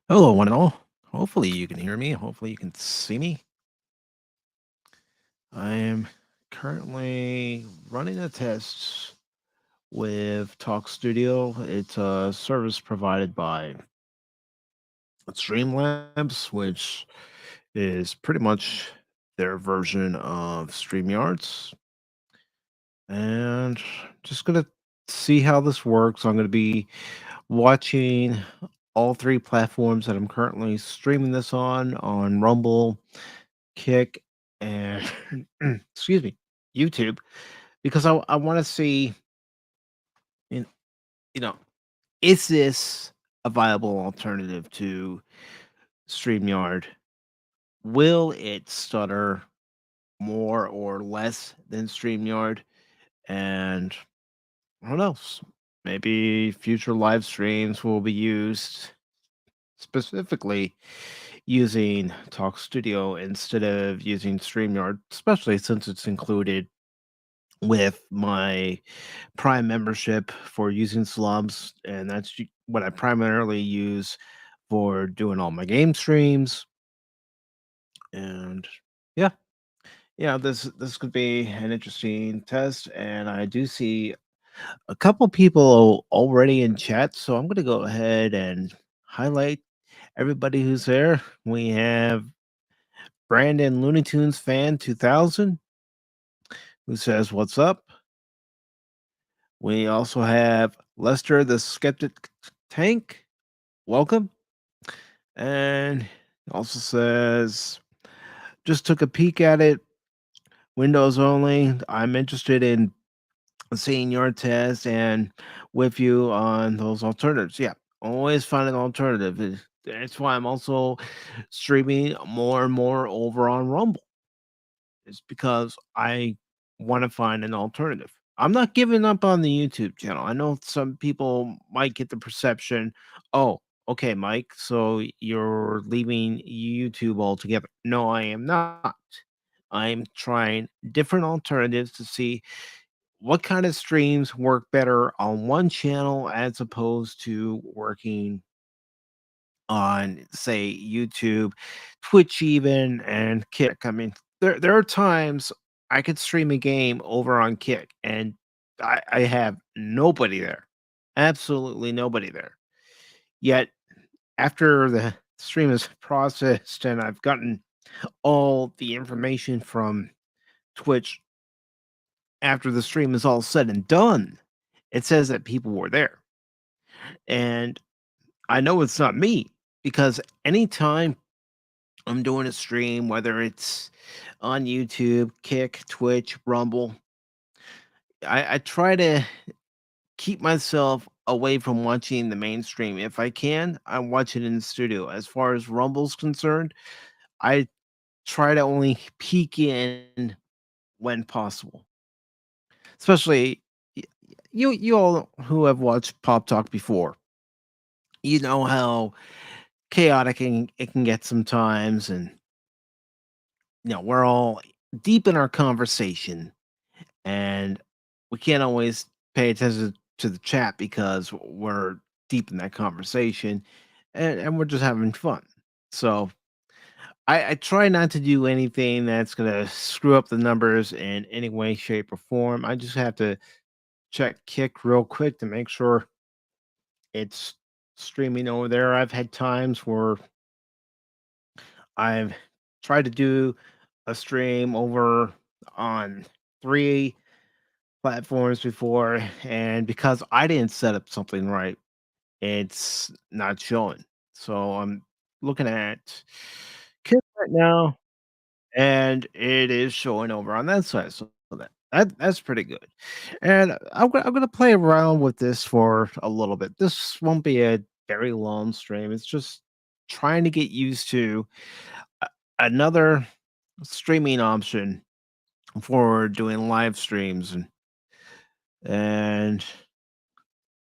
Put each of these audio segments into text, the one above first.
Hello, one and all. Hopefully, you can hear me. Hopefully, you can see me. I am currently running a test with Talk Studio. It's a service provided by Streamlabs, which is pretty much their version of StreamYards. And just going to see how this works. I'm going to be watching all three platforms that I'm currently streaming this on Rumble, Kick, and excuse me, YouTube, because I want to see, you you know, is this a viable alternative to StreamYard? Will it stutter more or less than StreamYard? And what else? Maybe future live streams will be used specifically using Talk Studio instead of using StreamYard, especially since it's included with my Prime membership for using SLOBS, and that's what I primarily use for doing all my game streams. And yeah, this could be an interesting test, and I do see a couple people already in chat, so I'm going to go ahead and highlight everybody who's there. We have Brandon Looney Tunes fan 2000 who says, "What's up?" We also have Lester the Skeptic Tank. Welcome. And also says, just took a peek at it. Windows only. I'm interested in seeing your test and with you on those alternatives. Yeah, always find an alternative. That's why I'm also streaming more and more over on Rumble. It's because I want to find an alternative. I'm not giving up on the YouTube channel. I know some people might get the perception, oh, okay, Mike, so you're leaving YouTube altogether. No, I am not. I'm trying different alternatives to see what kind of streams work better on one channel as opposed to working on, say, YouTube, Twitch, even, and Kick. I mean, there are times I could stream a game over on Kick, and I have nobody there, absolutely nobody there. Yet after the stream is processed and I've gotten all the information from Twitch after the stream is all said and done, it says that people were there, and I know it's not me because anytime I'm doing a stream, whether it's on YouTube, Kick, Twitch, Rumble. I try to keep myself away from watching the mainstream. If I can, I watch it in the studio. As far as Rumble's concerned, I try to only peek in when possible. Especially you all who have watched Pop Talk before. You know how chaotic it can get sometimes, and we're all deep in our conversation, and we can't always pay attention to the chat because we're deep in that conversation, and we're just having fun. So I try not to do anything that's gonna screw up the numbers in any way, shape, or form. I just have to check Kick real quick to make sure it's streaming over there. I've had times where I've tried to do a stream over on three platforms before, and because I didn't set up something right, it's not showing. So I'm looking at Kit right now, and it is showing over on that side. So that's pretty good. And I'm gonna play around with this for a little bit. This won't be a very long stream. It's just trying to get used to a- another streaming option for doing live streams, and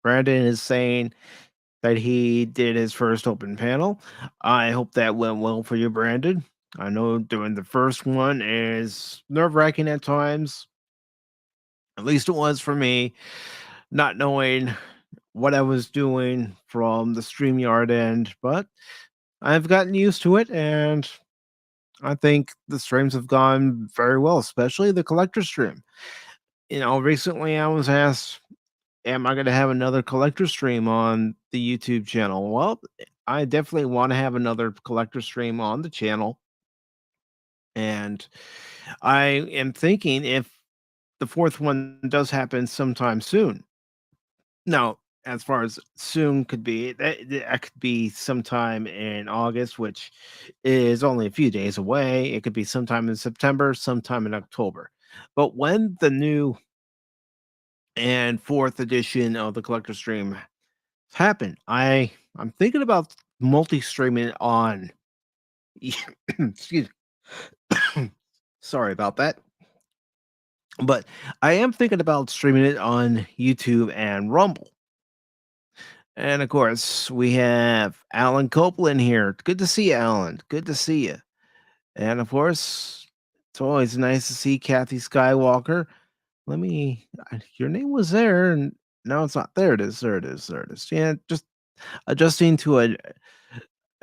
Brandon is saying that he did his first open panel. I hope that went well for you, Brandon. I know doing the first one is nerve wracking at times. At least it was for me, not knowing what I was doing from the StreamYard end. But I've gotten used to it, and I think the streams have gone very well, especially the collector stream. Recently I was asked, am I going to have another collector stream on the YouTube channel? Well, I definitely want to have another collector stream on the channel. And I am thinking if the fourth one does happen sometime soon. Now, as far as soon could be, that could be sometime in August, which is only a few days away. It could be sometime in September, sometime in October. But when the new and fourth edition of the collector stream happen, I'm thinking about multi-streaming it on excuse sorry about that. But I am thinking about streaming it on YouTube and Rumble. And of course, we have Alan Copeland here. Good to see you, Alan. Good to see you. And of course, it's always nice to see Kathy Skywalker. Your name was there, and now it's not. There it is. There it is. There it is. Yeah, just adjusting to a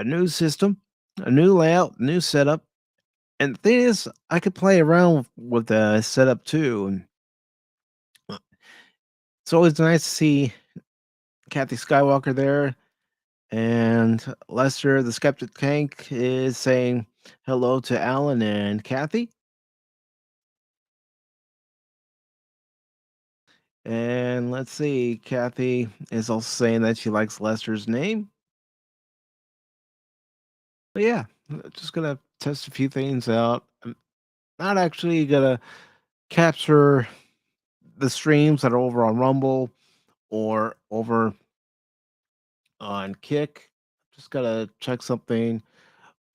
new system, a new layout, new setup. And the thing is, I could play around with the setup too. And it's always nice to see Kathy Skywalker there. And Lester, the Skeptic Tank, is saying hello to Alan and Kathy. And let's see, Kathy is also saying that she likes Lester's name. But yeah, just gonna test a few things out. I'm not actually gonna capture the streams that are over on Rumble or over on Kick. Just gotta check something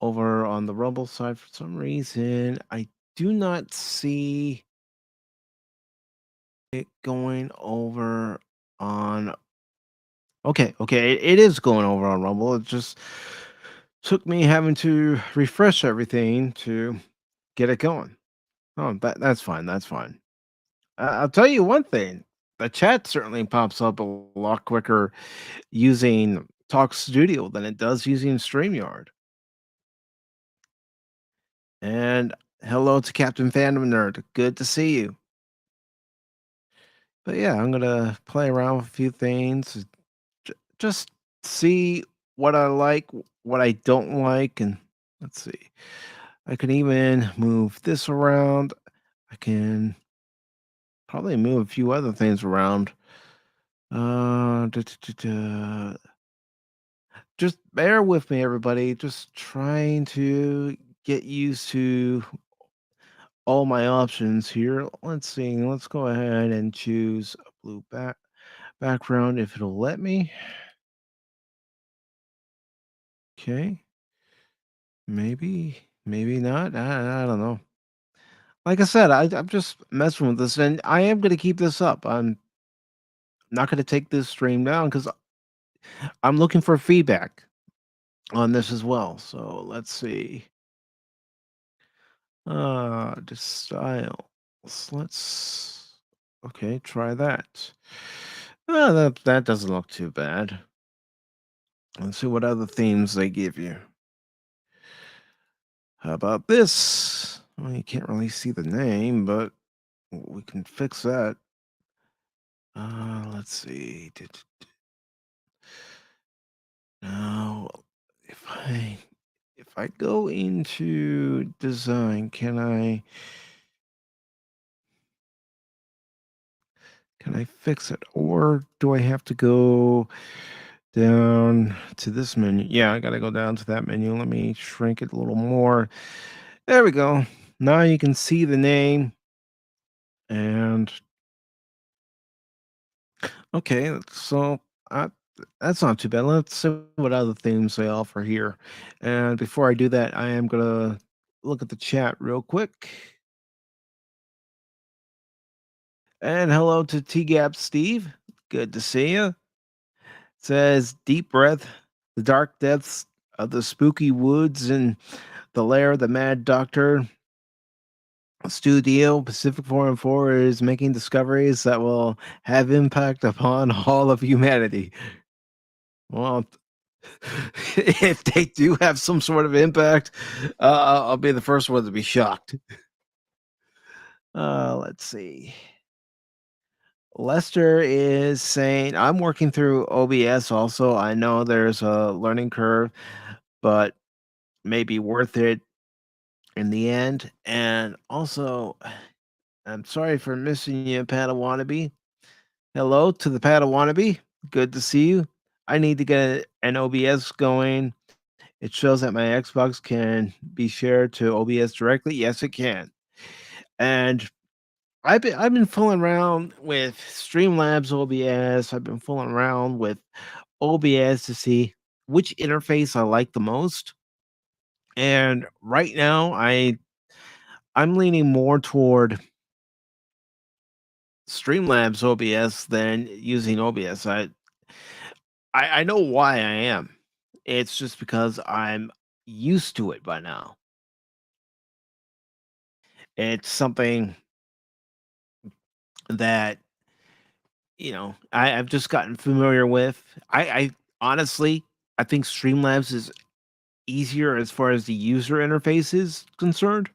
over on the Rumble side. For some reason, I do not see it going over on. Okay, it is going over on Rumble. It just took me having to refresh everything to get it going. Oh, that's fine. That's fine. I'll tell you one thing. The chat certainly pops up a lot quicker using Talk Studio than it does using StreamYard. And hello to Captain Phantom Nerd. Good to see you. But yeah, I'm gonna play around with a few things, just see what I like, what I don't like, and let's see. I can even move this around. I can probably move a few other things around. Da, da, da, da. Just bear with me, everybody. Just trying to get used to all my options here. Let's see. Let's go ahead and choose a blue background if it'll let me. Okay. Maybe not. I don't know. Like I said, I'm just messing with this, and I am going to keep this up. I'm not going to take this stream down because I'm looking for feedback on this as well. So let's see. The style. Let's okay, try that. That doesn't look too bad. Let's see what other themes they give you. How about this? Well, you can't really see the name, but we can fix that. Let's see. Now, if I if I go into design, can I fix it, or do I have to go down to this menu? Yeah, I gotta go down to that menu. Let me shrink it a little more. There we go. Now you can see the name, and okay, so that's not too bad. Let's see what other themes they offer here. And before I do that, I am gonna look at the chat real quick. And hello to T Gap Steve. Good to see you. Says deep breath, the dark depths of the spooky woods and the lair of the mad doctor. Studio Pacific 4 is making discoveries that will have impact upon all of humanity. Well, If they do have some sort of impact, I'll be the first one to be shocked. Let's see. Lester is saying, I'm working through OBS also. I know there's a learning curve, but maybe worth it in the end. And also, I'm sorry for missing you, Padawannabe. Hello to the Padawannabe. Good to see you. I need to get an OBS going. It shows that my Xbox can be shared to OBS directly. Yes, it can. And I've been fooling around with Streamlabs OBS. I've been fooling around with OBS to see which interface I like the most. And right now I'm leaning more toward Streamlabs OBS than using OBS. I know why I am. It's just because I'm used to it by now. It's something that I've just gotten familiar with. I honestly I think Streamlabs is easier as far as the user interface is concerned.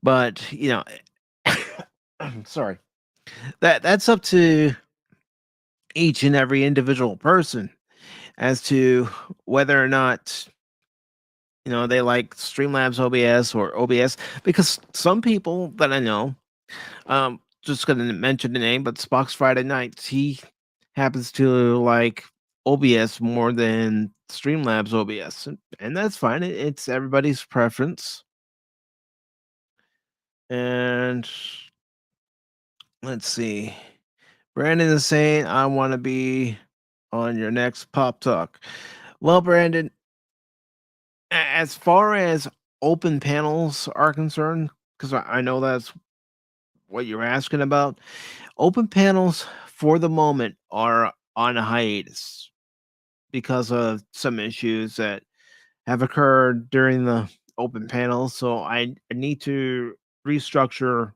But I'm sorry. That's up to each and every individual person as to whether or not they like Streamlabs OBS or OBS, because some people that I know, just gonna mention the name, but Spock's Friday Nights, he happens to like OBS more than Streamlabs OBS, and that's fine. It's everybody's preference. And let's see. Brandon is saying, I want to be on your next Pop Talk. Well, Brandon, as far as open panels are concerned, because I know that's what you're asking about, open panels for the moment are on a hiatus because of some issues that have occurred during the open panels. So I need to restructure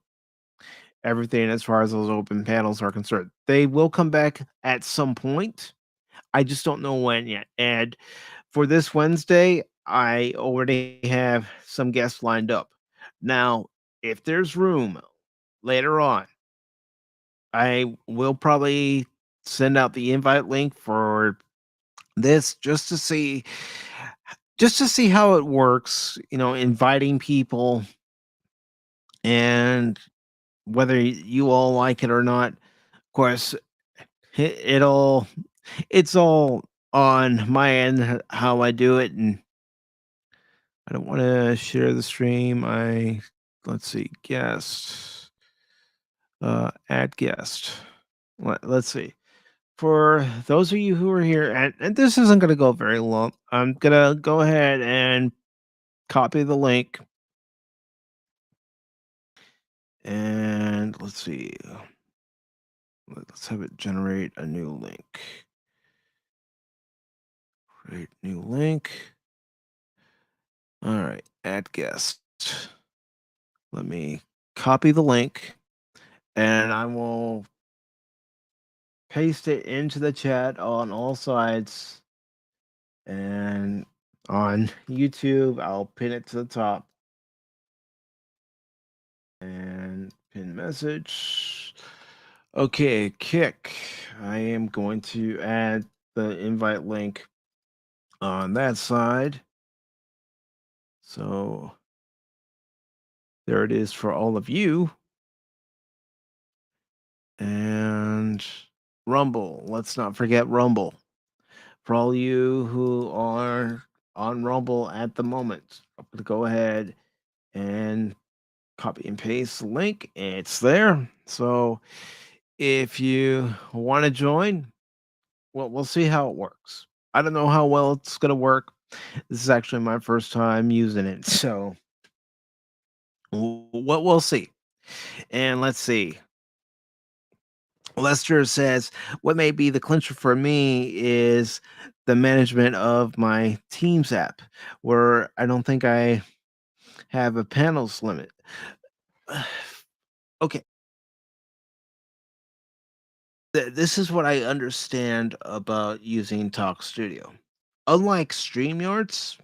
everything as far as those open panels are concerned. They will come back at some point. I just don't know when yet. And for this Wednesday, I already have some guests lined up. Now, if there's room later on, I will probably send out the invite link for this just to see how it works, inviting people and whether you all like it or not. Of course, it'll it's all on my end how I do it, and I don't want to share the stream. Let's see, guest, add guest. Let's see. For those of you who are here, and this isn't going to go very long, I'm going to go ahead and copy the link. And let's see. Let's have it generate a new link. Create new link. All right, add guest. Let me copy the link and I will paste it into the chat on all sides. And on YouTube, I'll pin it to the top. And pin message. Okay, Kick. I am going to add the invite link on that side. So there it is for all of you. And Rumble. Let's not forget Rumble. For all you who are on Rumble at the moment, I'm going to go ahead and copy and paste the link. It's there. So if you want to join, well, we'll see how it works. I don't know how well it's going to work. This is actually my first time using it. So what we'll see. And let's see. Lester says, what may be the clincher for me is the management of my Teams app, where I don't think I have a panels limit. Okay. This is what I understand about using Talk Studio. Unlike StreamYards,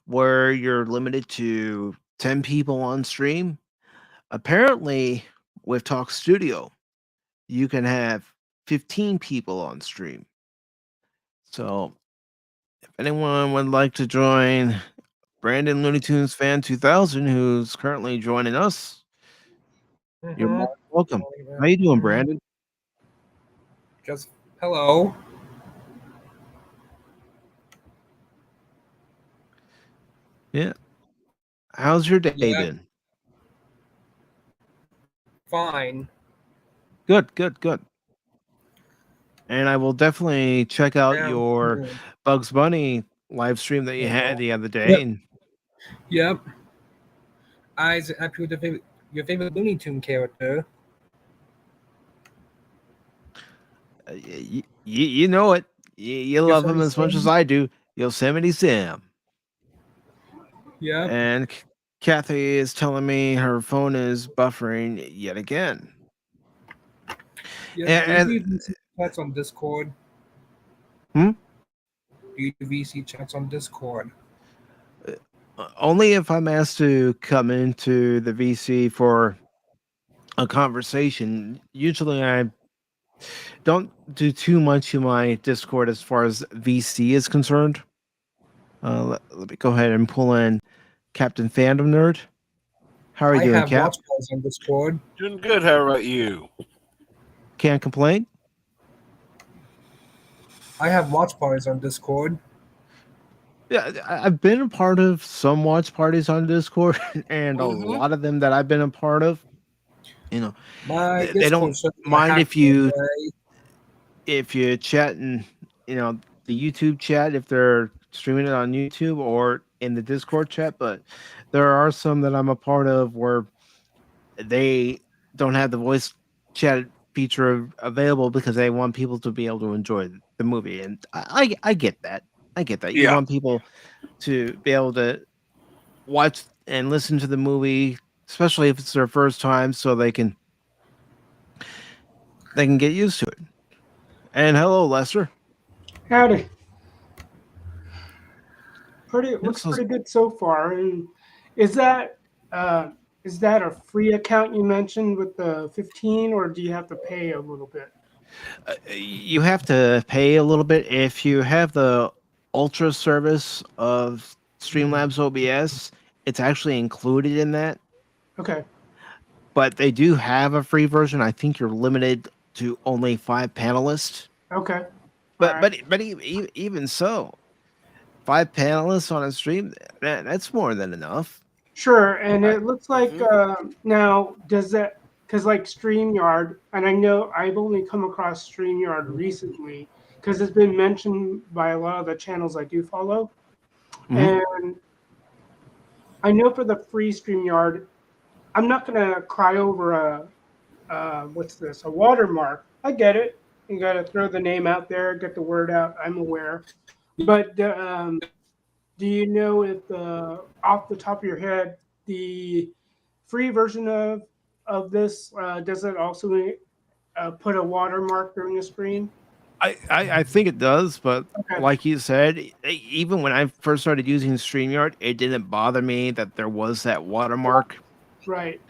where you're limited to 10 people on stream, apparently with Talk Studio, you can have 15 people on stream. So if anyone would like to join Brandon Looney Tunes Fan 2000, who's currently joining us, you're Mm-hmm. more than welcome. How you doing, Mm-hmm. Brandon? Just hello. Yeah. How's your day Yeah, been? fine. Good, good, good. And I will definitely check out Yeah. your Bugs Bunny live stream that you had Hello. the other day. Yep. And Yep. I put your favorite Looney Tune character. you know it. You love him Yosemite as much as Sam. I do. Yosemite Sam. Yep. And Kathy is telling me her phone is buffering yet again. Yes. Do you And do VC chats on Discord? hmm? Do you do VC chats on Discord? Only if I'm asked to come into the VC for a conversation. Usually, I don't do too much in my Discord as far as VC is concerned. Let me go ahead and pull in Captain Fandom Nerd. How are you I doing, have Cap? watch parties on Discord. Doing good. How about you? Can't complain. I have watch parties on Discord. Yeah, I've been a part of some watch parties on Discord, and a Mm-hmm. lot of them that I've been a part of, you know, My they don't Discord server got mind hacked the other day. if you chat in, the YouTube chat if they're streaming it on YouTube or in the Discord chat. But there are some that I'm a part of where they don't have the voice chat feature available because they want people to be able to enjoy the movie, and I get that. I get that. You Yeah. want people to be able to watch and listen to the movie, especially if it's their first time, so they can get used to it. And hello, Lester. Howdy. Pretty Yeah, looks pretty good so far. And is that uh, is that a free account you mentioned with the 15, or do you have to pay a little bit? you have to pay a little bit if you have the ultra service of Streamlabs OBS. It's actually included in that, Okay. but they do have a free version. I think you're limited to only 5 panelists. Okay. All But right. but but even so, 5 panelists on a stream, that's more than enough. Sure. And I, it looks like Mm-hmm. now does that because like StreamYard, and I know I've only come across StreamYard recently because it's been mentioned by a lot of the channels I do follow, mhm. and I know for the free StreamYard, I'm not gonna cry over what's this? A watermark. I get it. You got to throw the name out there, get the word out. I'm aware. But do you know if off the top of your head, the free version of this does it also put a watermark during the stream? I think it does, but Okay. like you said, even when I first started using StreamYard, it didn't bother me that there was that watermark. Right.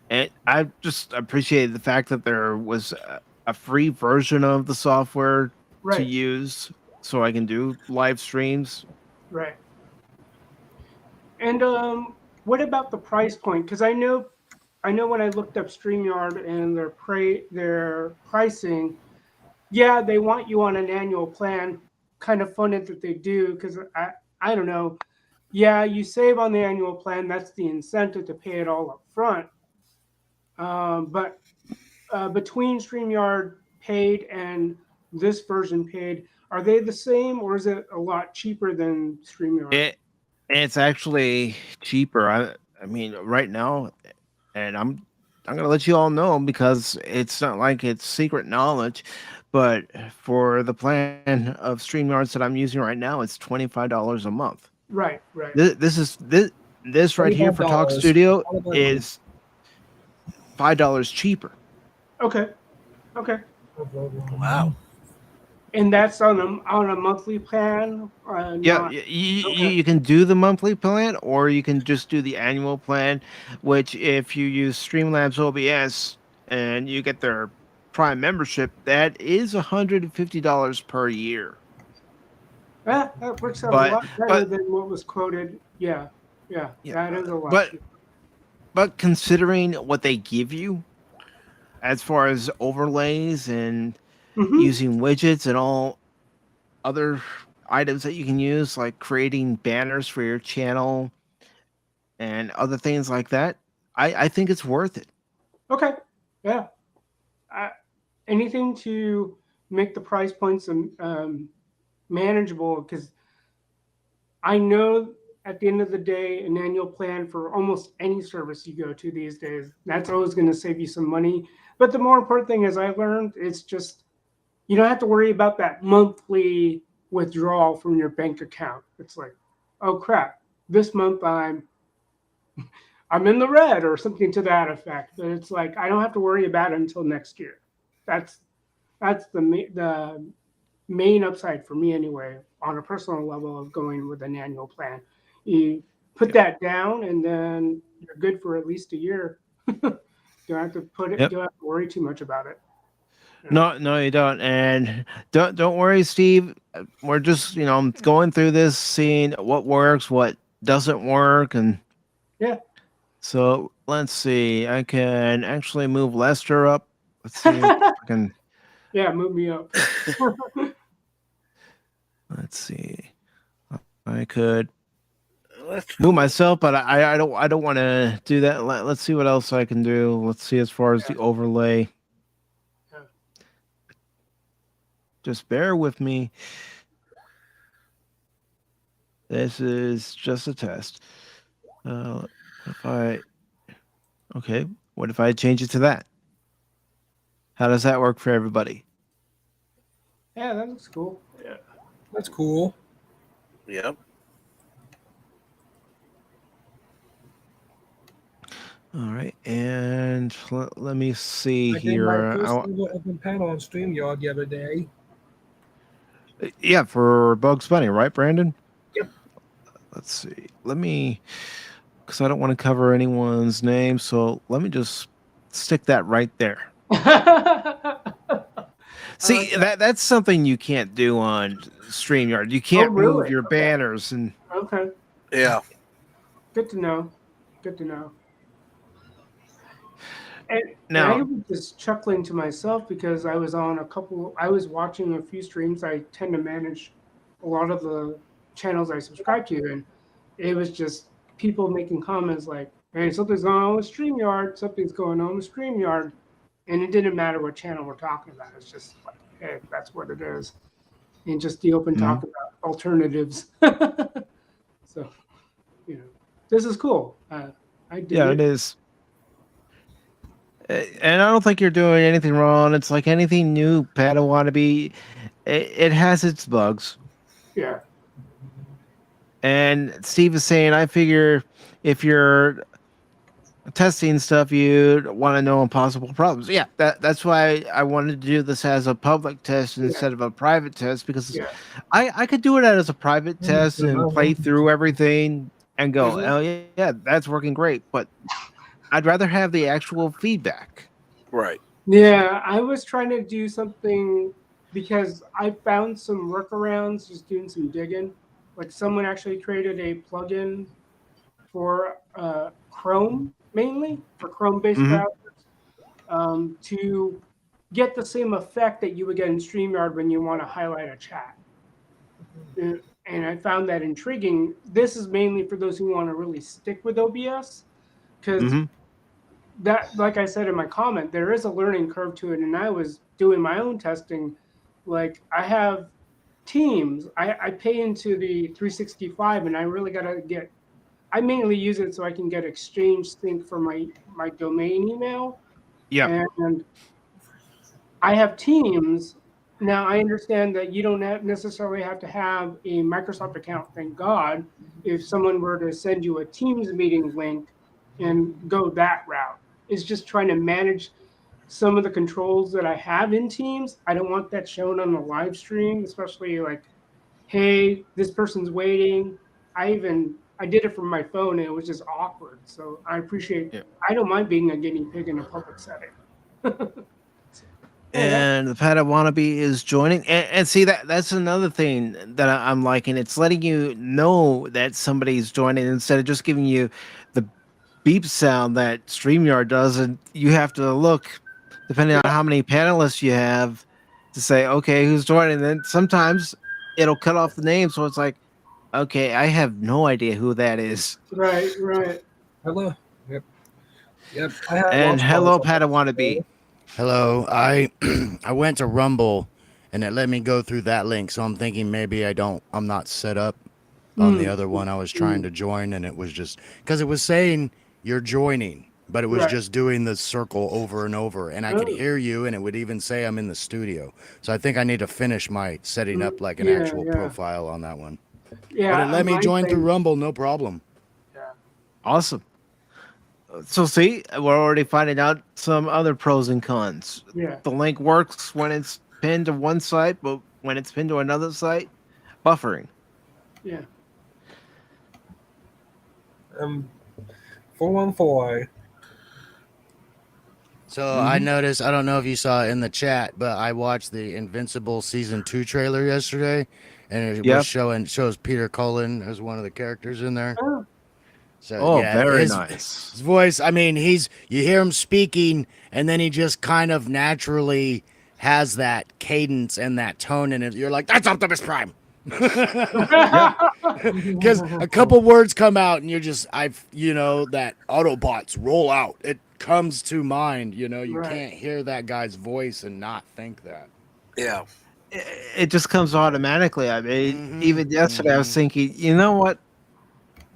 And I just appreciated the fact that there was a free version of the software to Right. use so I can do live streams. Right. And what about the price point? Because I know when I looked up StreamYard and their pricing, yeah, they want you on an annual plan. Kind of funny that they do because I don't know. Yeah, you save on the annual plan. That's the incentive to pay it all up front. But between StreamYard paid and this version paid, are they the same or is it a lot cheaper than StreamYard? It's actually cheaper. I mean, right now, and I'm gonna let you all know because it's not like it's secret knowledge, but for the plan of StreamYards that I'm using right now, it's $25 a month. Right, right. This right here $25. for Talk Studio All the money. is $5 cheaper. Okay, okay. Wow. And that's on a monthly plan. Yeah, Not you okay. you can do the monthly plan, or you can just do the annual plan. Which, if you use Streamlabs OBS and you get their Prime membership, that is $150 per year. That works out a But lot better but than what was quoted. Yeah, yeah, yeah, that is a lot but cheaper. but considering what they give you as far as overlays and Hmm. using widgets and all other items that you can use, like creating banners for your channel and other things like that, I think it's worth it. Okay, yeah. I, anything to make the price points manageable, because I know at the end of the day, an annual plan for almost any service you go to these days, that's always going to save you some money. But the more important thing, as I learned, it's just you don't have to worry about that monthly withdrawal from your bank account. It's like, oh crap, this month I'm in the red or something to that effect. But it's like I don't have to worry about it until next year. That's the main upside for me anyway, on a personal level of going with an annual plan. You put Yep. that down, and then you're good for at least a year. Don't have to Yep. don't have to worry too much about it. Yeah. No, you don't, and don't worry, Steve. We're just going through this, seeing what works, what doesn't work, and Yeah. so let's see. I can actually move Lester up. Let's see if I can. Yeah, move me up. Let's see. I could That's move myself, but I don't want to do that. Let's see what else I can do. Let's see as far as the overlay. Yeah. Just bear with me. This is just a test. Okay, what if I change it to that? How does that work for everybody? Yeah, that looks cool. yeah. That's cool. Yep. All right, and let me see I did my here. first ever open panel on StreamYard the other day. Yeah, for Bugs Bunny, right, Brandon? Yep. Let's see. Let me, because I don't want to cover anyone's name, so let me just stick that right there. See, that's something you can't do on StreamYard. You can't move really? your Okay. banners and Okay, Yeah. good to know. Good to know. And Now- I was just chuckling to myself because I was watching a few streams. I tend to manage a lot of the channels I subscribe to, and it was just people making comments like, hey, something's going on with StreamYard, something's going on with StreamYard. And it didn't matter what channel we're talking about. It's just like, hey, that's what it is. And just the open talk about alternatives. So, this is cool. I did yeah, it is. And I don't think you're doing anything wrong. It's like anything new, Padawannabe. It has its bugs. Yeah. And Steve is saying, I figure if you're testing stuff, you'd want to know possible problems. Yeah, that's why I wanted to do this as a public test instead of a private test, because I could do it as a private test and play through everything and go, oh yeah, that's working great. But I'd rather have the actual feedback. Right. Yeah, I was trying to do something because I found some workarounds just doing some digging. Like someone actually created a plugin for Chrome, mainly for Chrome-based browsers, to get the same effect that you would get in StreamYard when you want to highlight a chat. And I found that intriguing. This is mainly for those who want to really stick with OBS, because that, like I said in my comment, there is a learning curve to it. And I was doing my own testing. Like I have Teams. I pay into the 365, and I really got to get. I mainly use it so I can get Exchange Sync for my domain email. Yeah. And I have Teams. Now, I understand that you don't necessarily have to have a Microsoft account, thank God, if someone were to send you a Teams meeting link and go that route. It's just trying to manage some of the controls that I have in Teams, I don't want that shown on the live stream, especially like, hey, this person's waiting. I did it from my phone and it was just awkward. So I appreciate. Yeah. I don't mind being a guinea pig in a public setting. And the Pata Wannabe is joining. And see, that's another thing that I'm liking. It's letting you know that somebody's joining instead of just giving you the beep sound that StreamYard does. And you have to look, depending on how many panelists you have, to say, okay, who's joining. And then sometimes it'll cut off the name. So it's like, okay, I have no idea who that is. Right. Hello. Yep. And hello, Pata Wannabe. Hello, I went to Rumble, and it let me go through that link. So I'm thinking maybe I'm not set up on the other one. I was trying to join, and it was just because it was saying you're joining, but it was just doing the circle over and over, and I could hear you, and it would even say I'm in the studio. So I think I need to finish my setting up like an actual profile on that one. Yeah. But it let me join through Rumble, no problem. Yeah. Awesome. So see, we're already finding out some other pros and cons. Yeah. The link works when it's pinned to one site, but when it's pinned to another site, buffering. Yeah. 414. So I noticed, I don't know if you saw it in the chat, but I watched the Invincible Season 2 trailer yesterday, and it shows Peter Cullen as one of the characters in there. Oh. So, very nice. His voice, I mean, you hear him speaking, and then he just kind of naturally has that cadence and that tone, and you're like, that's Optimus Prime. Because a couple words come out, and you're just, that Autobots roll out. It comes to mind, you can't hear that guy's voice and not think that. Yeah. It just comes automatically. I mean, even yesterday I was thinking, you know what?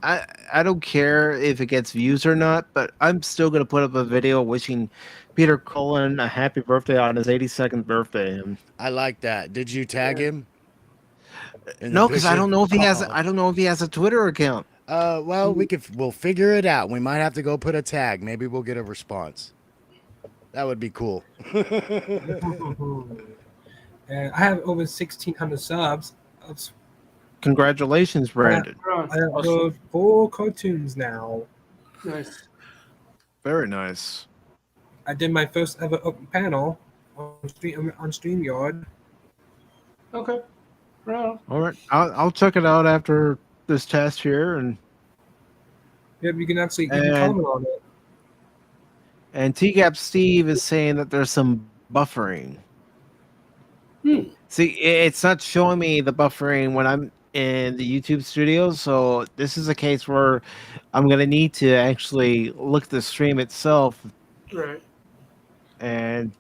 I don't care if it gets views or not, but I'm still going to put up a video wishing Peter Cullen a happy birthday on his 82nd birthday. And I like that. Did you tag him? No, because I don't know if he has. I don't know if he has a Twitter account. Well, we'll figure it out. We might have to go put a tag. Maybe we'll get a response. That would be cool. And I have over 1,600 subs. Congratulations, Brandon. I upload 4 cartoons now. Nice. Very nice. I did my first ever open panel on StreamYard. Okay. Well, All right, I'll check it out after this test here, and Yep, you can actually comment on it. And TGAP Steve is saying that there's some buffering. See, it's not showing me the buffering when I'm in the YouTube studio, so this is a case where I'm going to need to actually look at the stream itself. right. And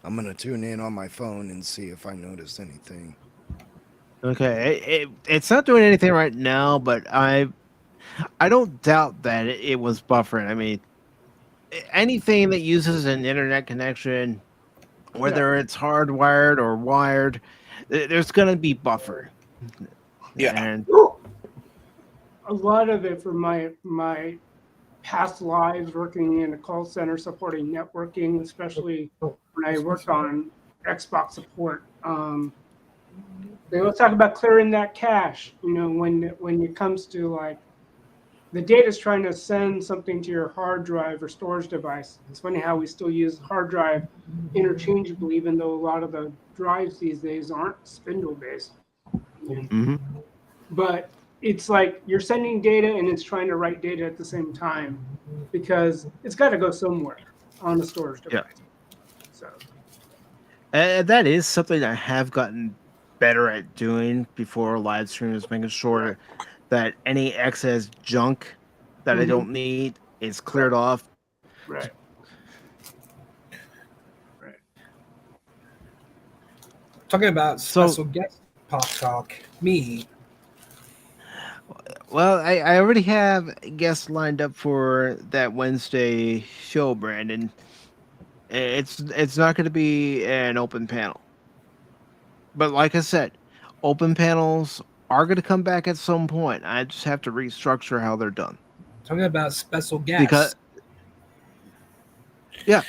I'm going to tune in on my phone and see if I noticed anything. okay, it's not doing anything right now, but I don't doubt that it was buffering. I mean, anything that uses an internet connection, whether it's hardwired or wired, there's going to be buffer. Yeah. And A lot of it from my past lives working in a call center supporting networking, especially when I worked on Xbox support. They always talk about clearing that cache. When it comes to like the data is trying to send something to your hard drive or storage device. It's funny how we still use hard drive interchangeably, even though a lot of the drives these days aren't spindle based. But it's like you're sending data and it's trying to write data at the same time because it's got to go somewhere on the storage device. So that is something I have gotten better at doing before live streams, making sure that any excess junk that I don't need is cleared off. Right. Talking about special guest pop talk, me. Well, I already have guests lined up for that Wednesday show, Brandon. It's not going to be an open panel. But like I said, open panels are going to come back at some point. I just have to restructure how they're done. Talking about special guests. Because, yeah,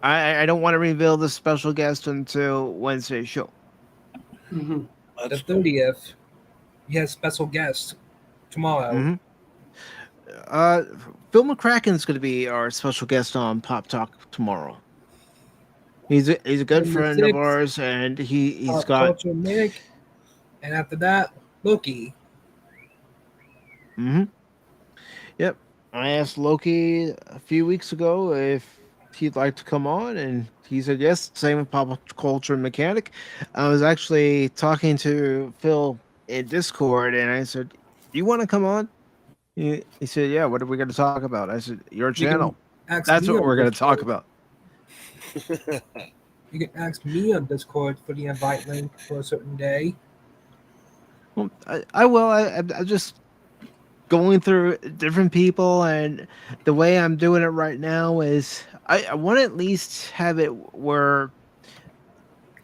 I don't want to reveal the special guest until Wednesday's show. Hmm. The That's cool. 30th, you have special guest tomorrow. Mm-hmm. Phil McCracken's going to be our special guest on Pop Talk tomorrow. He's a good And the friend of 6th, ours, and he's Pop got. Culture Mick, and after that, Loki. Mm-hmm. Yep. I asked Loki a few weeks ago if he'd like to come on, and he said yes. Same with Pop Culture Mechanic. I was actually talking to Phil in Discord, and I said, "You want to come on?" He said, "Yeah. What are we going to talk about?" I said, "Your You can channel. ask That's me what on we're going to talk Discord. about." You can ask me on Discord for the invite link for a certain day. Well, I will. I'm just going through different people, and the way I'm doing it right now is I want to at least have it where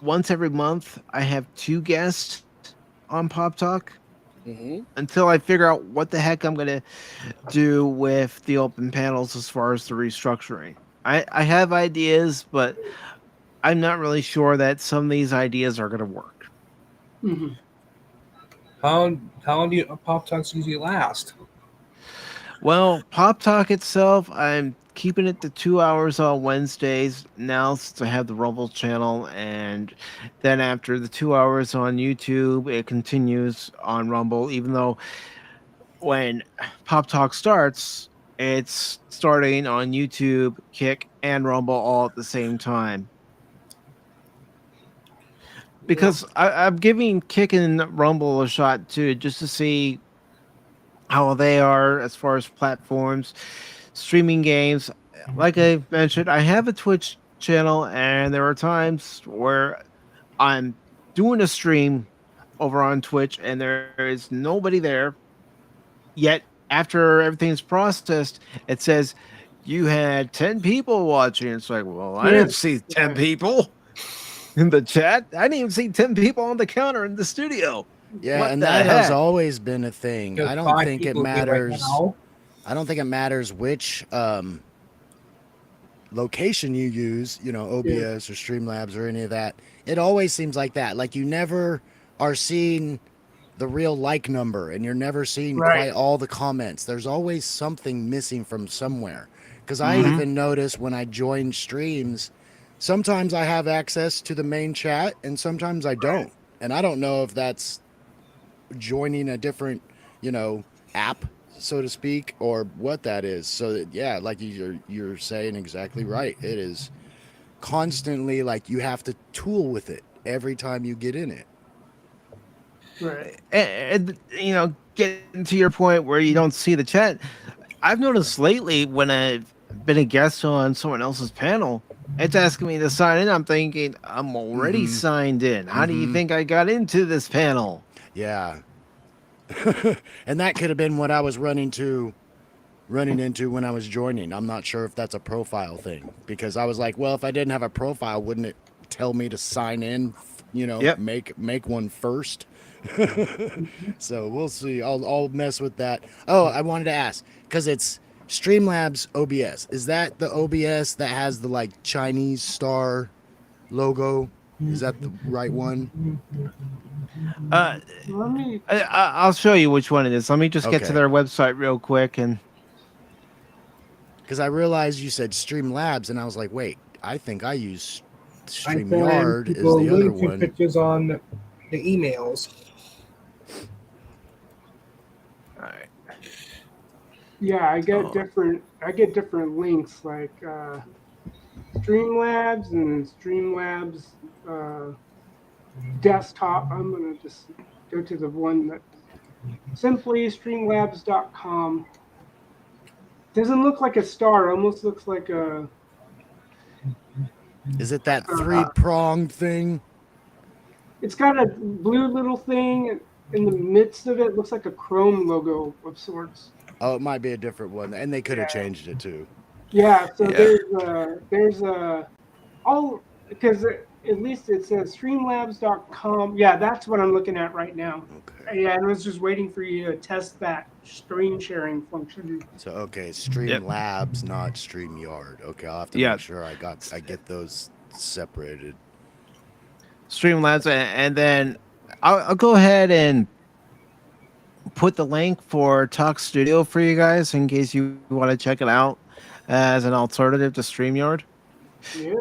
once every month I have 2 guests on Pop Talk Hmm. until I figure out what the heck I'm gonna do with the open panels as far as the restructuring. I have ideas, but I'm not really sure that some of these ideas are gonna work. Hmm. How long do your Pop Talks usually last? Well, Pop Talk itself, I'm keeping it to 2 hours on Wednesdays now since I have the Rumble channel, and then after the 2 hours on YouTube, it continues on Rumble. Even though when Pop Talk starts, it's starting on YouTube, Kick, and Rumble all at the same time. Because I'm giving Kick and Rumble a shot too, just to see how they are as far as platforms, streaming games. Like I mentioned, I have a Twitch channel, and there are times where I'm doing a stream over on Twitch, and there is nobody there. Yet, after everything's processed, it says you had 10 people watching. It's like, well, I didn't see 10 people in the chat. I didn't even see 10 people on the counter in the studio. Yeah, What and the that has heck? always been a thing. There's I don't 5 think it people here right matters. now. I don't think it matters which location you use, OBS or Streamlabs or any of that. It always seems like that. Like you never are seeing the real like number, and you're never seeing Right. quite all the comments. There's always something missing from somewhere. Because I Mhm. even notice when I join streams, sometimes I have access to the main chat, and sometimes I don't. And I don't know if that's joining a different, app, so to speak, or what that is. So that, yeah, like you're saying exactly right. It is constantly like you have to tool with it every time you get in it. Right. And getting to your point where you don't see the chat, I've noticed lately when I've been a guest on someone else's panel, it's asking me to sign in. I'm thinking I'm already Mhm. signed in. How do you Mhm. think I got into this panel? Yeah. And that could have been what I was running into when I was joining. I'm not sure if that's a profile thing, because I was like, well, if I didn't have a profile, wouldn't it tell me to sign in, Yep. make one first? So we'll see. I'll mess with that. Oh, I wanted to ask, because it's Streamlabs OBS. Is that the OBS that has the like Chinese star logo? Is that the right one? Uh, Let me. I'll show you which one it is. Let me just get to Okay. their website real quick. And Because I realized you said Streamlabs, and I was like, wait, I think I use I send StreamYard is people the other really one. pictures on the emails. all right. Yeah, I get Oh. different links like Streamlabs and Streamlabs desktop. I'm gonna just go to the one that simply streamlabs.com. Doesn't look like a star, almost looks like a Is it that 3-pronged thing? it's got a blue little thing in the midst of it. Looks like a Chrome logo of sorts. Oh, it might be a different one, and they could have changed it too. Yeah, so Yeah. there's all because at least it says streamlabs.com. Yeah, that's what I'm looking at right now. Okay. Yeah, and I was just waiting for you to test that screen sharing function. So okay, Streamlabs, not StreamYard. Okay, I'll have to Yeah. make sure I get those separated. Streamlabs, and then I'll go ahead and put the link for Talk Studio for you guys in case you want to check it out as an alternative to StreamYard. Yeah.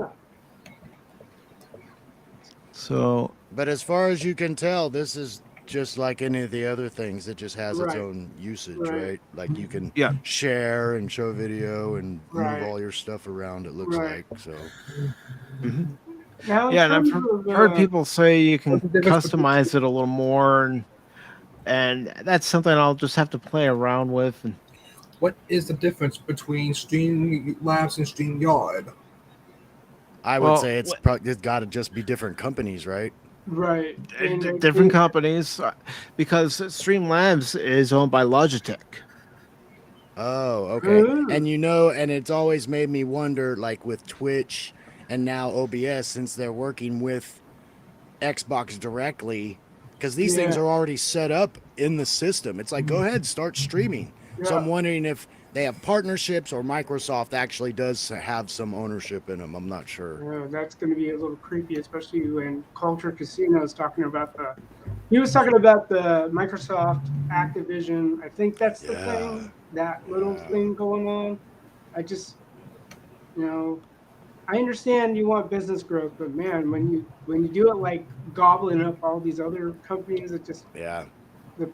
So, But as far as you can tell, this is just like any of the other things. It just has its Right. own usage, Right. right? Like you can Yeah. share and show video and Right. move all your stuff around. It looks Right. like so. Now, in yeah, and I've terms of, heard people say you can what's the difference customize it a little more, and that's something I'll just have to play around with. And What is the difference between Streamlabs and StreamYard? I would Well, say it's got to just be different companies, right? right. And I different think- companies, because Streamlabs is owned by Logitech. Oh, okay. Mm. And and it's always made me wonder, like with Twitch and now OBS, since they're working with Xbox directly, because these things Yeah. are already set up in the system. It's like, go ahead, start streaming. So I'm Yeah. wondering if they have partnerships or Microsoft actually does have some ownership in them. I'm not sure. Yeah, that's going to be a little creepy, especially when Culture Casino is talking about he was talking about the Microsoft Activision. I think that's the Yeah. thing, that little thing going on. I just, I understand you want business growth, but man, when you do it like gobbling up all these other companies, it just, Yeah. the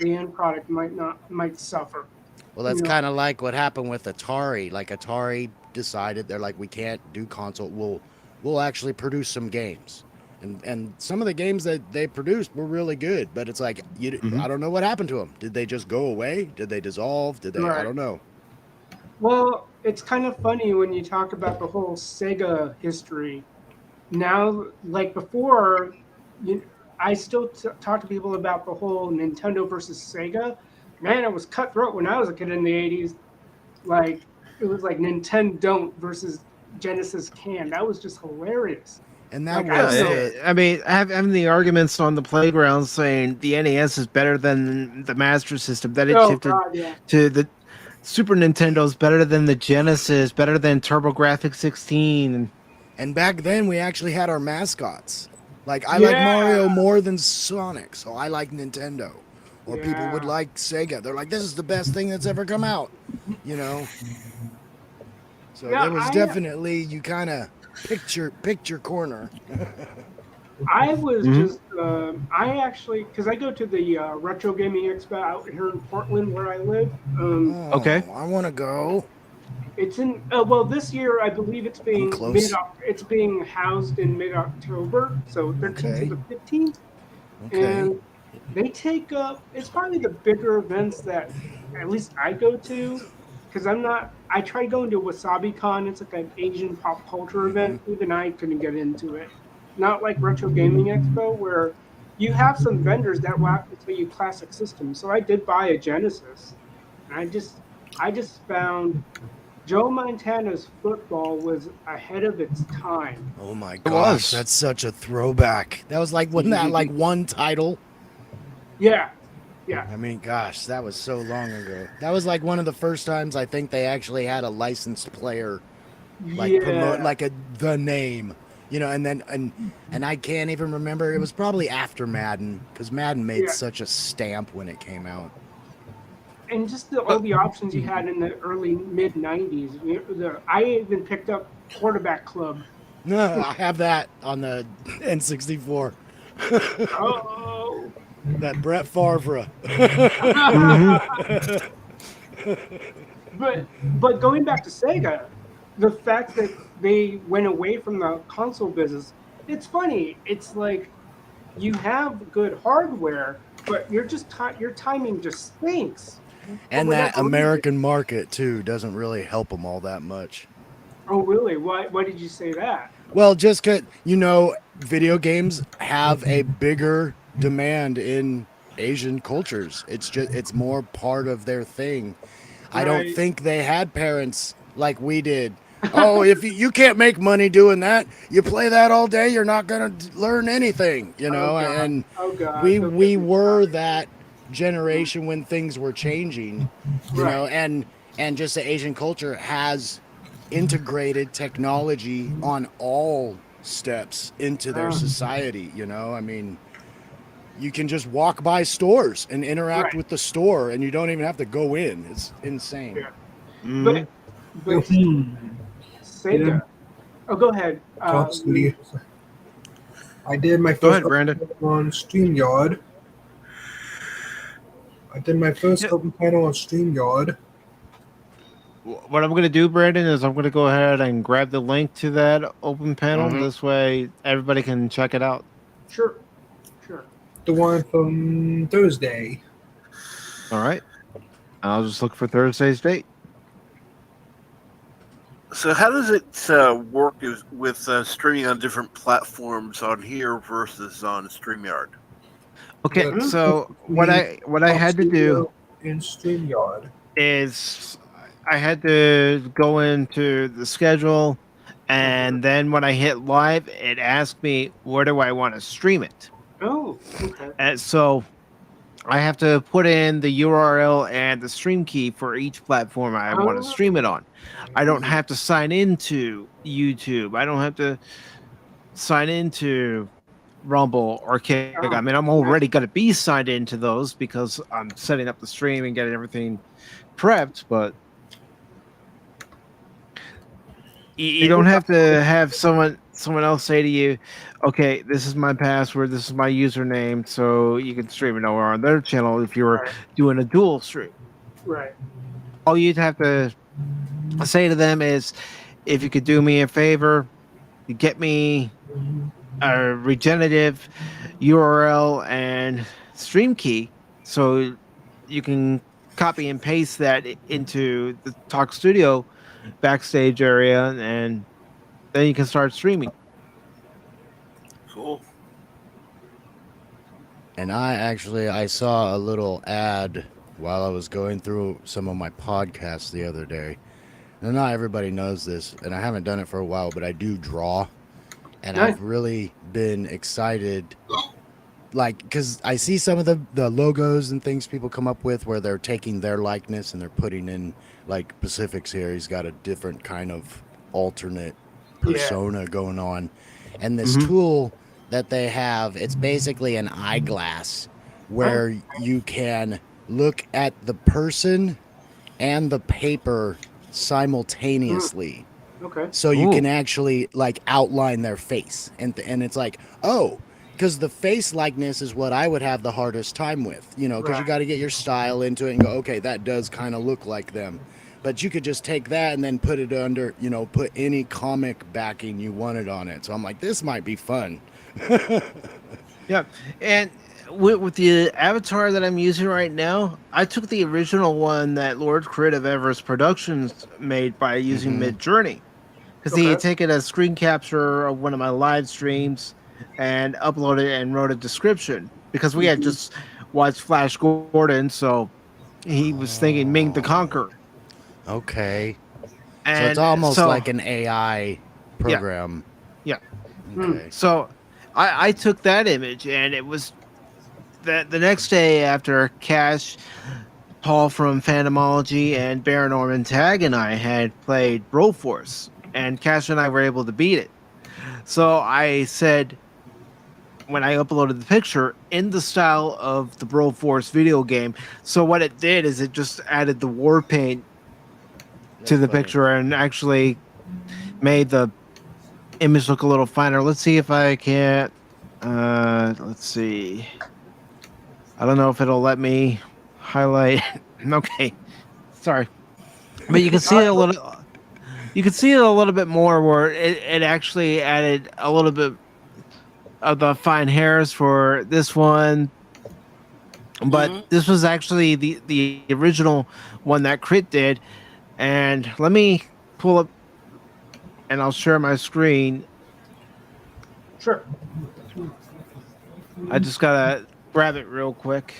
end product might suffer. Well, that's Yeah. kind of like what happened with Atari. Like Atari decided they're like, we can't do console. We'll actually produce some games, and some of the games that they produced were really good. But it's like I don't know what happened to them. Did they just go away? Did they dissolve? Did they? I Right. don't know. Well, it's kind of funny when you talk about the whole Sega history. Now, like before, I still talk to people about the whole Nintendo versus Sega. Man, it was cutthroat when I was a kid in the 80s. Like, it was like Nintendo versus Genesis can. That was just hilarious. And that Like, I was don't know. it. I mean, having the arguments on the playground saying the NES is better than the Master System, that it Oh, shifted God, yeah. to the Super Nintendo's better than the Genesis, better than TurboGrafx 16. And And back then, we actually had our mascots. Like, I like Yeah. Mario more than Sonic, so I like Nintendo. Or people would Yeah. like Sega. They're like, this is the best thing that's ever come out. So Yeah, there was I- definitely, you kind of picked your corner. I was just, I actually, because I go to the Retro Gaming Expo out here in Portland where I live. Okay. Oh, I want to go. It's in, this year I believe it's being close. it's being housed in mid-October, so 13th Okay. to the 15th. Okay. And they take up, it's probably the bigger events that at least I go to, because I tried going to WasabiCon. It's like an Asian pop culture event. Even I couldn't get into it. Not like Retro Gaming Expo, where you have some vendors that will have to tell you classic systems. So I did buy a Genesis, and I just found Joe Montana's football was ahead of its time. Oh my was. gosh, that's such a throwback. That was like, wasn't that like one title? Yeah, yeah. I mean, gosh, that was so long ago. That was like one of the first times I think they actually had a licensed player like promote like the name, and then and I can't even remember. It was probably after Madden, because Madden made Yeah. such a stamp when it came out. And just all the options you had in the early mid '90s. I even picked up Quarterback Club. No, I have that on the N64. Oh, That Brett Favre. but going back to Sega, the fact that they went away from the console business, it's funny. It's like you have good hardware, but your timing just stinks. And Well, that American market too doesn't really help them all that much. Oh, really? Why did you say that? Well, just 'cause video games have a bigger demand in Asian cultures. It's more part of their thing. I don't Right. think they had parents like we did Oh, if you can't make money doing that, you play that all day, you're not gonna learn anything, you know. God. And Oh God. we Don't we get me were started. that generation when things were changing, you know, Right. and just the Asian culture has integrated technology on all steps into their Oh, society, you know. I mean, you can just walk by stores and interact right. with the store, and you don't even have to go in. It's insane. Yeah. Mhm. But Sega. Oh, go ahead. Let's see. I did my Go first ahead, Brandon. on StreamYard. I did my first Yeah. open panel on StreamYard. What I'm going to do, Brandon, is I'm going to go ahead and grab the link to that open panel. Mhm. This way, everybody can check it out. Sure. Sure. The one from Thursday. All right. I'll just look for Thursday's date. So how does it work with streaming on different platforms on here versus on StreamYard? Okay, The so what I Top had to do Studio in StreamYard. is I had to go into the schedule, and then when I hit live, it asked me where do I want to stream it. Oh, okay. And so I have to put in the URL and the stream key for each platform I want to Oh, stream it on. I don't have to sign into YouTube. I don't have to sign into Rumble or Kick. I mean, I'm already going to be signed into those because I'm setting up the stream and getting everything prepped, but you don't have to have someone else say to you, okay, this is my password, this is my username, so you can stream it over on their channel if you're Right. doing a dual stream. Right. All you'd have to say to them is, if you could do me a favor, get me a regenerative URL and stream key so you can copy and paste that into the Talk Studio backstage area, and then you can start streaming. Cool. And I saw a little ad while I was going through some of my podcasts the other day. Now, not everybody knows this, and I haven't done it for a while, but I do draw. And Nice. I've really been excited, like, because I see some of the logos and things people come up with where they're taking their likeness and they're putting in, like, Pacific's here. He's got a different kind of alternate persona going on. And this tool that they have, it's basically an eyeglass where you can look at the person and the paper simultaneously. Okay. So you Ooh. can actually like outline their face, and it's like, oh, because the face likeness is what I would have the hardest time with, you know, because you Right. got to get your style into it and go, okay, that does kind of look like them. But you could just take that and then put it under, you know, put any comic backing you wanted on it. So I'm like, this might be fun. Yeah, and with the avatar that I'm using right now, I took the original one that Lord Creative Everest Productions made by using Midjourney, because he had taken a screen capture of one of my live streams and uploaded it and wrote a description, because we had just watched Flash Gordon, so he was thinking Ming the Conqueror. Okay. And So it's almost so- like an AI program. Yeah. Okay. So I took that image, and it was the next day after Cash, Paul from Phantomology, and Baron Norman Tag and I had played Broforce, and Cash and I were able to beat it. So I said, when I uploaded the picture, in the style of the Broforce video game. So what it did is it just added the war paint to the picture and actually made the image look a little finer. Let's see if I can't. Let's see. I don't know if it'll let me highlight. Okay, sorry, but you can see it a little. You can see it a little bit more where it actually added a little bit of the fine hairs for this one. But this was actually the original one that Crit did. And let me pull up, and I'll share my screen. Sure. I just gotta grab it real quick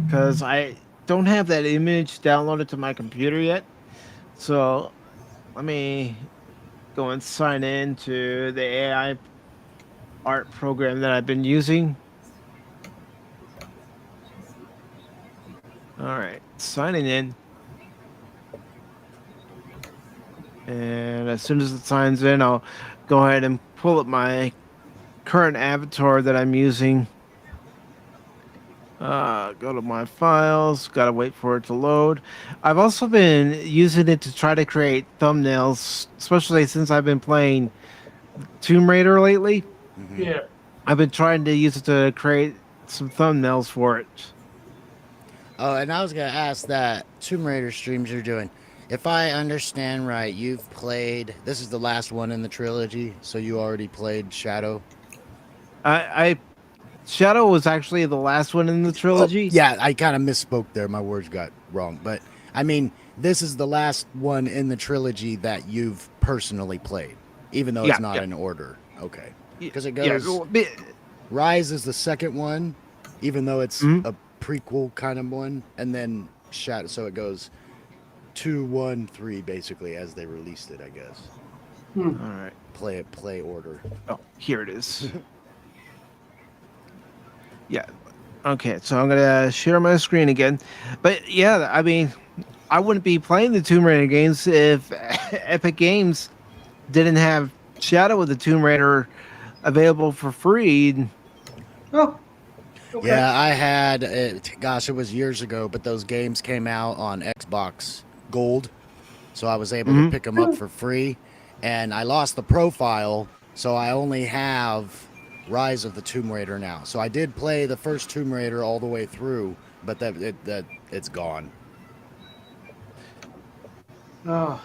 because I don't have that image downloaded to my computer yet. So let me go and sign in to the AI art program that I've been using. All right, signing in. And as soon as it signs in, I'll go ahead and pull up my current avatar that I'm using. Go to my files. Gotta wait for it to load. I've also been using it to try to create thumbnails, especially since I've been playing Tomb Raider lately. Mhm. Yeah. I've been trying to use it to create some thumbnails for it. Oh, and I was gonna ask that Tomb Raider streams you're doing. If I understand right, you've played. This is the last one in the trilogy, so you already played Shadow. I Shadow was actually the last one in the trilogy. Oh, yeah, I kind of misspoke there. My words got wrong, but I mean, this is the last one in the trilogy that you've personally played, even though it's not in order. Okay, because it goes. well, Rise is the second one, even though it's Mhm. a prequel kind of one, and then Shadow. So it goes 2, 1, 3, basically as they released it, I guess. all right. Play order. Oh, here it is. Yeah. Okay, so I'm gonna share my screen again. But yeah, I mean, I wouldn't be playing the Tomb Raider games if Epic Games didn't have Shadow of the Tomb Raider available for free. Oh. Okay. Yeah, I had it. Gosh, it was years ago, but those games came out on Xbox Gold, so I was able to pick them up for free. And I lost the profile, so I only have Rise of the Tomb Raider now. So I did play the first Tomb Raider all the way through, but that it's gone. Oh.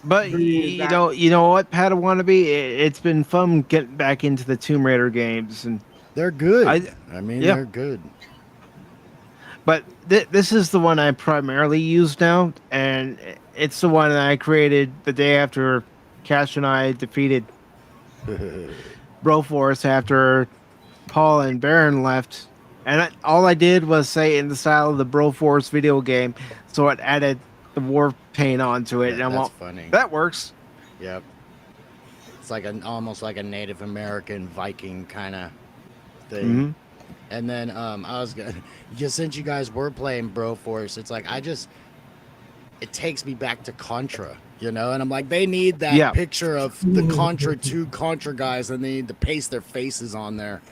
But Bringing it you know what, Padawannabe? It's been fun getting back into the Tomb Raider games, and They're good. I mean, yeah. they're good. but this is the one I primarily use now, and it's the one that I created the day after Cash and I defeated Broforce after Paul and Baron left. And all I did was say in the style of the Broforce video game, so it added the war paint onto it. And I'm That's all, funny. that works. Yep. It's like almost like a Native American Viking kind of thing. Mhm. And then I was gonna just since you guys were playing Broforce, it's like it takes me back to Contra, you know, and I'm like, they need that picture of the Contra 2 Contra guys, and they need to paste their faces on there.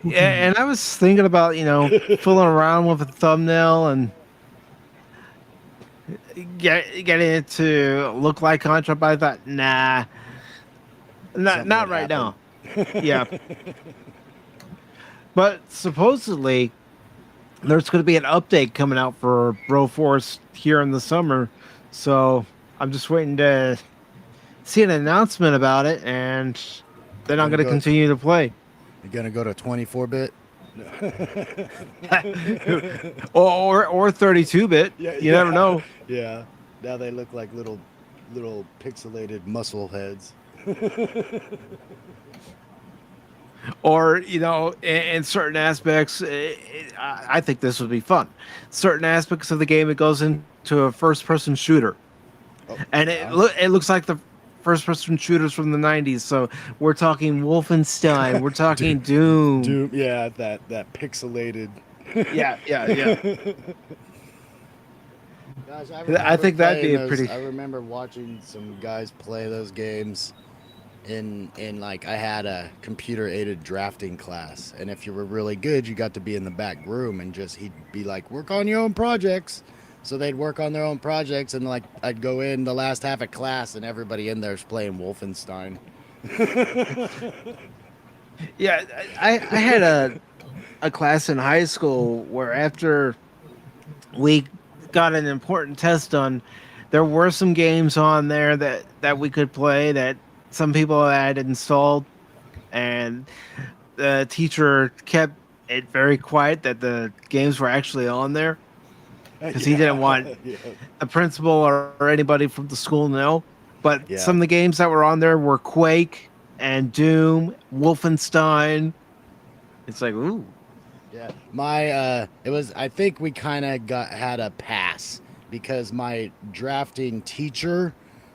Yeah, and I was thinking about, fooling around with a thumbnail and getting it to look like Contra, but I thought, nah, not right now. Yeah. But supposedly, there's going to be an update coming out for Broforce here in the summer, so I'm just waiting to see an announcement about it, and then I'm going to continue to play. You're gonna go to 24-bit or 32-bit. You never know. Yeah. Now they look like little pixelated muscle heads. Or in certain aspects, I think this would be fun. Certain aspects of the game, it goes into a first-person shooter, and it looks like the first-person shooters from the 90s. So we're talking Wolfenstein, we're talking Doom. Yeah, that pixelated. Yeah. Gosh, I think that'd be I remember watching some guys play those games in like I had a computer-aided drafting class, and if you were really good, you got to be in the back room, and he'd be like, work on your own projects. So they'd work on their own projects, and like I'd go in the last half of class, and everybody in there's playing Wolfenstein. Yeah, I had a class in high school where after we got an important test done, there were some games on there that we could play that some people had installed, and the teacher kept it very quiet that the games were actually on there, because he didn't want the principal or anybody from the school to know. But some of the games that were on there were Quake and Doom, Wolfenstein. It's like, ooh. Yeah, it was. I think we kind of had a pass because my drafting teacher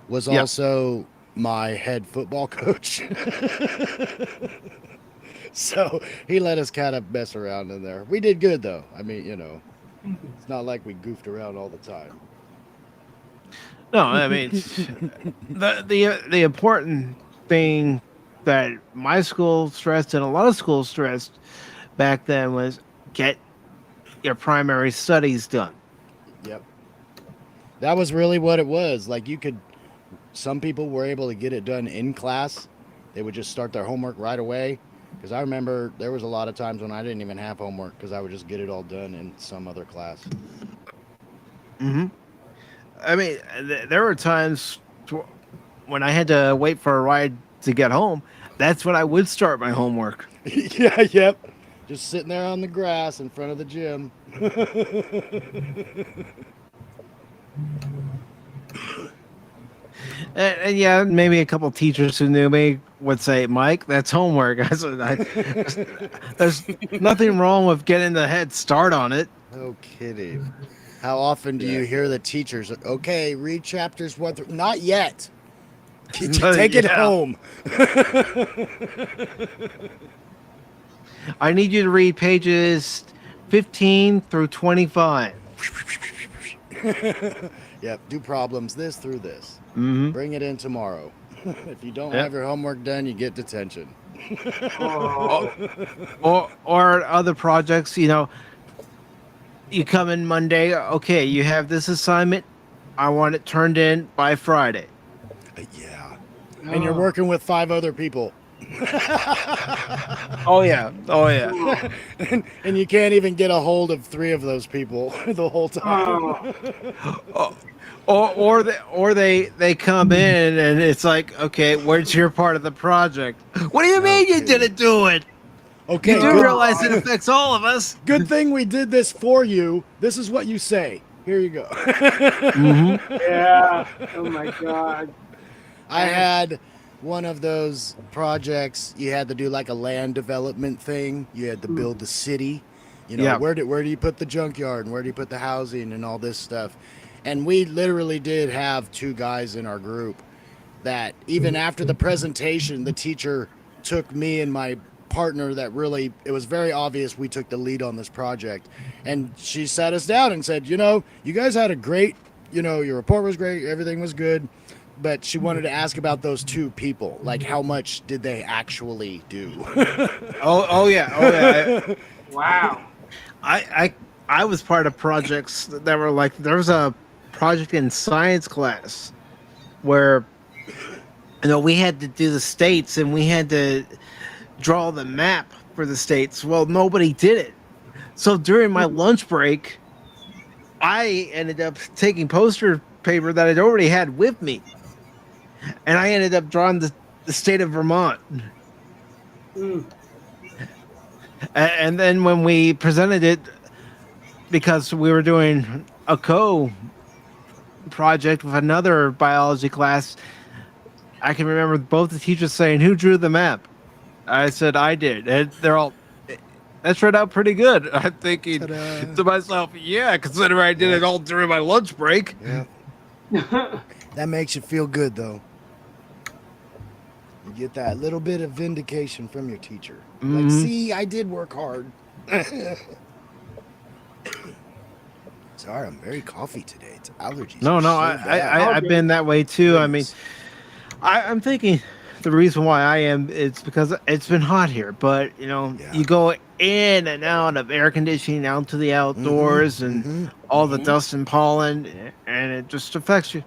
was Yep. also my head football coach. So he let us kind of mess around in there. We did good though. I mean, it's not like we goofed around all the time. No, I mean the important thing that my school stressed and a lot of schools stressed back then was get your primary studies done. Yep. That was really what it was. Like some people were able to get it done in class. They would just start their homework right away. Because I remember there was a lot of times when I didn't even have homework because I would just get it all done in some other class. Mm-hmm. I mean, there were times when I had to wait for a ride to get home. That's when I would start my homework. Yeah, yep. Just sitting there on the grass in front of the gym. And yeah, maybe a couple teachers who knew me would say, "Mike, that's homework." I said, "There's nothing wrong with getting the head start on it." No kidding. How often do you hear the teachers, okay, read chapters 1 through... Not yet. Take it home. I need you to read pages 15 through 25. Yep, do problems this through this. Mm-hmm. Bring it in tomorrow. If you don't Yep. have your homework done, you get detention. Or other projects, you come in Monday, okay, you have this assignment. I want it turned in by Friday. Yeah. And you're working with 5 other people. Oh yeah. And you can't even get a hold of 3 of those people the whole time. Or they come in and it's like, okay, where's your part of the project? What do you mean you didn't do it? Okay, You do good, realize it affects all of us. good thing we did this for you. This is what you say. Here you go. Mm-hmm. Yeah. Oh my God. I had one of those projects. You had to do like a land development thing. You had to build the city. Yeah. Where do you put the junkyard and where do you put the housing and all this stuff? And we literally did have 2 guys in our group that even after the presentation, the teacher took me and my partner it was very obvious we took the lead on this project. And she sat us down and said, you guys had a great, your report was great. Everything was good. But she wanted to ask about those 2 people. Like, how much did they actually do? Oh yeah. Wow. I was part of projects that were like, there was a project in science class where we had to do the states and we had to draw the map for the states. Well, nobody did it. So during my lunch break, I ended up taking poster paper that I'd already had with me. And I ended up drawing the state of Vermont. And then when we presented it, because we were doing a project with another biology class, I can remember both the teachers saying, "Who drew the map?" I said, "I did." And they're all, "That turned out pretty good." I'm thinking to myself, yeah, considering I did it all during my lunch break. Yeah. That makes you feel good, though. You get that little bit of vindication from your teacher. Like, see, I did work hard. Sorry, I'm very coffee today. It's allergies. No, I've been that way too. I mean, I'm thinking the reason why I am, it's because it's been hot here, but you go in and out of air conditioning out to the outdoors and all the dust and pollen, and it just affects you.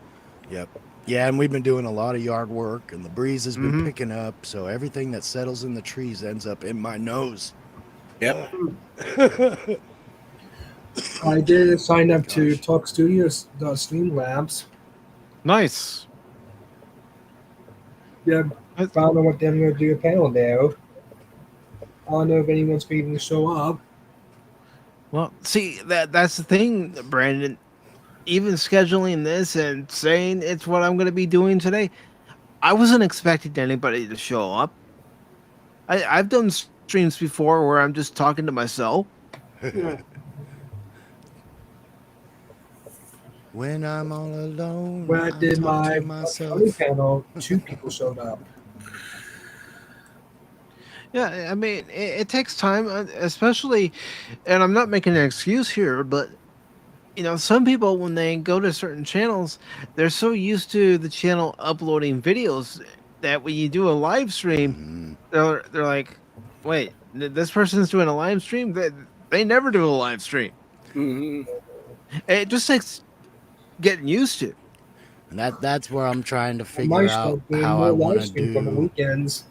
Yep. Yeah, and we've been doing a lot of yard work, and the breeze has been picking up, so everything that settles in the trees ends up in my nose. Yep. I did sign up to Talk Studios, Streamlabs. Nice. Yeah, I don't know what they're going to do a panel there. I don't know if anyone's going to show up. Well, see, that's the thing, Brandon. Even scheduling this and saying it's what I'm going to be doing today, I wasn't expecting anybody to show up. I've done streams before where I'm just talking to myself. When I'm all alone, When I did talk my to funny myself. panel, 2 people showed up. Yeah, I mean, it takes time, especially, and I'm not making an excuse here, but some people when they go to certain channels, they're so used to the channel uploading videos that when you do a live stream, Mhm. they're like, wait, this person's doing a live stream? They never do a live stream. Hmm. It just takes getting used to. And that's where I'm trying to I might figure out start doing how I more want live to streams on the do. weekends.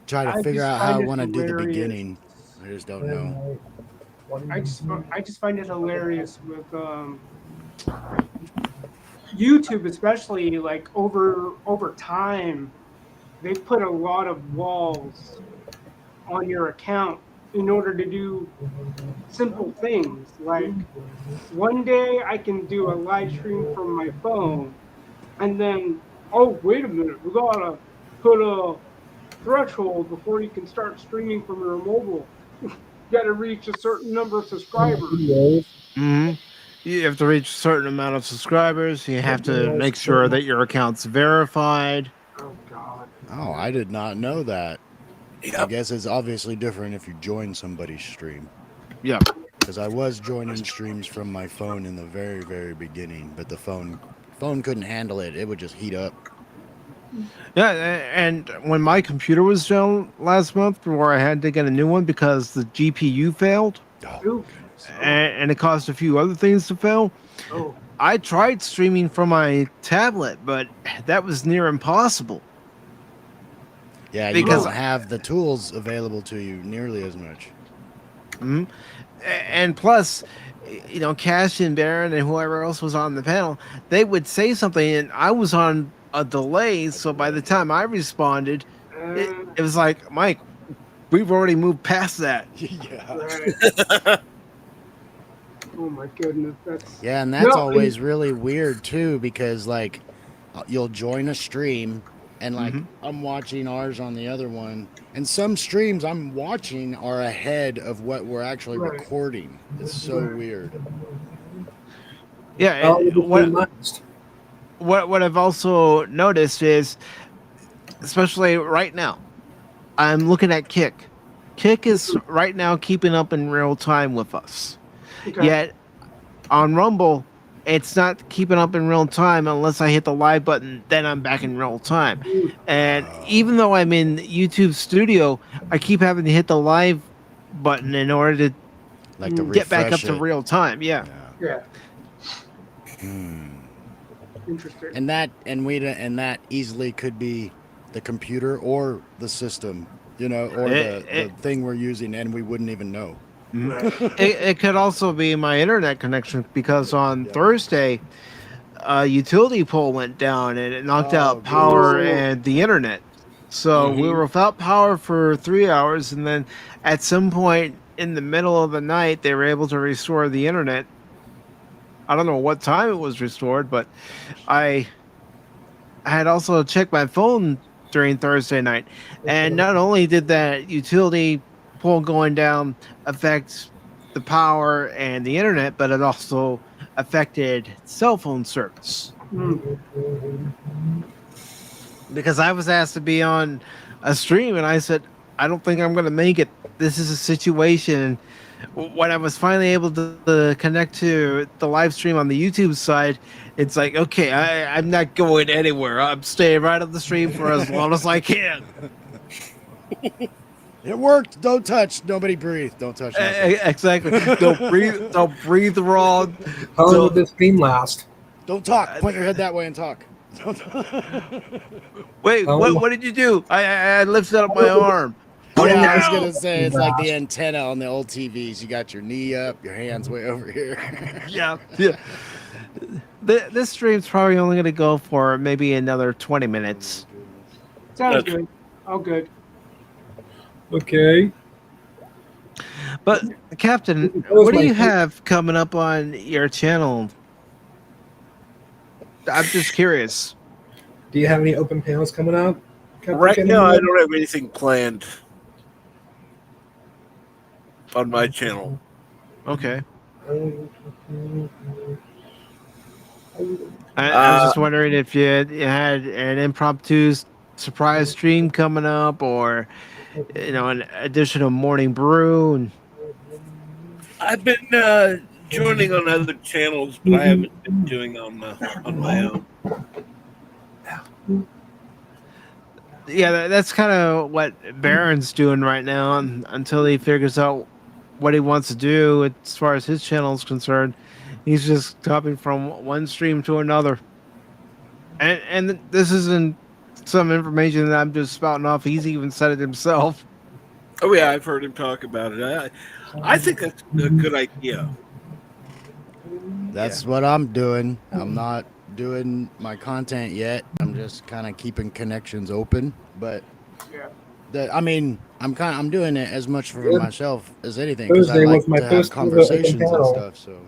Try to I figure just out how I find it want to do the hilarious. beginning. I just don't know. I just find it hilarious with YouTube, especially like over time, they put a lot of walls on your account in order to do simple things. Like one day I can do a live stream from my phone, and then oh wait a minute, we gotta put a threshold before you can start streaming from your mobile. You gotta reach a certain number of subscribers. Hmm. You have to reach a certain amount of subscribers. You have to make sure that your account's verified. Oh God. Oh, I did not know that. I Yep. guess it's obviously different if you join somebody's stream. Yeah. Because I was joining streams from my phone in the very, very beginning, but the phone couldn't handle it. It would just heat up. Yeah, and when my computer was down last month, where I had to get a new one because the GPU failed, Oh, Ooh. and it caused a few other things to fail, Oh. I tried streaming from my tablet, but that was near impossible. yeah, you Because- don't have the tools available to you nearly as much. Mhm. And plus, Cash and Baron and whoever else was on the panel, they would say something, and I was on a delay. So by the time I responded, it was like, Mike, we've already moved past that. Yeah. Right. Oh my goodness, that's Yeah, and that's No, always really weird too, because like you'll join a stream and like Mhm. I'm watching ours on the other one, and some streams I'm watching are ahead of what we're actually Right. recording. It's so Right. weird. Yeah, What? what I've also noticed is, especially right now, I'm looking at Kick. Kick is right now keeping up in real time with us. okay. Yet on Rumble, it's not keeping up in real time unless I hit the live button. Then I'm back in real time. And even though I'm in YouTube Studio, I keep having to hit the live button in order to Like to get back up refresh to it. real time. Yeah. Yeah. Hmm. Interesting. And that easily could be the computer or the system, or the thing we're using, and we wouldn't even know. It could also be my internet connection because on Thursday, a utility pole went down and it knocked out power and the internet. So we were without power for 3 hours, and then at some point in the middle of the night, they were able to restore the internet. I don't know what time it was restored, but I had also checked my phone during Thursday night, and not only did that utility pole going down affect the power and the internet, but it also affected cell phone service. Because I was asked to be on a stream, and I said, I don't think I'm going to make it. This is a situation. When I was finally able to connect to the live stream on the YouTube side, it's like, okay, I'm not going anywhere. I'm staying right on the stream for as long as I can. It worked. Don't touch. Nobody breathe. Don't touch nothing. Exactly. Don't breathe wrong. How long So- did this stream last? Don't talk. Point your head that way and talk. Wait, Oh. what did you do? I lifted up my arm. Yeah, I was No! gonna say it's like the antenna on the old TVs. You got your knee up, your hands way over here. Yeah. This stream's probably only going to go for maybe another 20 minutes. Sounds good. All good. Okay. But, Captain, what do you have coming up on your channel? I'm just curious. Do you have any open panels coming up? Right now, I don't have anything planned on my channel. Okay. I was Uh, just wondering if you had an impromptu surprise stream coming up, or an additional morning brew. And I've been joining on other channels, but I haven't been doing on my own. yeah, that's kind of what Baron's doing right now, until he figures out what he wants to do as far as his channel is concerned. He's just hopping from one stream to another, and this isn't some information that I'm just spouting off. He's even said it himself. Oh yeah, I've heard him talk about it. I think that's a good idea. That's what I'm doing. I'm not doing my content yet. I'm just kind of keeping connections open. But Yeah. I'm doing it as much for Yeah. myself as anything because I Thursday like was my to have first conversations and channel. stuff. So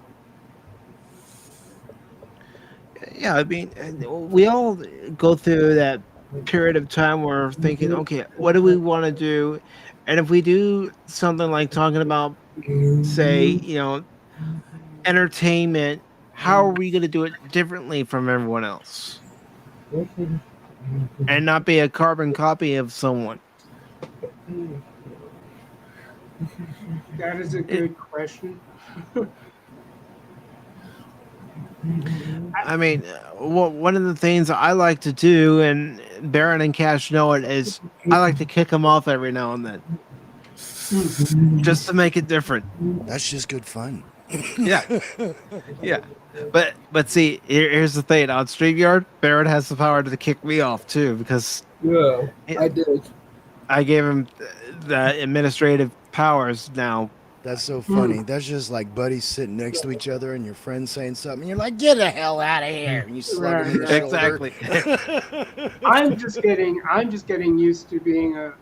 Yeah, I mean, and we all go through that period of time where we're thinking, okay, what do we want to do? And if we do something like talking about, say, entertainment, how are we going to do it differently from everyone else and not be a carbon copy of someone? That is a good question. I mean, one of the things I like to do, and Baron and Cash know it, is I like to kick them off every now and then, just to make it different. that's just good fun. Yeah, yeah. But see, here's the thing: on StreamYard, Baron has the power to kick me off too, because Yeah, I did. I gave him the administrative powers now. That's so funny. That's just like buddies sitting next to each other and your friend saying something. And you're like, get the hell out of here. And you slug him in the shoulder. Exactly. I'm just getting used to being a.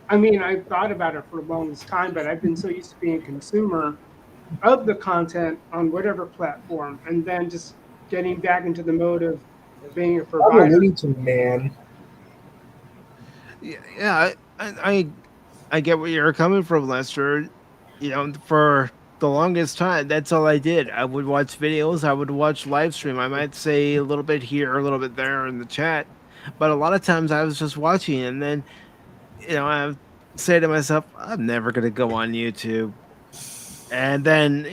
I mean, I've thought about it for the longest time, but I've been so used to being a consumer of the content on whatever platform, and then just getting back into the mode of being a I'm a provider. Looney Tune man. Yeah, I get where you're coming from, Lester. For the longest time, that's all I did. I would watch videos, I would watch live stream. I might say a little bit here, a little bit there in the chat, but a lot of times I was just watching, and then I say to myself, I'm never gonna go on YouTube. And then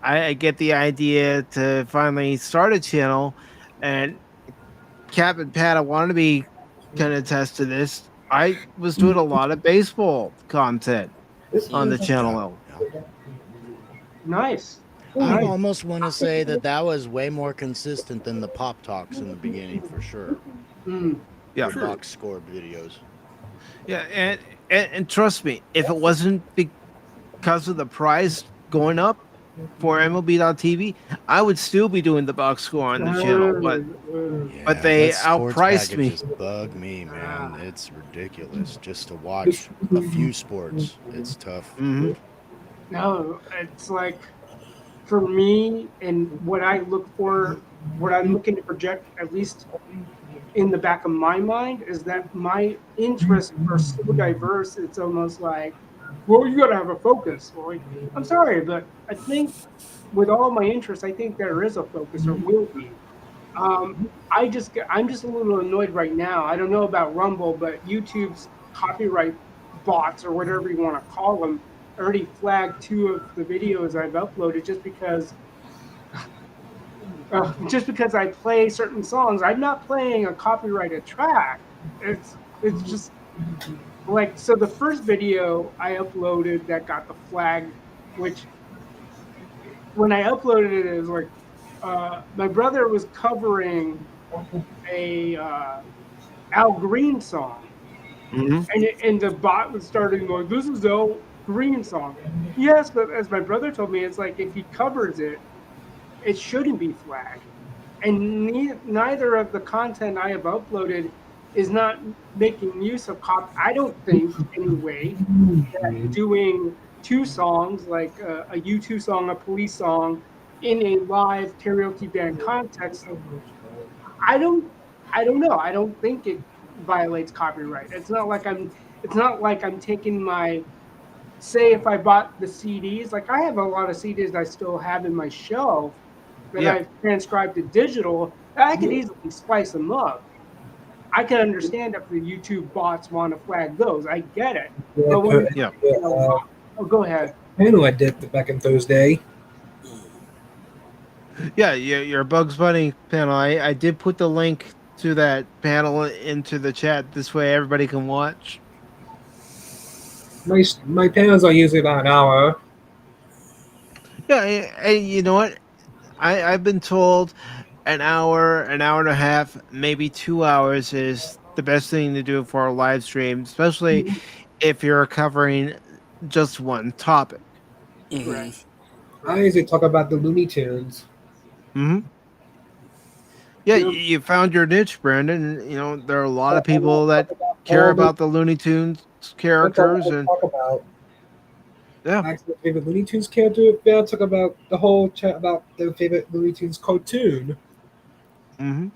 I get the idea to finally start a channel, and Cap and Pat, I want to be kind of attest to this. I was doing a lot of baseball content on the channel. Nice. I almost want to say that was way more consistent than the Pop Talks in the beginning, for sure. Yeah, The box score videos. yeah, and trust me, if it wasn't because of the price going up for MLB.TV, I would still be doing the box score on the channel. But they that sports outpriced me. packages bug me, man. It's ridiculous just to watch a few sports. It's tough. Mm-hmm. No, it's like for me and what I look for, what I'm looking to project, at least in the back of my mind, is that my interests are so diverse. It's almost like, well, you got to have a focus. Well, I'm sorry, but I think with all my interests, I think there is a focus, or will be. I'm just a little annoyed right now. I don't know about Rumble, but YouTube's copyright bots, or whatever you want to call them, already flagged 2 of the videos I've uploaded just because I play certain songs. I'm not playing a copyrighted track. It's just like, so the first video I uploaded that got the flag, which when I uploaded it, it was like my brother was covering a Al Green song. And the bot was starting going, this is Al Green song. Yes, but as my brother told me, it's like if he covers it, it shouldn't be flagged. And neither of the content I have uploaded is not making use of I don't think, anyway, that doing 2 songs, like a U2 song, a Police song, in a live karaoke band context, I don't know. I don't think it violates copyright. It's not like I'm taking my say if I bought the CDs, like I have a lot of CDs I still have in my shelf that Yeah. I've transcribed to digital, I could easily splice them up. I can understand if the YouTube bots want to flag those. I get it. Yeah, But when Yeah. oh, go ahead. panel I did back in Thursday. Yeah, your Bugs Bunny panel. I did put the link to that panel into the chat. This way everybody can watch. My panels are usually about an hour. Yeah, and you know what? I've been told an hour and a half, maybe 2 hours is the best thing to do for a live stream, especially if you're covering just one topic. Right. I usually talk about the Looney Tunes. Hmm. Yeah, Yep. you found your niche, Brandon. You know, there are a lot of I will people that talk about care all the- about the Looney Tunes That's all characters, I and talk about. yeah. Actually, favorite Looney Tunes character. They'll talk about the whole chat about their favorite Looney Tunes cartoon. Hmm.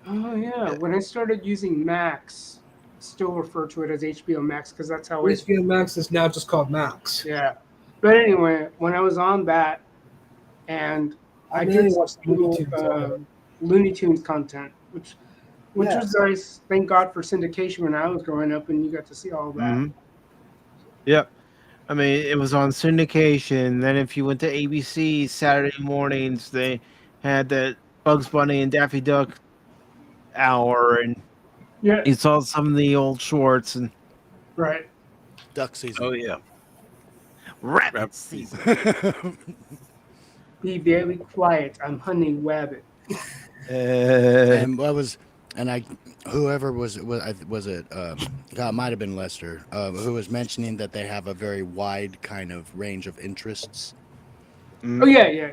Oh yeah. When I started using Max, still refer to it as HBO Max because that's how it's HBO Max is now just called Max. yeah. But anyway, when I was on that and I I mainly did watch Looney Tunes. Looney Tunes content, which Yeah. was nice. Thank God for syndication when I was growing up, and you got to see all that. Hmm. Yep. I mean, it was on syndication. Then, if you went to ABC Saturday mornings, they had the Bugs Bunny and Daffy Duck hour, and Yeah, you saw some of the old shorts. And right. Duck season. Oh yeah. rabbit season. Be very quiet. I'm hunting rabbit. And what was, and I, whoever was it, it might have been Lester, who was mentioning that they have a very wide kind of range of interests. Oh yeah.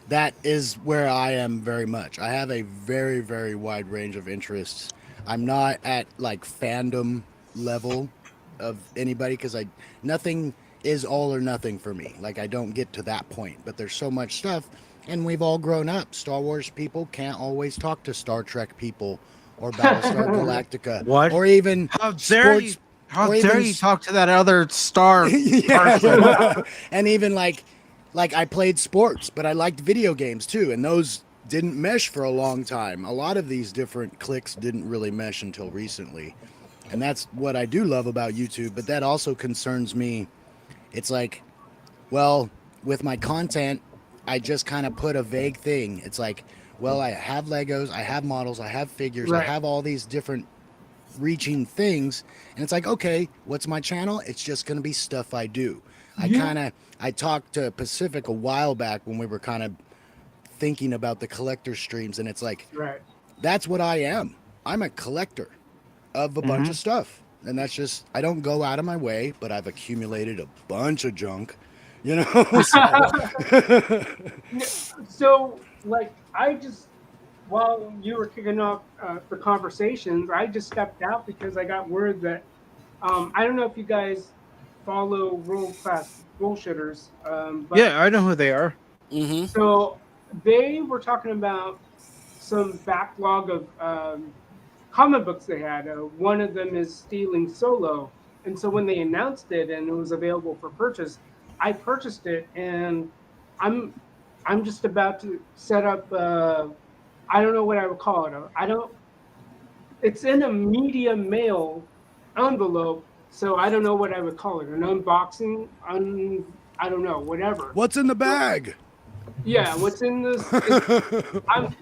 That is where I am very much. I have a very, very wide range of interests. I'm not at like fandom level of anybody because nothing is all or nothing for me. Like I don't get to that point, but there's so much stuff, and we've all grown up. Star Wars people can't always talk to Star Trek people or Battlestar Galactica. What? Or even How dare you? sports. How or even dare you s- talk to that other star? Yeah. And even like I played sports, but I liked video games too, and those didn't mesh for a long time. A lot of these different cliques didn't really mesh until recently. And that's what I do love about YouTube, but that also concerns me. It's like, well, with my content, I just kind of put a vague thing. It's like, well, I have Legos, I have models, I have figures, I Right. have all these different reaching things, and it's like, okay, what's my channel? It's just going to be stuff I do. Yeah. I talked to Pacific a while back when we were kind of thinking about the collector streams, and it's like, Right. that's what I am. I'm a collector of a bunch of stuff, and that's just, I don't go out of my way, but I've accumulated a bunch of junk, you know. So, like, I just, while you were kicking off the conversations, I just stepped out because I got word that, I don't know if you guys follow World Class Bullshitters, but Yeah, I know who they are. Mm-hmm. so they were talking about some backlog of comic books they had. One of them is Stealing Solo. And so when they announced it and it was available for purchase, I purchased it, and I'm just about to set up. I don't know what I would call it. I don't. It's in a media mail envelope, so I don't know what I would call it. An unboxing. I don't know. Whatever. What's in the bag? Yeah. What's in this? I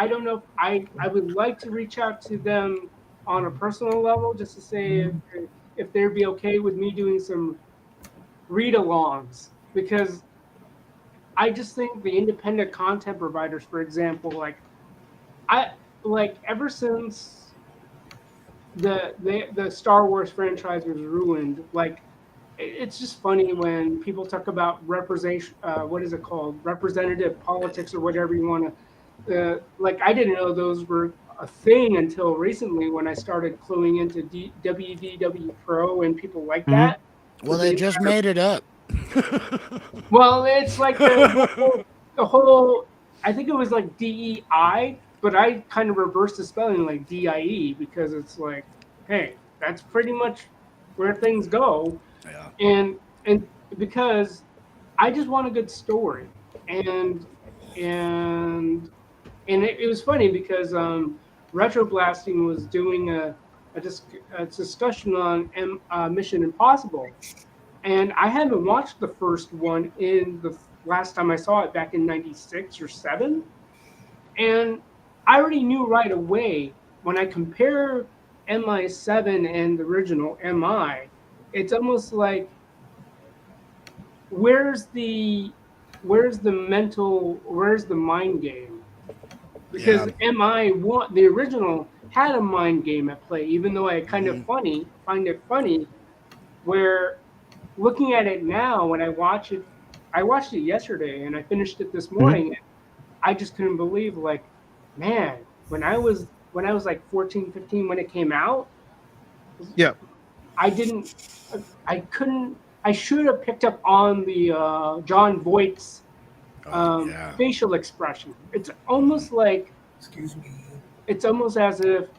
don't know. I would like to reach out to them on a personal level just to say if they'd be okay with me doing some read-alongs, because I just think the independent content providers, for example, ever since the Star Wars franchise was ruined, like it's just funny when people talk about representation. What is it called? Representative politics or whatever you want to. Like I didn't know those were a thing until recently when I started cluing into WDW Pro and people like that. Well, they just made it up. Well, it's like the whole. I think it was like DEI, but I kind of reversed the spelling like DIE because it's like, hey, that's pretty much where things go. Yeah. and because I just want a good story, and and it was funny because Retro Blasting was doing a discussion on Mission Impossible, and I haven't watched the first one in the last time I saw it back in '96 or '7, and I already knew right away when I compare MI7 and the original MI, it's almost like where's the where's the mind game? Because Yeah. MI1, the original, had a mind game at play, even though I kind of find it funny, where looking at it now when I watched it yesterday and I finished it this morning, and I just couldn't believe, like, man, when I was like 14, 15 when it came out, Yeah. I didn't, I couldn't, I should have picked up on the John Voight's Yeah. facial expression. It's almost like, Excuse me. it's almost as if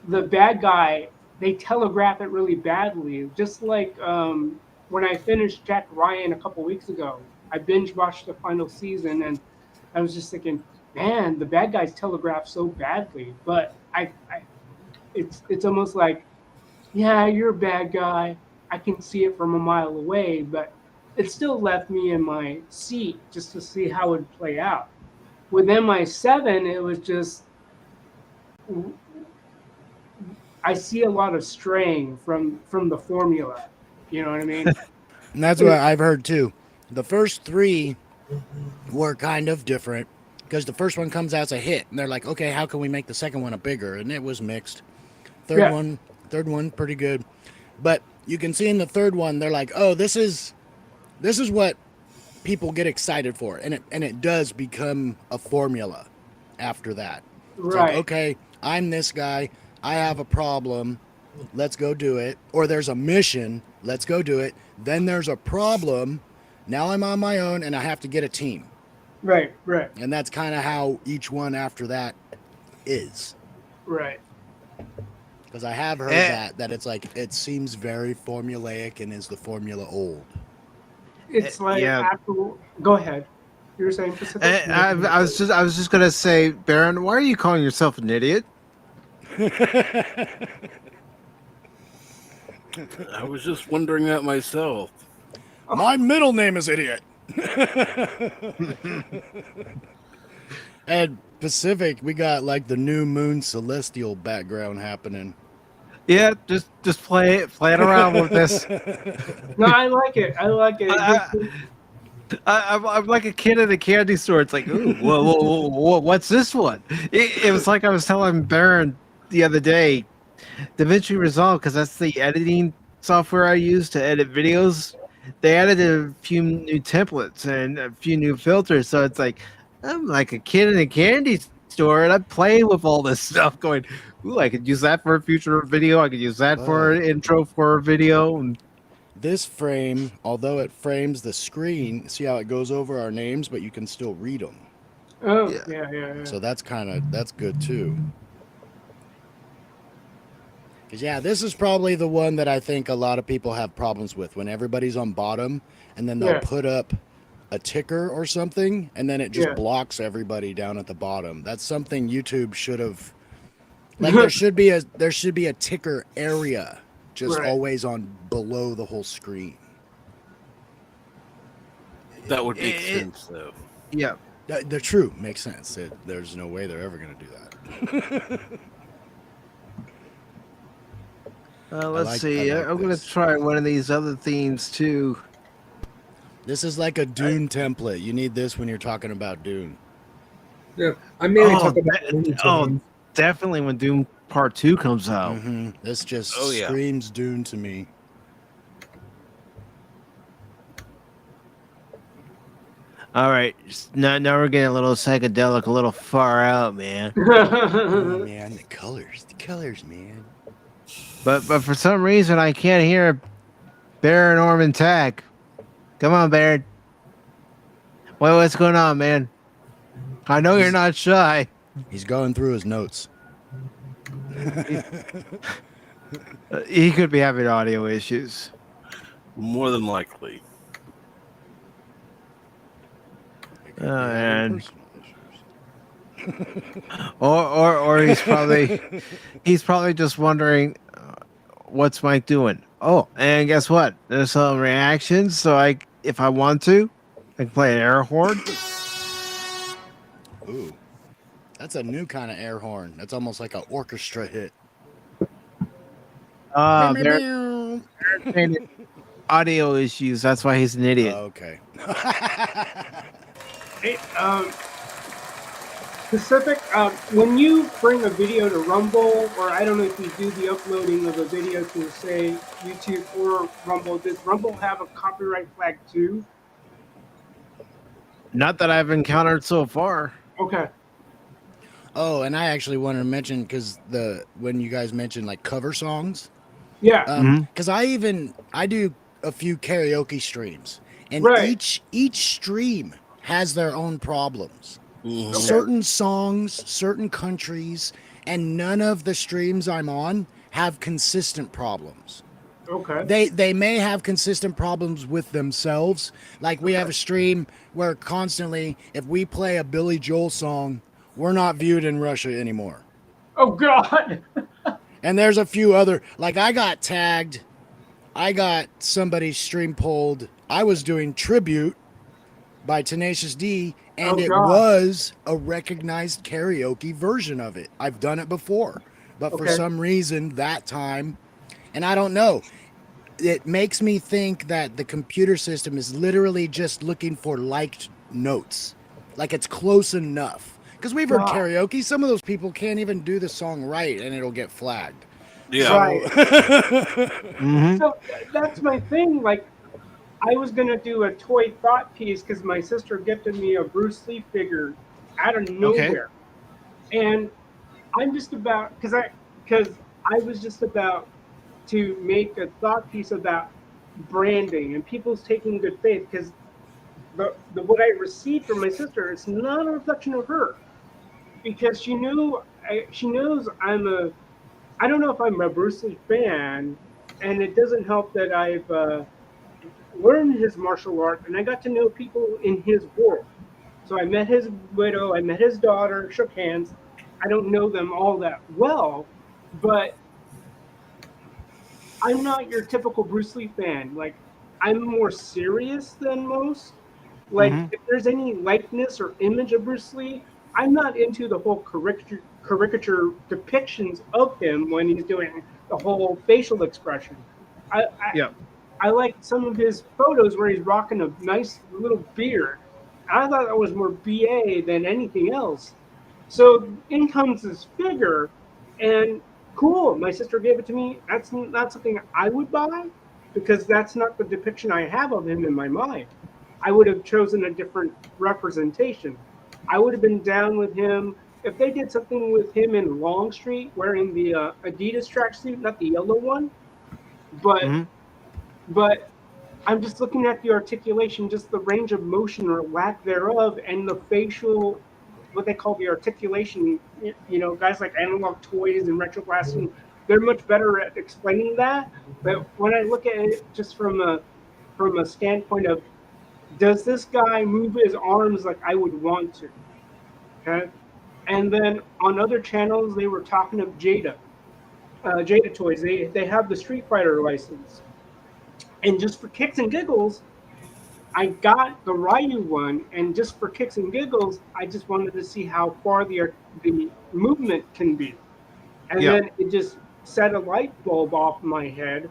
the bad guy, they telegraph it really badly. Just like when I finished Jack Ryan a couple weeks ago, I binge watched the final season, and I was just thinking, man, the bad guys telegraph so badly. But it's almost like, yeah, you're a bad guy. I can see it from a mile away, but it still left me in my seat just to see how it would play out. With MI7, it was just, I see a lot of straying from the formula. You know what I mean? And that's what I've heard too. The first three were kind of different because the first one comes out as a hit, and they're like, okay, how can we make the second one a bigger? And it was mixed. Third one, pretty good. But you can see in the third one, they're like, oh, this is what people get excited for, and it does become a formula after that. It's Right. like, okay, I'm this guy. I have a problem. Let's go do it. Or there's a mission. Let's go do it. Then there's a problem. Now I'm on my own, and I have to get a team. Right. Right. And that's kind of how each one after that is. Right. Because I have heard that it's like, it seems very formulaic, and is the formula old? It's like yeah. after. Go ahead. You were saying Pacific. I was just gonna say, Baron, why are you calling yourself an idiot? I was just wondering that myself. My middle name is Idiot. And Pacific, we got like the new moon celestial background happening. Yeah, just play it around with this. No, I like it. I like it. I'm like a kid in a candy store. It's like, ooh, whoa, what's this one? It was like I was telling Baron the other day, DaVinci Resolve, because that's the editing software I use to edit videos. They added a few new templates and a few new filters, so it's like I'm like a kid in a candy store, and I'm playing with all this stuff, going, ooh, I could use that for a future video. I could use that for an intro for a video. And This frame, although it frames the screen, see how it goes over our names, but you can still read them. Oh, yeah. So that's good too. Because yeah, this is probably the one that I think a lot of people have problems with, when everybody's on bottom and then they'll put up a ticker or something, and then it just blocks everybody down at the bottom. That's something YouTube should have, like, there should be a ticker area just always on below the whole screen. That would make sense, though. yeah, They're true, makes sense. There's no way they're ever going to do that. let's see. I'm going to try one of these other themes too. This is like a Dune template. You need this when you're talking about Dune. Yeah, I mainly talk about Definitely when Doom Part 2 comes out. This just Oh, yeah. screams Dune to me. All right, now we're getting a little psychedelic, a little far out, man. Oh, man, the colors, man. But for some reason, I can't hear Baron Orman Tag. Come on, Baron. What's going on, man? I know you're not shy. He's going through his notes. He could be having audio issues. More than likely. They could be having And personal issues. or he's probably just wondering what's Mike doing. Oh, and guess what? There's some reactions. So if I want to, I can play an air horn. Ooh, that's a new kind of air horn. That's almost like an orchestra hit. Meow, meow, There meow. are audio issues. That's why he's an idiot. Okay. Hey, Pacific, when you bring a video to Rumble, or I don't know if you do the uploading of a video to, say, YouTube or Rumble, does Rumble have a copyright flag too? Not that I've encountered so far. Okay. Oh, and I actually wanted to mention because when you guys mentioned like cover songs, Yeah. because I do a few karaoke streams, and Right. each stream has their own problems. Mhm. Certain songs, certain countries, and none of the streams I'm on have consistent problems. Okay. They may have consistent problems with themselves. Like we have a stream where constantly, if we play a Billy Joel song, we're not viewed in Russia anymore. Oh, God. And there's a few other, like I got tagged, I got somebody's stream pulled. I was doing Tribute by Tenacious D, and Oh, it God. was a recognized karaoke version of it. I've done it before, but for Okay. some reason that time, and I don't know, it makes me think that the computer system is literally just looking for liked notes. Like it's close enough. Because we've heard Wow. karaoke, some of those people can't even do the song right and it'll get flagged. Yeah. Right. Mhm. So that's my thing. Like, I was gonna do a toy thought piece because my sister gifted me a Bruce Lee figure out of nowhere, and I'm just about because I was just about to make a thought piece about branding and people's taking good faith because the what I received from my sister is not a reflection of her because she knows I don't know if I'm a Bruce Lee fan, and it doesn't help that I've learned his martial art and I got to know people in his world. So I met his widow, I met his daughter, shook hands. I don't know them all that well, but I'm not your typical Bruce Lee fan. Like, I'm more serious than most. Like, Mhm. if there's any likeness or image of Bruce Lee, I'm not into the whole caricature depictions of him when he's doing the whole facial expression. I, I, Yeah. I like some of his photos where he's rocking a nice little beard. I thought that was more BA than anything else. So in comes this figure, and cool, my sister gave it to me. That's not something I would buy because that's not the depiction I have of him in my mind. I would have chosen a different representation. I would have been down with him if they did something with him in Longstreet wearing the Adidas tracksuit, not the yellow one, but Mhm. but I'm just looking at the articulation, just the range of motion or lack thereof, and the facial, what they call the articulation. You know, guys like Analog Toys and Retro Blasting, they're much better at explaining that. But when I look at it just from a standpoint of, does this guy move his arms like I would want to? Okay. And then on other channels, they were talking of Jada Toys. They have the Street Fighter license. And just for kicks and giggles, I got the Ryu one, and just for kicks and giggles, I just wanted to see how far the movement can be. And Yeah. then it just set a light bulb off my head,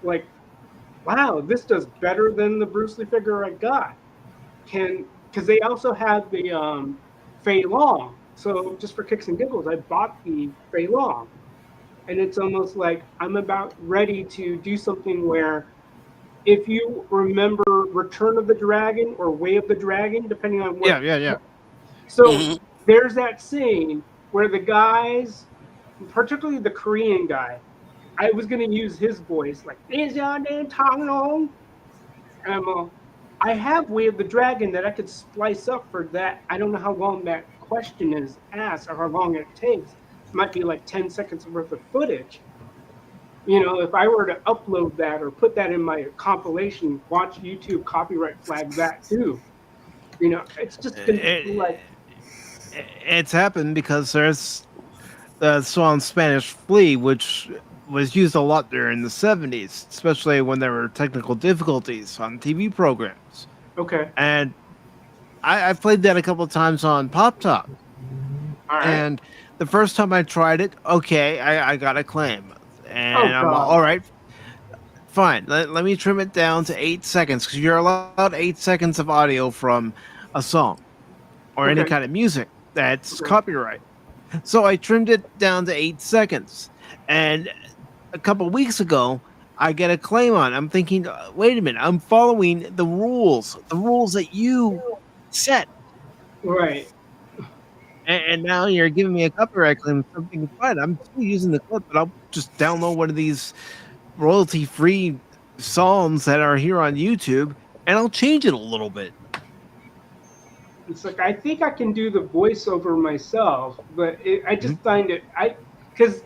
like, wow, this does better than the Bruce Lee figure I got. Because they also have the Fei Long. So just for kicks and giggles, I bought the Fei Long. And it's almost like I'm about ready to do something where, if you remember Return of the Dragon or Way of the Dragon, depending on what. Yeah. So Mhm. there's that scene where the guys, particularly the Korean guy, I was going to use his voice, like, is your name Tong Long? And I have Way of the Dragon that I could splice up for that. I don't know how long that question is asked or how long it takes. It might be like 10 seconds worth of footage. If I were to upload that or put that in my compilation, watch YouTube copyright flag that too. It's just gonna be It, like, it's happened because there's the song Spanish Flea, which was used a lot during the 70s, especially when there were technical difficulties on TV programs. okay, And I've played that a couple of times on Pop Top. all right. And the first time I tried it, okay, I got a claim. Oh And I'm God. all right, fine. Let me trim it down to 8 seconds because you're allowed 8 seconds of audio from a song or any Okay. kind of music that's Okay. copyright. So I trimmed it down to 8 seconds. And a couple weeks ago, I get a claim on it. I'm thinking, wait a minute, I'm following the rules that you set. Right. And now you're giving me a copyright claim. So I'm thinking, fine, I'm still using the clip, but I'll just download one of these royalty-free songs that are here on YouTube, and I'll change it a little bit. It's like I think I can do the voiceover myself, but I just find it because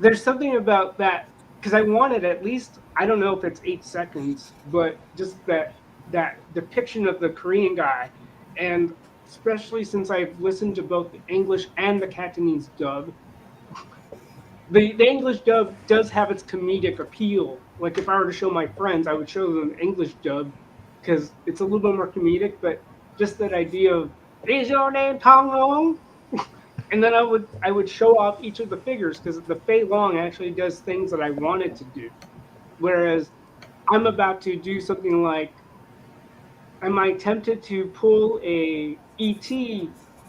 there's something about that because I wanted at least I don't know if it's 8 seconds, but just that depiction of the Korean guy, and especially since I've listened to both the English and the Cantonese dub. The English dub does have its comedic appeal. Like if I were to show my friends, I would show them the English dub because it's a little bit more comedic. But just that idea of is your name Tong Long, and then I would show off each of the figures because the Fei Long actually does things that I wanted to do, whereas I'm about to do something like I might tempted to pull a ET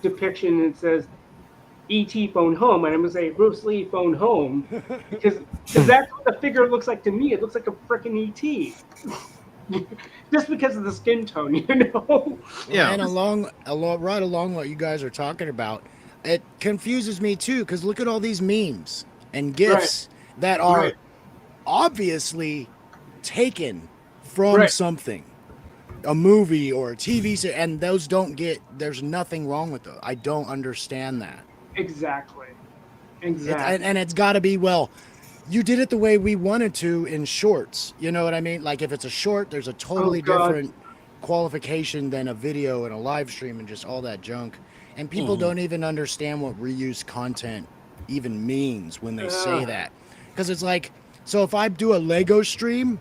depiction and it says ET phone home, and I'm gonna say Bruce Lee phone home because that's what the figure looks like to me. It looks like a freaking ET, just because of the skin tone, Yeah. And right along what you guys are talking about, it confuses me too because look at all these memes and gifs that are Right. obviously taken from Right. something, a movie or a TV series, and those don't get. There's nothing wrong with those. I don't understand that. Exactly. And it's got to be, well, you did it the way we wanted to in shorts. You know what I mean? Like if it's a short, there's a totally God. different qualification than a video and a live stream and just all that junk. And people don't even understand what reused content even means when they say that. Because it's like, so if I do a Lego stream,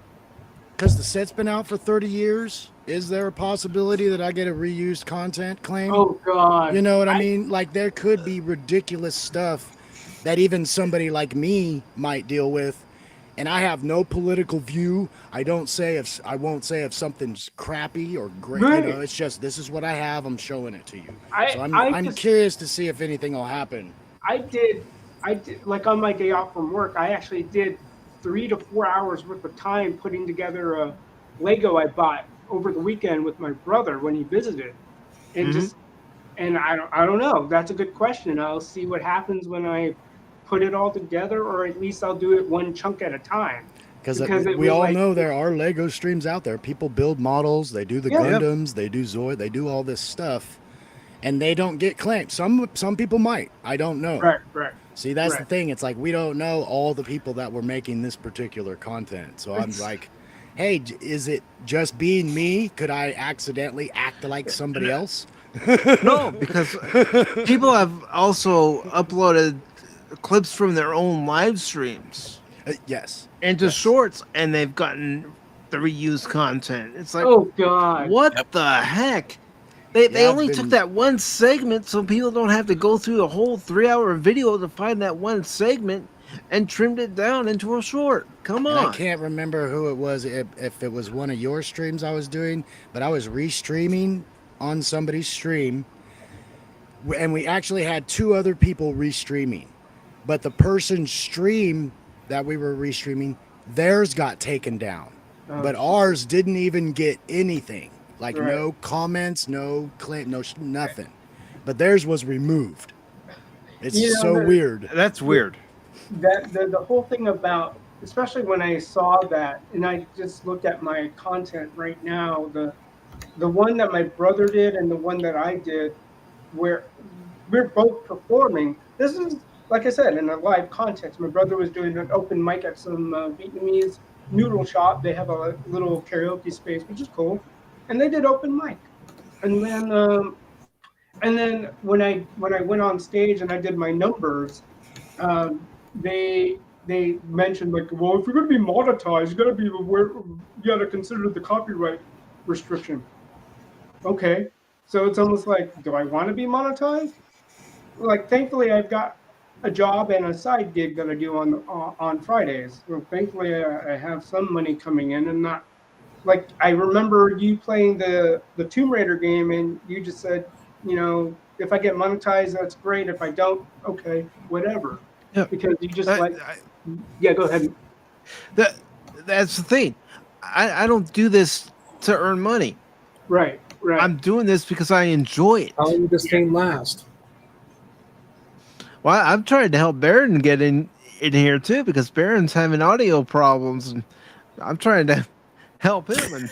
because the set's been out for 30 years, is there a possibility that I get a reused content claim? Oh God. You know what I mean? Like there could be ridiculous stuff that even somebody like me might deal with, and I have no political view. I won't say if something's crappy or great. Right. You know, it's just this is what I have. I'm showing it to you. So I'm I just- curious to see if anything will happen. I did like on my day off from work. I actually did 3 to 4 hours worth of time putting together a Lego I bought over the weekend with my brother when he visited, and I don't know. That's a good question. I'll see what happens when I put it all together, or at least I'll do it one chunk at a time. Because it we was all like- know there are Lego streams out there. People build models. They do the Yeah. Gundams. They do Zoid. They do all this stuff, and they don't get claimed. Some people might. I don't know. Right. See, that's the Right. thing. It's like we don't know all the people that were making this particular content. So I'm like, hey, is it just being me? Could I accidentally act like somebody else? No, because people have also uploaded clips from their own live streams Yes. into shorts, and they've gotten the reused content. It's like, Oh God. what the heck? They Yeah, I've only been- took that one segment so people don't have to go through the whole 3-hour video to find that one segment and trimmed it down into a short. Come And I on. can't remember who it was, if it was one of your streams I was doing, but I was restreaming on somebody's stream, and we actually had 2 other people restreaming. But the person's stream that we were restreaming, theirs got taken down. Oh, But ours didn't even get anything. Like Right. no comments, no claim, nothing. But theirs was removed. It's You know, so the- weird. That's weird. That the whole thing about, especially when I saw that, and I just looked at my content right now, the one that my brother did and the one that I did, where we're both performing. This is like I said, in a live context. My brother was doing an open mic at some Vietnamese noodle shop. They have a little karaoke space, which is cool, and they did open mic. And then when I went on stage and I did my numbers, they mentioned like, well, if you're going to be monetized, you got to be aware, you got to consider the copyright restriction. Okay, so it's almost like, do I want to be monetized? Like, thankfully, I've got a job and a side gig that I do on Fridays. So thankfully, I have some money coming in, and not like I remember you playing the Tomb Raider game, and you just said, you know, if I get monetized, that's great. If I don't, okay, whatever. Yeah. Because you just yeah, go ahead. That's the thing. I don't do this to earn money. Right. I'm doing this because I enjoy it. How long will this game last? Well, I'm trying to help Baron get in here too, because Baron's having audio problems, and I'm trying to help him. And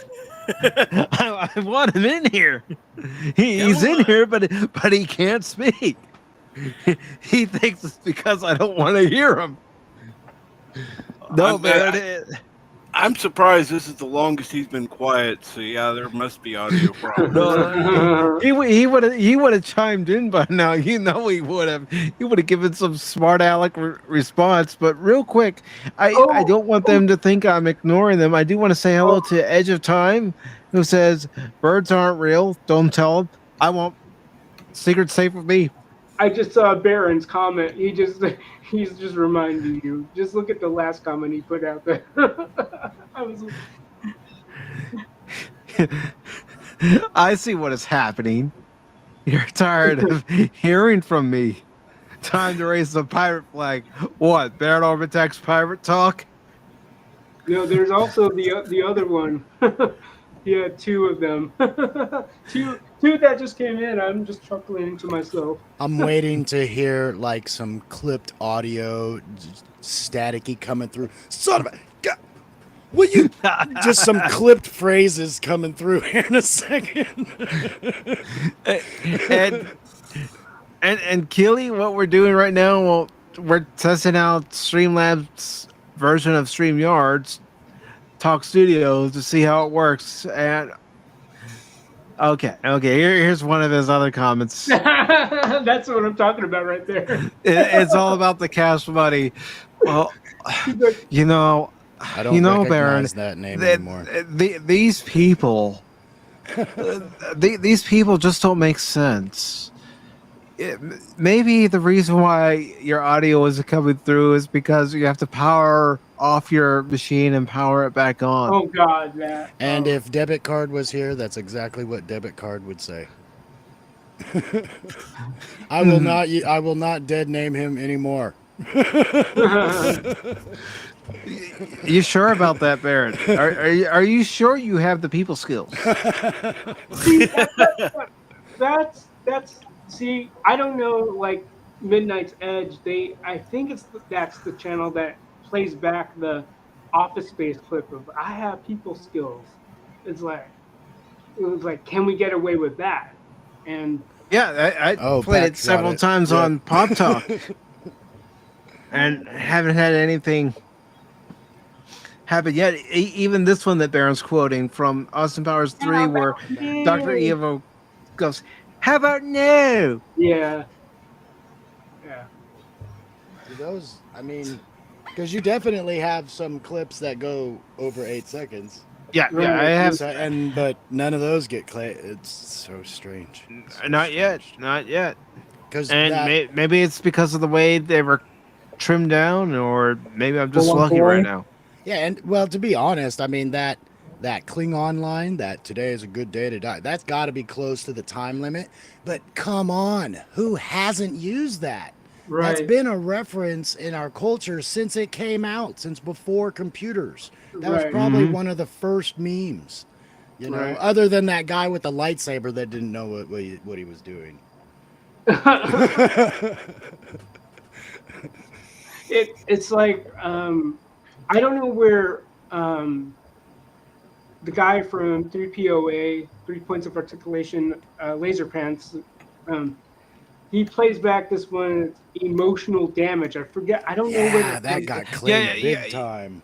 I want him in here. He's in here, but he can't speak. He thinks it's because I don't want to hear him. No, Baron. I'm surprised this is the longest he's been quiet. So yeah, there must be audio problems. No, he would have chimed in by now. You know he would have. He would have given some smart aleck response. But real quick, I don't want them to think I'm ignoring them. I do want to say hello to Edge of Time, who says birds aren't real. Don't tell them. I won't. Secret safe with me. I just saw Baron's comment. He's just reminding you. Just look at the last comment he put out there. I was. I see what is happening. You're tired of hearing from me. Time to raise the pirate flag. What? Baron Architect's pirate talk? No, there's also the other one. Yeah, two of them. two that just came in. I'm just chuckling to myself. I'm waiting to hear like some clipped audio, staticky coming through. Son of a God, will you? Just some clipped phrases coming through here in a second. and Keely, what we're doing right now, well, we're testing out Streamlabs version of StreamYard's Talk Studio to see how it works. And okay, here's one of his other comments. That's what I'm talking about right there. It's all about the cash money. Well, you know, I don't recognize Baron, that name anymore. These people, these people just don't make sense. Maybe the reason why your audio isn't coming through is because you have to power off your machine and power it back on. Oh God, that. And if debit card was here, that's exactly what debit card would say. I will not dead name him anymore. You sure about that, Baron? Are you sure you have the people skills? See, that's. See, I don't know. Like Midnight's Edge, I think that's the channel that plays back the Office Space clip of "I have people skills." It was like, can we get away with that? And yeah, I played it several times on Pop Talk, and haven't had anything happen yet. Even this one that Baron's quoting from Austin Powers 3, where Dr. Evo goes, "How about no?" Yeah. Those, I mean, because you definitely have some clips that go over 8 seconds. Yeah, I have, but none of those get It's so strange. Not yet. Because maybe it's because of the way they were trimmed down, or maybe I'm just lucky right now. Yeah, and well, to be honest, I mean that Klingon line, that today is a good day to die, that's got to be close to the time limit. But come on, who hasn't used that? Right. That's been a reference in our culture since it came out, since before computers. That was probably one of the first memes, you know, other than that guy with the lightsaber that didn't know what he was doing. It's like, I don't know where the guy from 3POA, 3 Points of Articulation, Laser Pants, he plays back this one emotional damage. I forget. I don't know where Yeah, that got Yeah, claimed yeah, big time.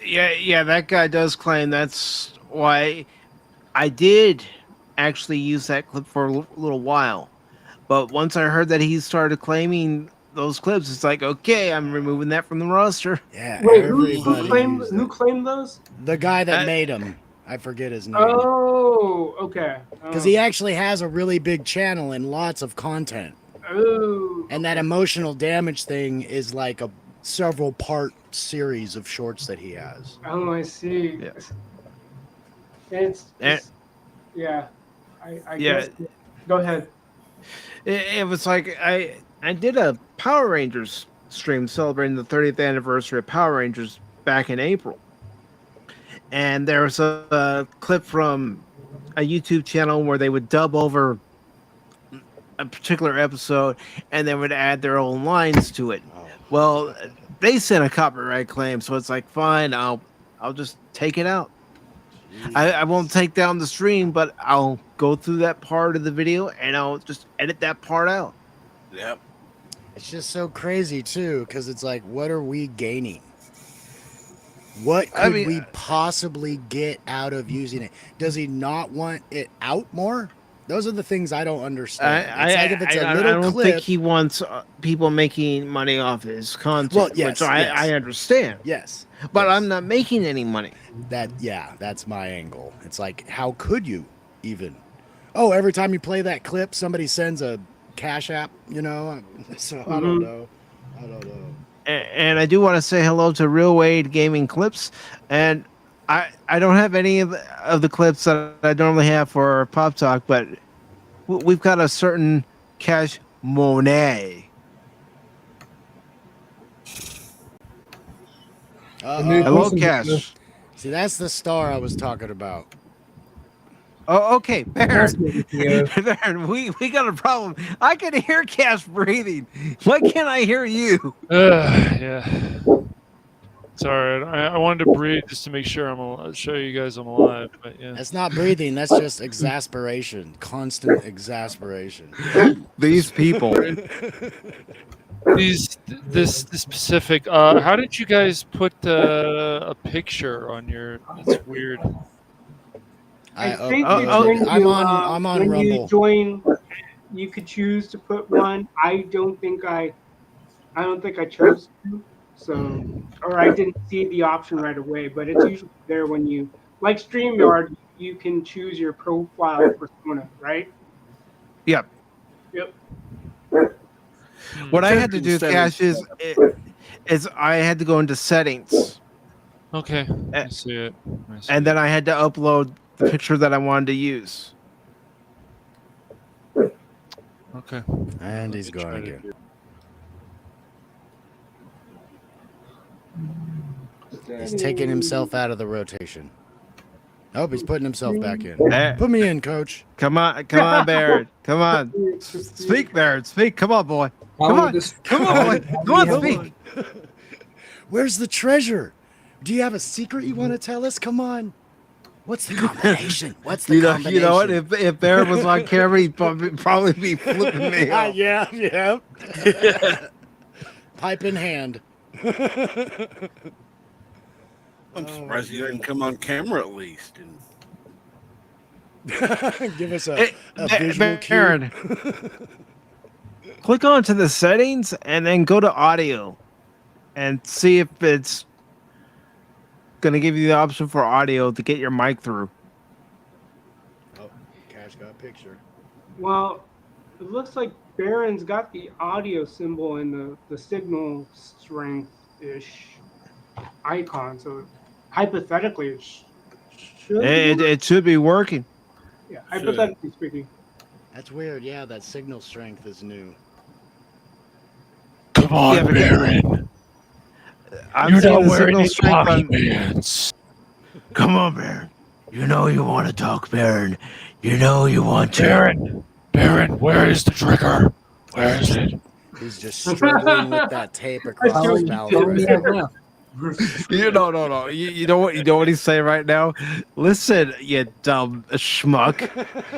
Yeah, that guy does claim that's why I did actually use that clip for a little while. But once I heard that he started claiming those clips, it's like, okay, I'm removing that from the roster. Yeah, Wait, everybody used who it. claimed those? The guy that Uh, made him. I forget his name. Oh, okay. Because he actually has a really big channel and lots of content. Oh, And that emotional damage thing is like a several part series of shorts that he has. oh, I see. Yeah. It's yeah. I Yeah. guess. Go ahead. It was like I did a Power Rangers stream celebrating the 30th anniversary of Power Rangers back in April. And there was a clip from a YouTube channel where they would dub over a particular episode and they would add their own lines to it. Oh. Well, they sent a copyright claim, so it's like, fine, I'll just take it out. I won't take down the stream, but I'll go through that part of the video and I'll just edit that part out. Yep. It's just so crazy too, because it's like, what are we gaining? What could we possibly get out of using it? Does he not want it out more? Those are the things I don't understand. It's like if it's a I little don't clip. think he wants people making money off his content, Well, yes, which yes. I understand. Yes, But yes. I'm not making any money. That's my angle. It's like, how could you even? Oh, every time you play that clip, somebody sends a Cash App, you know? So I don't know. And I do want to say hello to Real Wade Gaming Clips. And I don't have any of the clips that I normally have for Pop Talk, but we've got a certain Cash Monet. Hello, Cash. See, that's the star I was talking about. Oh, okay, Baron. Yeah. Baron, we got a problem. I can hear Cash breathing. Why can't I hear you? Yeah. It's all right. I wanted to breathe just to make sure show you guys I'm alive. But yeah. That's not breathing. That's just exasperation. Constant exasperation. These people. This specific. How did you guys put a picture on your? It's weird. I think I'm on when Rumble. you join, you could choose to put one. I don't think I chose to. So, or I didn't see the option right away, but it's usually there when you, like StreamYard, you can choose your profile persona, right? Yep. Yep. What I had to do, Cash, is I had to go into settings. Okay. I see it. And then I had to upload the picture that I wanted to use. Okay. And he's gone again. He's taking himself out of the rotation. Oh, he's putting himself back in. Put me in, coach. Come on, Baron. Come on. Speak, Baron. Speak. Come on, boy. Come on, boy. Come on, speak. Where's the treasure? Do you have a secret you want to tell us? Come on. What's the combination? What's the combination? You know what? If Baron was on camera, he'd probably be flipping me off. Yeah. Pipe in hand. I'm surprised he didn't come on camera at least. And give us a visual cue. Baron, click onto the settings and then go to audio and see if it's going to give you the option for audio to get your mic through. Oh, Cash got a picture. Well, it looks like Baron's got the audio symbol and the signal strength-ish icon, so hypothetically it should It should be working. Yeah, hypothetically speaking. That's weird. Yeah, that signal strength is new. Come on, Yeah, but- Baron. I'm You're seeing not the wearing signal any strength hockey on- pants. Come on, Baron. You know you want to talk, Baron. You know you want to. Baron, where is the trigger? Where is it? He's just struggling with that tape across his mouth. Don't Right we now. have now? You no. You know what? You know what he's saying right now. Listen, you dumb schmuck.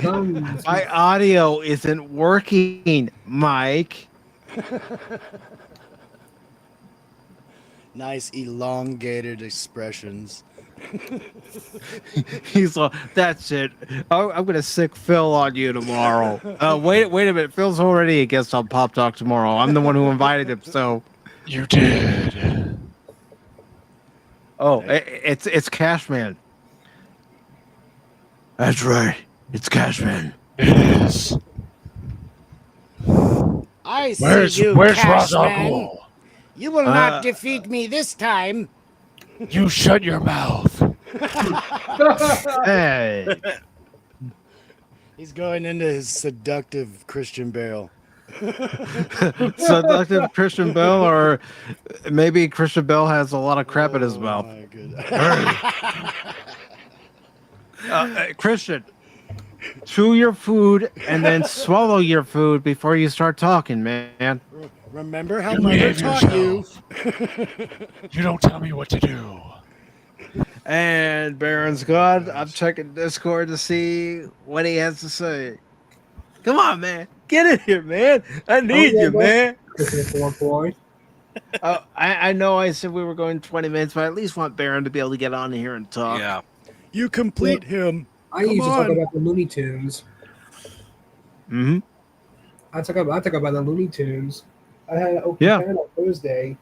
Guns. My audio isn't working, Mike. Nice elongated expressions. He's like, that's it. I'm gonna sick Phil on you tomorrow. Wait a minute. Phil's already a guest on Pop Talk tomorrow. I'm the one who invited him. So, You did. it's Cashman. That's right. It's Cashman. It is. I see you, Where's Cashman. Razagul? You will not defeat me this time. You shut your mouth. Hey. He's going into his seductive Christian Bale. Seductive Christian Bell, or maybe Christian Bell has a lot of crap in his mouth. My goodness. Christian, chew your food and then swallow your food before you start talking, man. Remember how You mother behave taught you. You don't tell me what to do. And Baron's gone. I'm checking Discord to see what he has to say. Come on, man. Get in here, man. I need you, man. I know I said we were going 20 minutes, but I at least want Baron to be able to get on here and talk. Yeah. You complete him. I used to Come talk on. about the Looney Tunes. Mm-hmm. I talk about the Looney Tunes. I had an open Yeah. panel Thursday.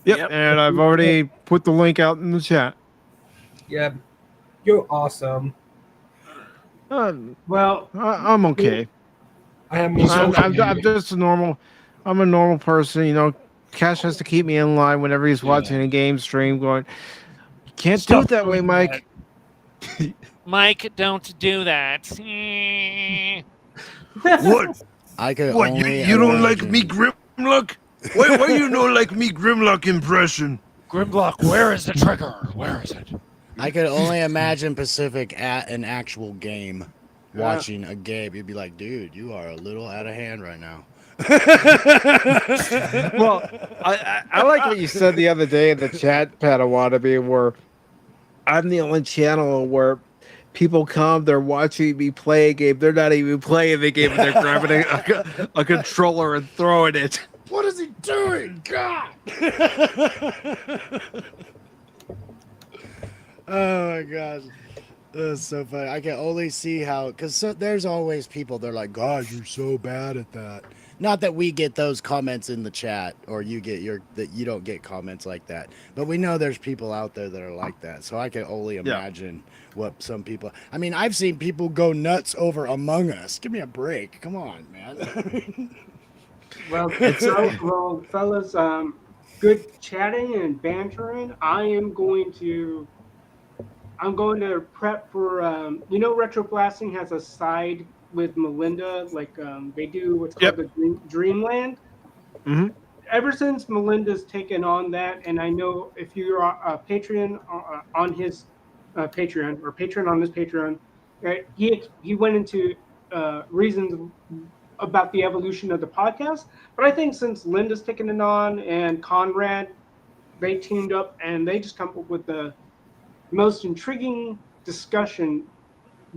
Yep. And I've already put the link out in the chat. Yeah, you're awesome. Well, I'm okay. I have more. I'm just a normal. I'm a normal person, you know. Cash has to keep me in line whenever he's watching a game stream. Going, can't do it that way, Mike. Mike, don't do that. What? I could What? only You don't like imagine. me, Grimlock? Why you don't like me, Grimlock impression? Grimlock, where is the trigger? Where is it? I could only imagine Pacific at an actual game, watching a game. You'd be like, dude, you are a little out of hand right now. Well, I like what you said the other day in the chat, Padawannabe, where I'm the only channel where people come, they're watching me play a game, they're not even playing the game, and they're grabbing a controller and throwing it. What is he doing? God! Oh my gosh. That's so funny. I can only see how, because there's always people, they're like, God, you're so bad at that. Not that we get those comments in the chat, or you get that you don't get comments like that. But we know there's people out there that are like that. So I can only imagine what some people. I mean, I've seen people go nuts over Among Us. Give me a break. Come on, man. well, fellas, good chatting and bantering. I'm going to prep for Retro Blasting has a side with Melinda, like they do what's called the Dreamland. Mm-hmm. Ever since Melinda's taken on that, and I know if you're a Patreon on his Patreon or patron on his Patreon, he went into reasons about the evolution of the podcast. But I think since Linda's taken it on and Conrad, they teamed up and they just come up with the most intriguing discussion,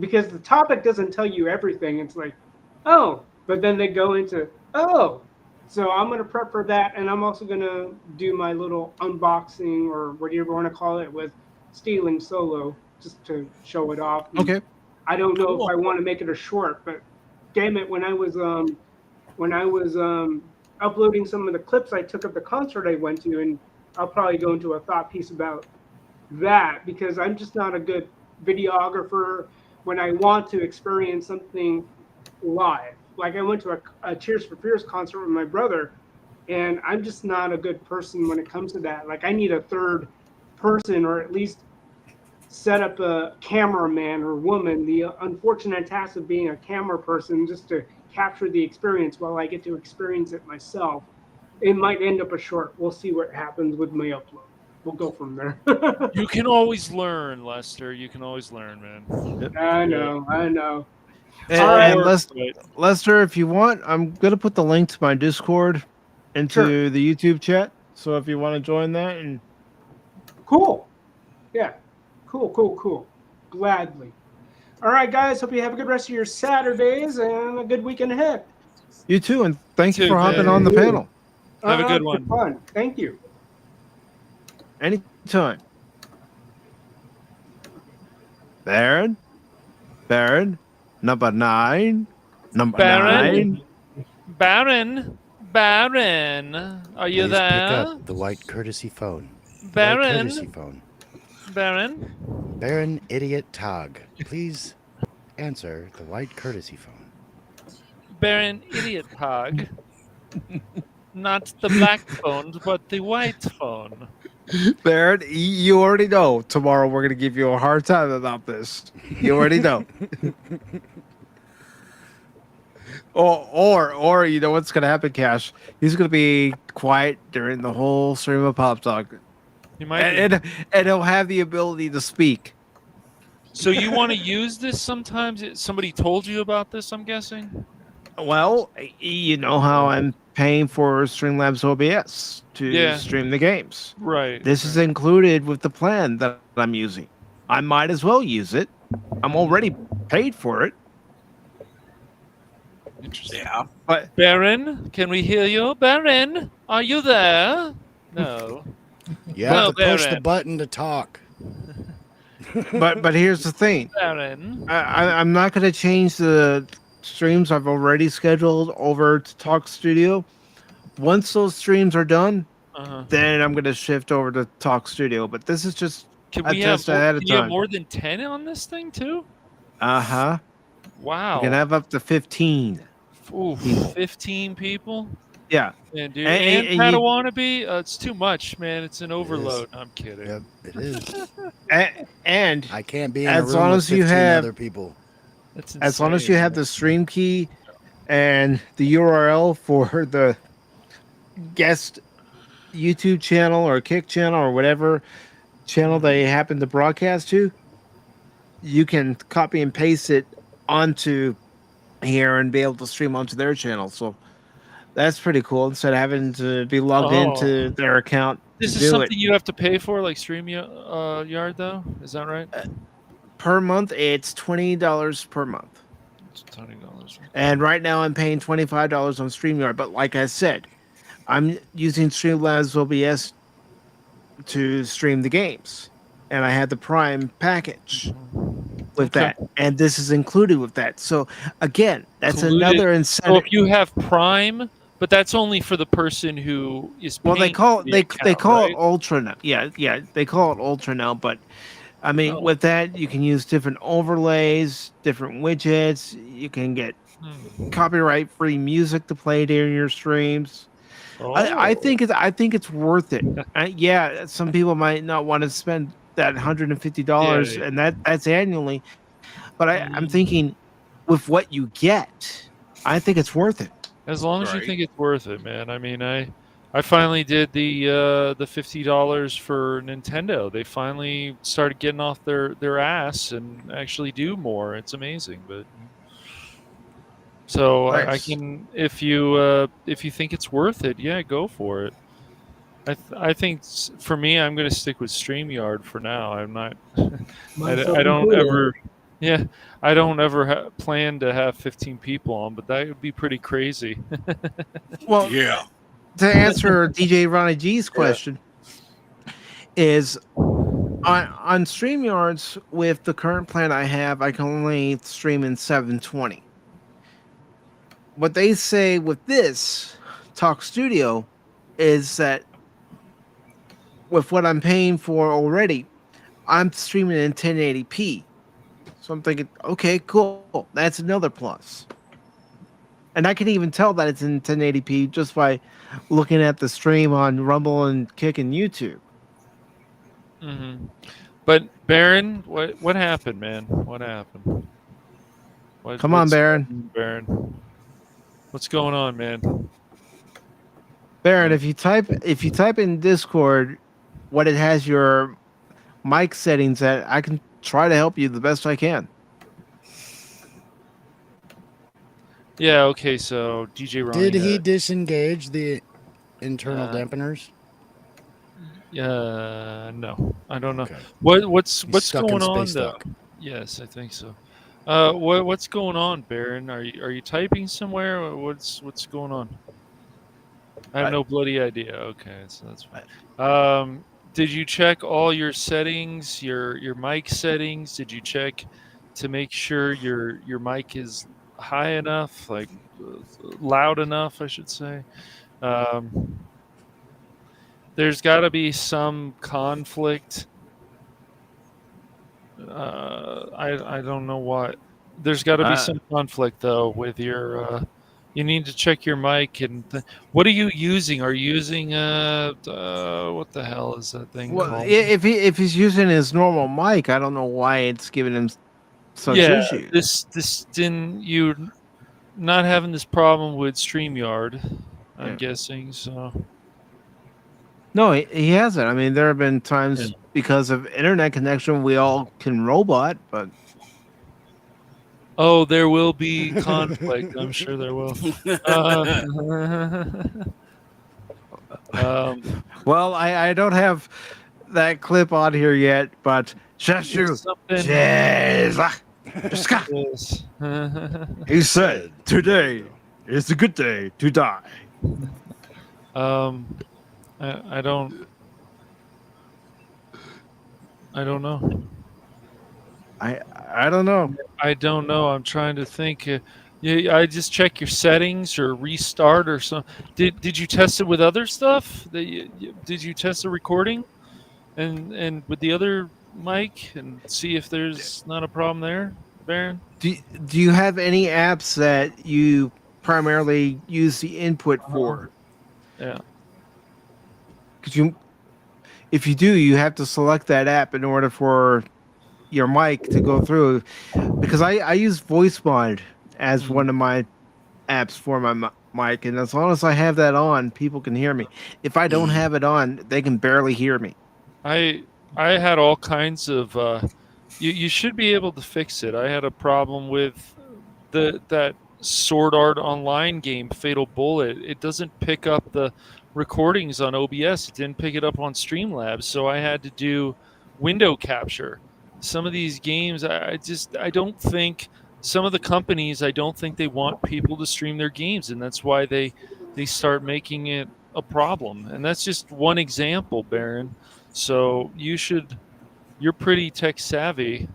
because the topic doesn't tell you everything. It's like, oh, but then they go into, oh. So I'm going to prep for that, and I'm also going to do my little unboxing, or whatever you want to call it, with Stealing Solo, just to show it off. Okay. I don't know if I want to make it a short, but damn it, when I was uploading some of the clips I took of the concert I went to, and I'll probably go into a thought piece about that, because I'm just not a good videographer when I want to experience something live. Like I went to a Tears for Fears concert with my brother, and I'm just not a good person when it comes to that. Like I need a third person, or at least set up a cameraman or woman, the unfortunate task of being a camera person, just to capture the experience while I get to experience it myself. It might end up a short. We'll see what happens with my upload. We'll go from there. You can always learn, Lester. You can always learn, man. I know. And Lester, if you want, I'm gonna put the link to my Discord into Sure. the YouTube chat. So if you want to join that, and Cool. Yeah. Cool. Gladly. All right, guys. Hope you have a good rest of your Saturdays and a good weekend ahead. you too, and thank you Too, for hopping man. on the panel. Have a good It's one. Fun. Thank you. Anytime. Baron, number 9, number Baron? 9. Baron, are you Please there? pick up the white courtesy phone. The white courtesy Baron, phone. Baron, Baron Idiot Tog. Please answer the white courtesy phone. Baron Idiot Hog. Not the black phone, but the white phone. Baron, you already know tomorrow we're going to give you a hard time about this. You already know. Or you know what's going to happen, Cash? He's going to be quiet during the whole stream of Pop Talk. You might. And he'll have the ability to speak. So you want to use this sometimes? Somebody told you about this, I'm guessing? Well, you know how I'm paying for Streamlabs OBS to stream the games. Right. This is included with the plan that I'm using. I might as well use it. I'm already paid for it. Interesting. Yeah. But Baron, can we hear you? Baron, are you there? No. You have No, to push the Baron. button to talk. but here's the thing. Baron. I'm not going to change the streams I've already scheduled over to Talk Studio. Once those streams are done, Uh-huh. then I'm going to shift over to Talk Studio. But this is just Can a we have test ahead of can you have time. more than 10 on this thing too? Uh-huh. Wow. You can have up to 15. Ooh, people. 15 people? Yeah. Man, dude. And And, you- Padawannabe? It's too much, man. It's an overload. I'm kidding. Yep, it is. And I can't be in a As room long with as you 15 have- other people. That's as long as insane, you have man. the stream key and the URL for the guest YouTube channel or Kick channel or whatever channel they happen to broadcast to, you can copy and paste it onto here and be able to stream onto their channel. So that's pretty cool. Instead of having to be logged into their account This to is do something it you have to pay for, like StreamYard, though? Is that right? per month. It's $20 per month. It's $20. And right now I'm paying $25 on StreamYard. But like I said, I'm using Streamlabs OBS to stream the games. And I had the Prime package with Okay. that. And this is included with that. So again, that's Included- another So incentive. if you have Prime, but that's only for the person who is Well, they paying call for it the they account, call right? it Ultra now. Yeah, they call it Ultra now. But I mean, Oh. with that, you can use different overlays, different widgets. You can get Hmm. copyright-free music to play during your streams. I Oh. think it's worth it. Yeah, some people might not want to spend that $150, Yeah. and that's annually. But I'm Mhm. thinking, with what you get, I think it's worth it. As long as you Right. think it's worth it, man. I mean, I finally did the $50 for Nintendo. They finally started getting off their ass and actually do more. It's amazing, but so I Nice. can if you think it's worth it, yeah, go for it. I think for me, I'm going to stick with StreamYard for now. I'm not. I don't ever. Yeah, I don't ever plan to have 15 people on, but that would be pretty crazy. Well, Yeah. to answer DJ Ronnie G's question, is on StreamYards with the current plan I have, I can only stream in 720. What they say with this Talk Studio is that with what I'm paying for already, I'm streaming in 1080p. So I'm thinking, okay, cool. That's another plus. And I can even tell that it's in 1080p just by looking at the stream on Rumble and Kick and YouTube. Hmm. But Baron, what happened, man? What happened? Come on, what's Baron. happening, Baron. What's going on, man? Baron, if you type in Discord what it has your mic settings at, I can try to help you the best I can. Yeah. Okay. So DJ Ronnie. Did he disengage the internal Uh, dampeners? No, I don't know. Okay. What's He's stuck going in on space though? dock. Yes, I think so. What's going on, Baron? Are you typing somewhere? What's going on? I have I- no bloody idea. Okay, so that's fine. Did you check all your settings, your mic settings? Did you check to make sure your mic is high enough, like loud enough, I should say? Um, there's got to be some conflict. I don't know what. There's got to be Uh, some conflict though with your. You need to check your mic and. What are you using? Are you using what the hell is that thing well, called? if he's using his normal mic, I don't know why it's giving him such Yeah, issues. this didn't you not having this problem with StreamYard, I'm Yeah. guessing. So No, he hasn't. I mean, there have been times Yeah. because of internet connection we all can robot, but oh, there will be conflict. I'm sure there will. Um, well, I don't have that clip on here yet, but there's something. Yes. he said, "Today is a good day to die." I don't know. I don't know. I don't know. I'm trying to think. I just check your settings or restart or something. Did you test it with other stuff? Did you test the recording and with the other mic and see if there's not a problem there, Baron? Do you have any apps that you primarily use the input for? Yeah. Because if you do, you have to select that app in order for your mic to go through. Because I use VoiceMod as one of my apps for my mic, and as long as I have that on, people can hear me. If I don't have it on, they can barely hear me. I had all kinds of. You should be able to fix it. I had a problem with that Sword Art Online game, Fatal Bullet. It doesn't pick up the recordings on OBS. It didn't pick it up on Streamlabs, so I had to do window capture. Some of these games, I don't think some of the companies, I don't think they want people to stream their games, and that's why they start making it a problem. And that's just one example, Baron. So you're pretty tech savvy.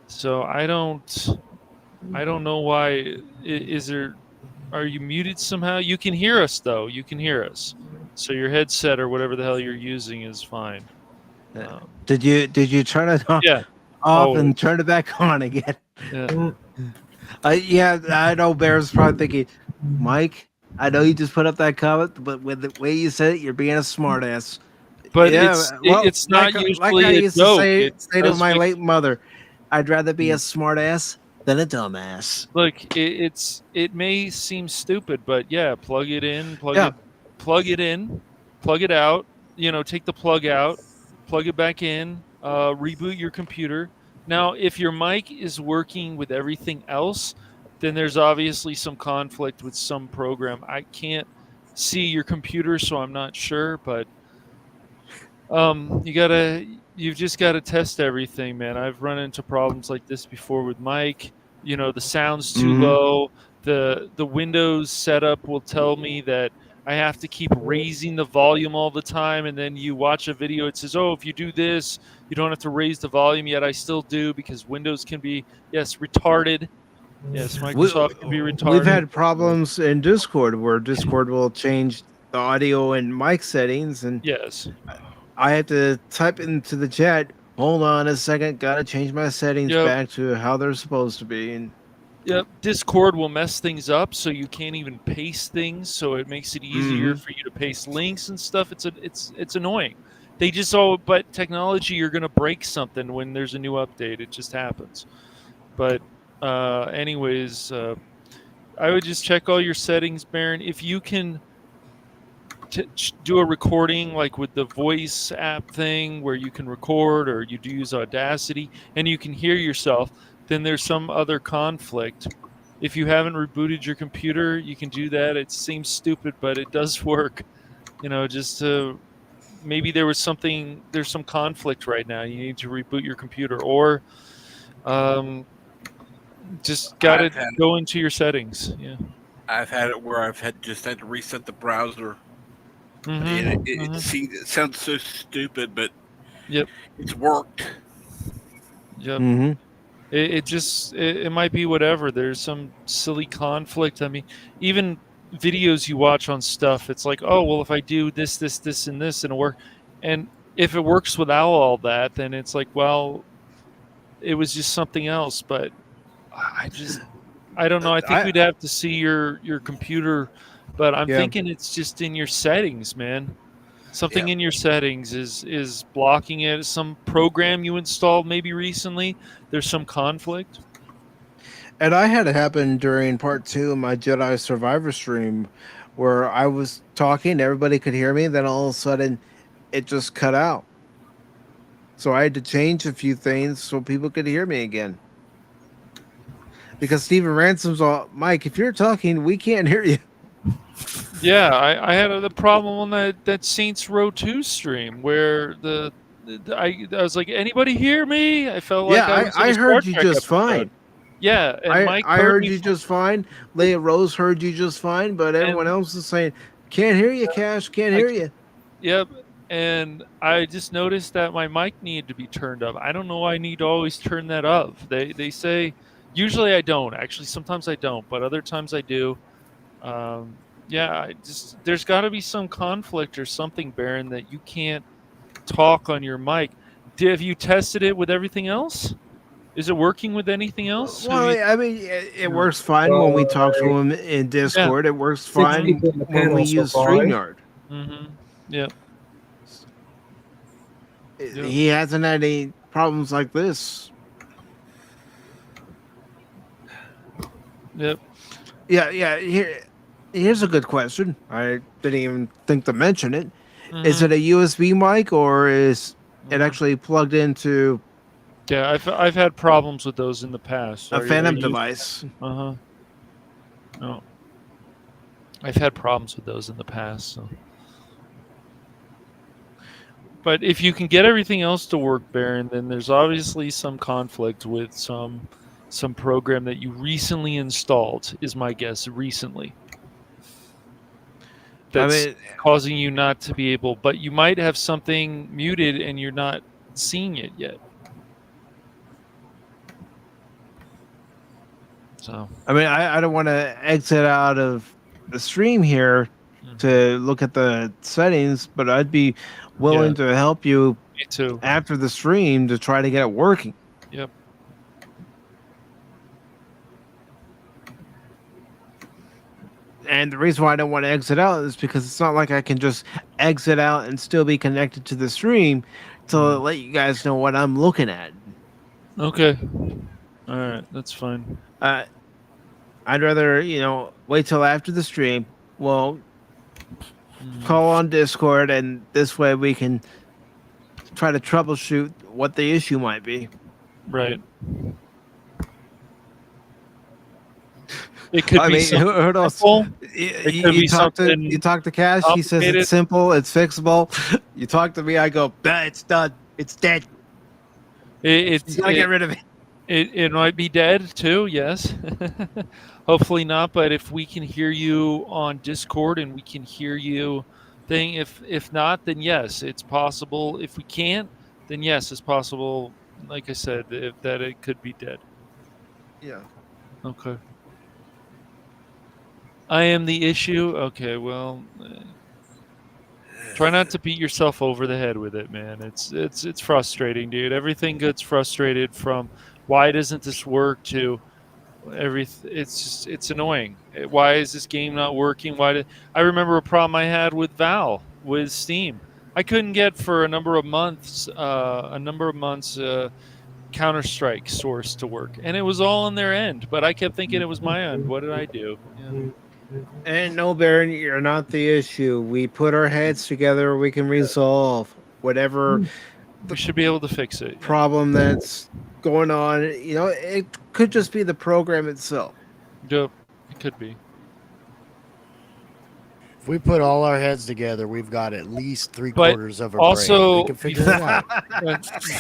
So I don't know why. Are you muted somehow? You can hear us though. You can hear us. So your headset or whatever the hell you're using is fine. Did you turn it off Yeah. and turn it back on again? Yeah. Yeah, I know Bear's probably thinking, Mike, I know you just put up that comment, but with the way you said it, you're being a smartass. But Yeah, it's not like usually I a used joke. to It say to does my make- late mother, I'd rather be a smartass than a dumbass. Look, it may seem stupid, but yeah, plug it in, plug it in, plug it out. Take the plug out, plug it back in, reboot your computer. Now, if your mic is working with everything else, then there's obviously some conflict with some program. I can't see your computer, so I'm not sure, but you've just gotta test everything, man. I've run into problems like this before with Mike. The sound's too low. The Windows setup will tell me that I have to keep raising the volume all the time, and then you watch a video, it says, oh, if you do this, you don't have to raise the volume, yet I still do because Windows can be, yes, retarded. Yes, Microsoft can be retarded. We've had problems in Discord where Discord will change the audio and mic settings, and yes, I have to type into the chat, hold on a second, gotta change my settings back to how they're supposed to be. And yep, Discord will mess things up so you can't even paste things, so it makes it easier for you to paste links and stuff. It's annoying. But technology, you're gonna break something when there's a new update. It just happens. But anyways, I would just check all your settings, Baron. If you can do a recording like with the voice app thing where you can record, or you do use Audacity and you can hear yourself, then there's some other conflict. If you haven't rebooted your computer, you can do that. It seems stupid, but it does work. Just to maybe there's some conflict right now. You need to reboot your computer, or just got to go into your settings. Yeah, I've had it where I've had to reset the browser. Mm-hmm. And it sounds so stupid, but yep, it's worked. Yep. Mm-hmm. It might be whatever. There's some silly conflict. I mean, even videos you watch on stuff, it's like, oh, well, if I do this, and this, and it'll work. And if it works without all that, then it's like, well, it was just something else. But I don't know. I think we'd have to see your computer, but I'm thinking it's just in your settings, man. Something in your settings is blocking it. Some program you installed maybe recently, there's some conflict. And I had it happen during part 2 of my Jedi Survivor stream, where I was talking, everybody could hear me, then all of a sudden it just cut out. So I had to change a few things so people could hear me again. Because Stephen Ransom's all, Mike, if you're talking, we can't hear you. Yeah, I had the problem on that Saints Row 2 stream where I was like, anybody hear me? I felt like I heard you just fine. Yeah, and Mike I heard you just fine. Leia Rose heard you just fine, but everyone else is saying, can't hear you, Cash, can't hear you. Yep, and I just noticed that my mic needed to be turned up. I don't know why I need to always turn that up. They say, usually I don't. Actually, sometimes I don't, but other times I do. There's got to be some conflict or something, Baron, that you can't talk on your mic. Have you tested it with everything else? Is it working with anything else? Well, I mean, it works fine when we talk to him in Discord. It works fine when we use StreamYard. Mm-hmm. Yeah. He hasn't had any problems like this. Yep. Yeah. Here's a good question. I didn't even think to mention it. Mm-hmm. Is it a USB mic or is it actually plugged into? Yeah, I've had problems with those in the past. A Phantom device. No, I've had problems with those in the past. So. But if you can get everything else to work, Baron, then there's obviously some conflict with some program that you recently installed. Is my guess recently. That's causing you not to be able, but you might have something muted and you're not seeing it yet. So I mean, I don't want to exit out of the stream here to look at the settings, but I'd be willing to help you after the stream to try to get it working. Yep. And the reason why I don't want to exit out is because it's not like I can just exit out and still be connected to the stream to let you guys know what I'm looking at. Okay. All right. That's fine. I'd rather, wait till after the stream. Well, call on Discord, and this way we can try to troubleshoot what the issue might be. Right. It could be who else? You talk to Cash. He says it's simple, it's fixable. You talk to me, I go, it's done, it's dead. You gotta get rid of it. It might be dead too. Yes. Hopefully not. But if we can hear you on Discord and we can hear you, if not, then yes, it's possible. If we can't, then yes, it's possible. Like I said, that it could be dead. Yeah. Okay. I am the issue. Okay, well, try not to beat yourself over the head with it, man. It's frustrating, dude. Everything gets frustrated from why doesn't this work to everything. It's annoying. Why is this game not working? I remember a problem I had with Val with Steam. I couldn't get for a number of months Counter-Strike source to work, and it was all on their end. But I kept thinking it was my end. What did I do? Yeah. And no, Baron, you're not the issue. We put our heads together. We can resolve whatever. We should be able to fix it. Problem that's going on. It could just be the program itself. Yep, it could be. If we put all our heads together, we've got at least 3/4 of a also, brain. We can figure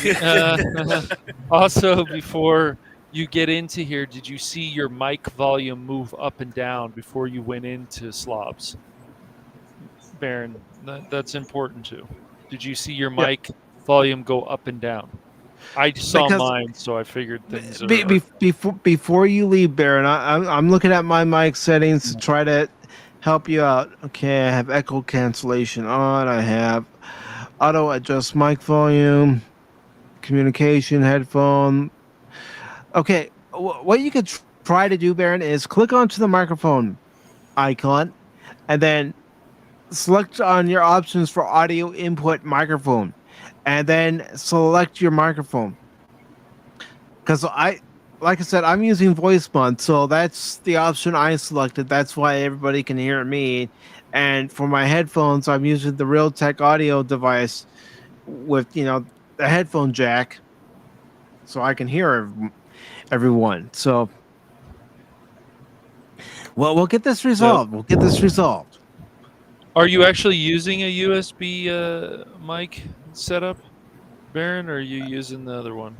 it out. Also, before you get into here, did you see your mic volume move up and down before you went into SLOBS? Baron, that's important too. Did you see your mic volume go up and down? I saw mine, so I figured things. Before you leave, Baron, I'm looking at my mic settings to try to help you out. Okay, I have echo cancellation on. I have auto adjust mic volume, communication headphone. Okay, what you could try to do, Baron, is click onto the microphone icon, and then select on your options for audio input microphone, and then select your microphone. Because like I said, I'm using voice mod, so that's the option I selected. That's why everybody can hear me. And for my headphones, I'm using the Realtek audio device with, the headphone jack, so I can hear everyone. So, well, we'll get this resolved. We'll get this resolved. Are you actually using a USB mic setup, Baron, or are you using the other one?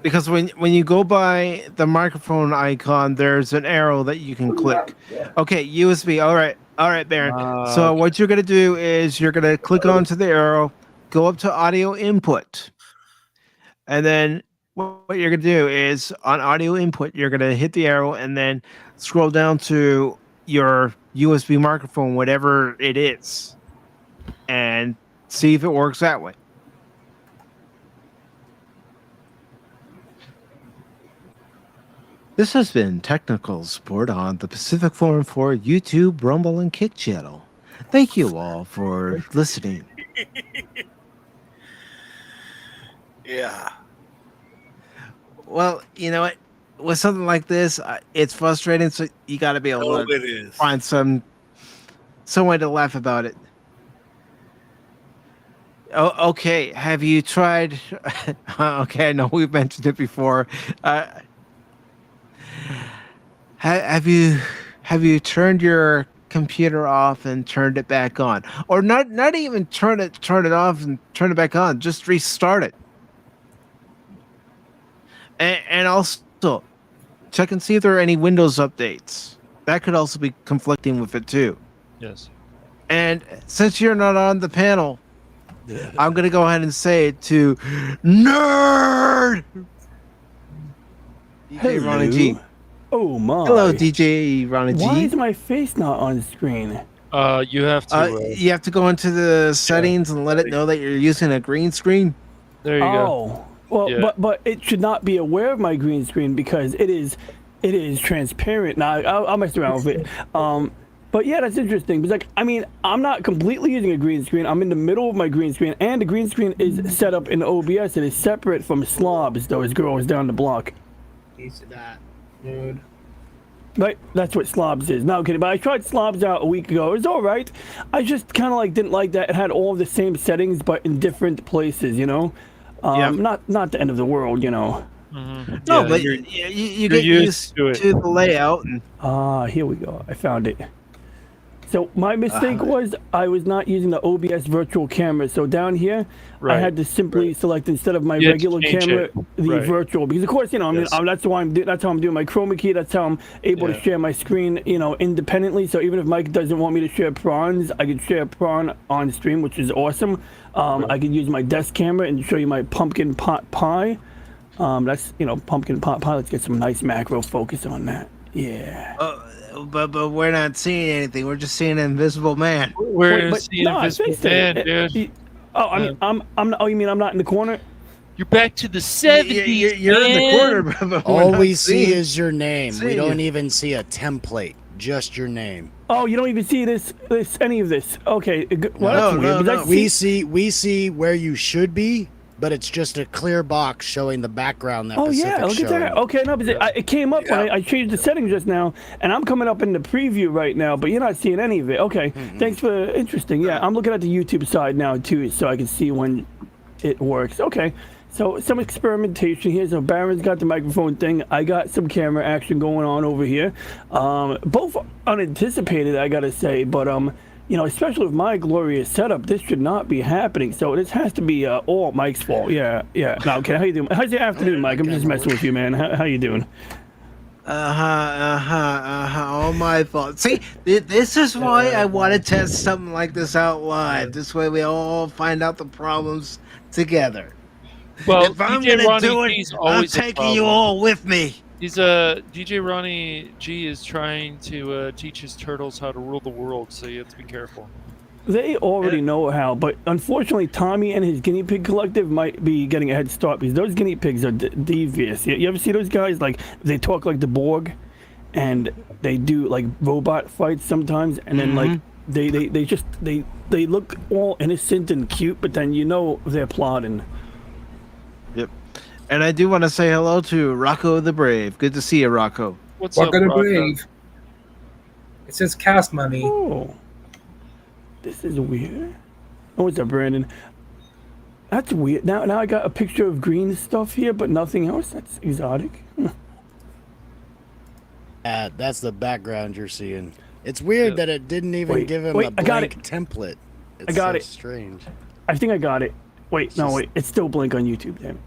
Because when you go by the microphone icon, there's an arrow that you can click. Okay, USB. All right, Baron. So what you're gonna do is you're gonna click onto the arrow, go up to audio input, and then what you're gonna do is on audio input, you're gonna hit the arrow and then scroll down to your USB microphone, whatever it is, and see if it works that way. This has been technical support on the Pacific Forum for YouTube, Rumble, and Kick channel. Thank you all for listening. Yeah. Well, you know what? With something like this, it's frustrating, so you got to be able to find some way to laugh about it. Oh, okay. Have you tried? Okay, I know we've mentioned it before. Have you turned your computer off and turned it back on, or not even turn it off and turn it back on? Just restart it, and also check and see if there are any Windows updates. That could also be conflicting with it too. Yes. And since you're not on the panel, I'm gonna go ahead and say it to Nerd. DJ Ronnie G. Oh my! Hello, DJ Ronnie G. Why is my face not on screen? You have to. You have to go into the settings and let it know that you're using a green screen. There you go. Well, Yeah. but it should not be aware of my green screen because it is transparent. Now I'll mess around with it. But yeah, that's interesting. Because I'm not completely using a green screen. I'm in the middle of my green screen, and the green screen is set up in OBS. It is separate from SLOBS, though. As goes down the block. Piece of that, dude. Right, that's what SLOBS is. No, kidding. But I tried SLOBS out a week ago. It was all right. I just kind of didn't like that it had all of the same settings, but in different places. Not the end of the world. Mm-hmm. No, Yeah, but you get used to the layout. And here we go. I found it. So my mistake was I was not using the OBS virtual camera. So down here, I had to simply select instead of my regular camera, the virtual. Because of course, that's how I'm doing my chroma key. That's how I'm able to share my screen, independently. So even if Mike doesn't want me to share prawns, I can share prawn on stream, which is awesome. I can use my desk camera and show you my pumpkin pot pie. That's pumpkin pot pie. Let's get some nice macro focus on that. Yeah. But we're not seeing anything. We're just seeing an invisible man. We're seeing an invisible man, dude. Oh, you mean I'm not in the corner? You're back to the 70s. You're in the corner, but all we see is your name. We don't even see a template. Just your name. Oh, you don't even see any of this. Okay. Well, no. We see where you should be, but it's just a clear box showing the background that Pacific's look at that. Okay, no, but it came up when I changed the settings just now, and I'm coming up in the preview right now, but you're not seeing any of it. Okay, thanks for interesting. Yeah, I'm looking at the YouTube side now too, so I can see when it works. Okay, So some experimentation here. So Baron's got the microphone thing. I got some camera action going on over here. Both unanticipated, I gotta say, but you know, especially with my glorious setup, this should not be happening. So this has to be all Mike's fault. Yeah. No, okay. How you doing? How's your afternoon, Mike? I'm just messing with you, man. How you doing? All my fault. See, this is why I want to test something like this out live. This way we all find out the problems together. Well, if I'm DJ gonna Ronnie do G's it, I'm always a taking you problem. all with me. He's DJ Ronnie G is trying to teach his turtles how to rule the world, so you have to be careful. They already know how, but unfortunately, Tommy and his guinea pig collective might be getting a head start because those guinea pigs are devious. You ever see those guys? Like, they talk like the Borg, and they do like robot fights sometimes, and then like they look all innocent and cute, but then you know they're plotting. Yep. And I do want to say hello to Rocco the Brave. Good to see you, Rocco. What's Rocco up, the Rocco? Brave. It says cast money. Oh, this is weird. Oh, what's up, Brandon? That's weird. Now I got a picture of green stuff here, but nothing else. That's exotic. That's the background you're seeing. It's weird that it didn't even give him wait, a I got blank template. It's I got so it. strange. I think I got it. Wait, no, wait. It's still blank on YouTube, damn it.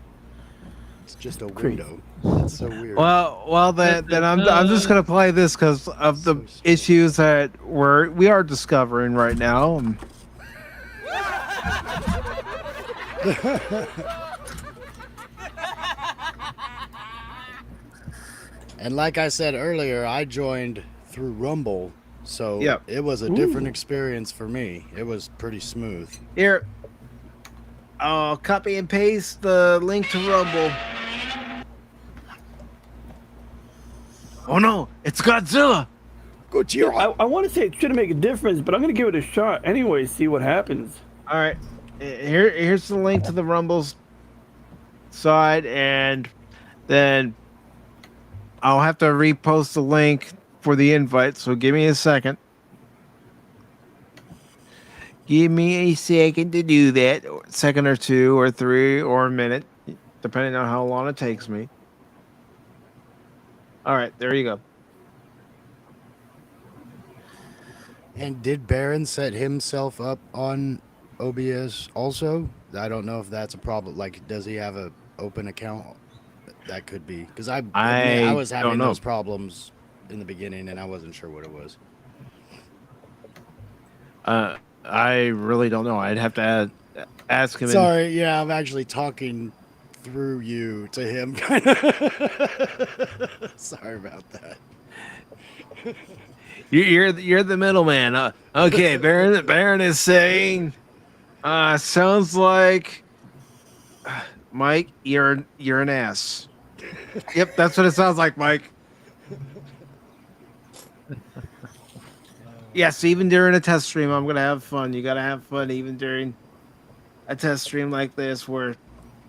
It's just a Crazy. window. That's so weird. Well, then I'm just gonna play this because of the issues that we are discovering right now. And like I said earlier, I joined through Rumble, so Yep. it was a different experience for me. It was pretty smooth. Here, I'll copy and paste the link to Rumble. Oh no, it's Godzilla! Gojira. I want to say it shouldn't make a difference, but I'm going to give it a shot anyway, see what happens. All right, here's the link to the Rumble's side, and then I'll have to repost the link for the invite, so give me a second. Give me a second to do that, second or two or three or a minute, depending on how long it takes me. All right, there you go. And did Baron set himself up on OBS also? I don't know if that's a problem. Like, does he have a open account? That could be, because I was having don't know. those problems in the beginning, and I wasn't sure what it was. I really don't know. I'd have to ask him. Sorry, yeah, I'm actually talking through you to him. Sorry about that. You're the middleman. Okay, Baron is saying, sounds like Mike, you're an ass. Yep, that's what it sounds like, Mike. Yes, even during a test stream, I'm gonna have fun. You gotta have fun even during a test stream like this, where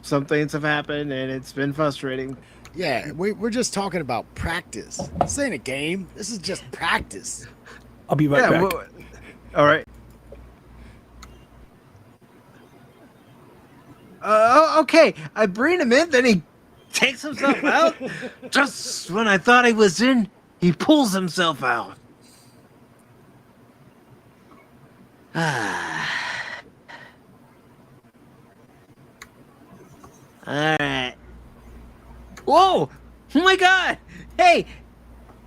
some things have happened and it's been frustrating. Yeah, we're just talking about practice. This ain't a game. This is just practice. I'll be right back. All right. Okay, I bring him in, then he takes himself out. Just when I thought he was in, he pulls himself out. All right. Whoa! Oh my God! Hey,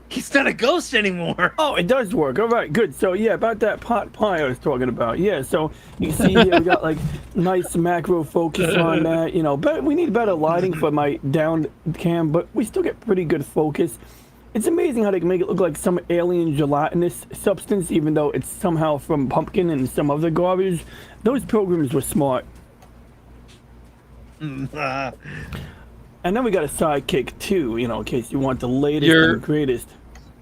he's not a ghost anymore. Oh, it does work. All right, good. So yeah, about that pot pie I was talking about. Yeah, so you see here we got like nice macro focus on that. You know, but we need better lighting for my down cam, but we still get pretty good focus. It's amazing how they can make it look like some alien gelatinous substance, even though it's somehow from pumpkin and some other garbage. Those programs were smart. And then we got a sidekick too, you know, in case you want the latest and greatest.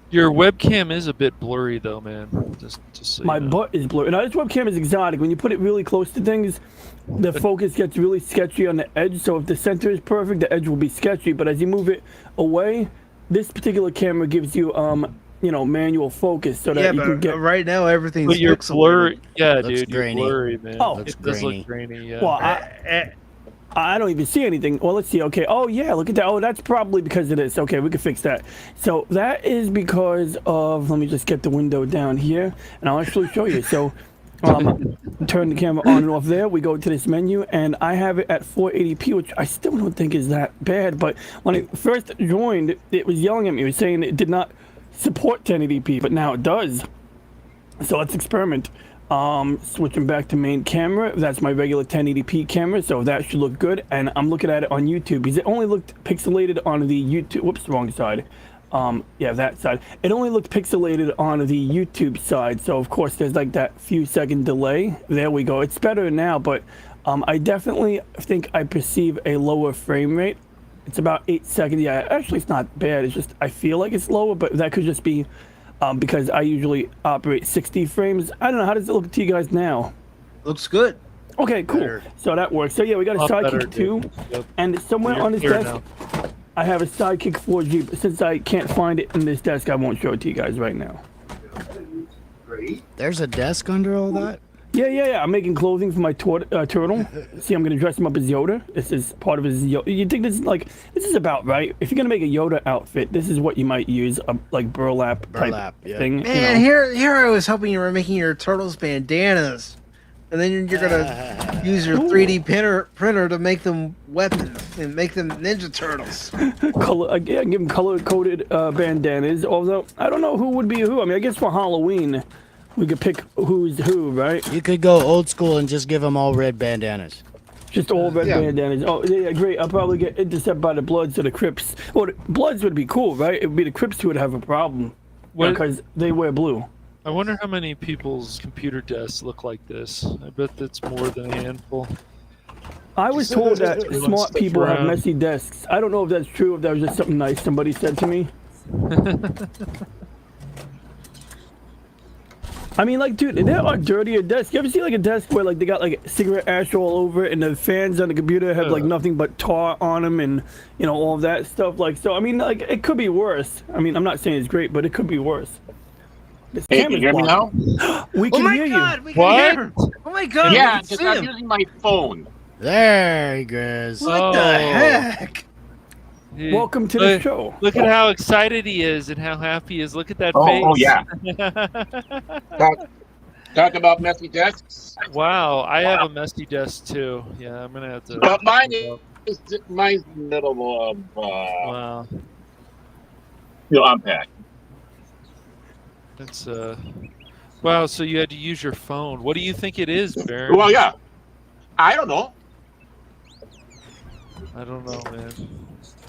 Your webcam is a bit blurry though, man. Just so My you know. butt is blurry. Now this webcam is exotic. When you put it really close to things, the focus gets really sketchy on the edge. So if the center is perfect, the edge will be sketchy. But as you move it away, this particular camera gives you, you know, manual focus so that you can get. Right now everything's But you're pixelated. blurry. Yeah, Looks dude, grainy. you're blurry, man. Oh. Looks it does grainy. look grainy. Yeah. Well, I don't even see anything. Well, let's see. Okay. Oh, yeah. Look at that. Oh, that's probably because of this. Okay, we can fix that. So that is because of. Let me just get the window down here, and I'll actually show you. So, turn the camera on and off there. We go to this menu, and I have it at 480p, which I still don't think is that bad. But when I first joined, it was yelling at me. It was saying it did not support 1080p, but now it does. So let's experiment. Switching back to main camera. That's my regular 1080p camera, so that should look good. And I'm looking at it on YouTube because it only looked pixelated on the YouTube. Whoops, wrong side. Yeah, that side. It only looked pixelated on the YouTube side, so of course there's like that few second delay. There we go. It's better now, but I definitely think I perceive a lower frame rate. It's about 8 seconds. Yeah, actually it's not bad. It's just I feel like it's lower, but that could just be because I usually operate 60 frames. I don't know. How does it look to you guys now? Looks good. Okay, cool. Better. So that works. So yeah, we got a sidekick too, Yep. and somewhere You're on this clear desk, now. I have a sidekick 4G. But since I can't find it in this desk, I won't show it to you guys right now. There's a desk under all that? Yeah. I'm making clothing for my turtle. See, I'm gonna dress him up as Yoda. This is part of his Yoda. You think this is about right? If you're gonna make a Yoda outfit, this is what you might use, like burlap type yeah. thing. Man, here I was hoping you were making your turtles bandanas, and then you're gonna use your 3D printer to make them weapons and make them Ninja Turtles. Give them color-coded bandanas. Although I don't know who would be who. I mean, I guess for Halloween, we could pick who's who, right? You could go old school and just give them all red bandanas. Just all red Yeah. bandanas. Oh, yeah, great. I'll probably get intercepted by the Bloods or the Crips. Well, the Bloods would be cool, right? It would be the Crips who would have a problem because they wear blue. I wonder how many people's computer desks look like this. I bet that's more than a handful. I was told that Everyone smart sits people have around. messy desks. I don't know if that's true, if that was just something nice somebody said to me. I mean, like, dude, there are dirtier desks. You ever see, like, a desk where, like, they got, like, cigarette ash all over it and the fans on the computer have, like, nothing but tar on them and, you know, all that stuff. Like, so, I mean, like, it could be worse. I mean, I'm not saying it's great, but it could be worse. This Hey, can you hear me now? We Oh can my hear God! We What? can hear him. Oh my God! Yeah, we can because see I'm him. using my phone. There he goes. What the heck? you. Welcome to the show. Look at how excited he is and how happy he is. Look at that Oh, face. oh, yeah. Talk about messy desks. Wow, I have a messy desk too. Yeah, I'm gonna have to. But mine's middle of Wow, unpack. that's Wow, so you had to use your phone. What do you think it is, Baron? Well, yeah. I don't know. I don't know, man.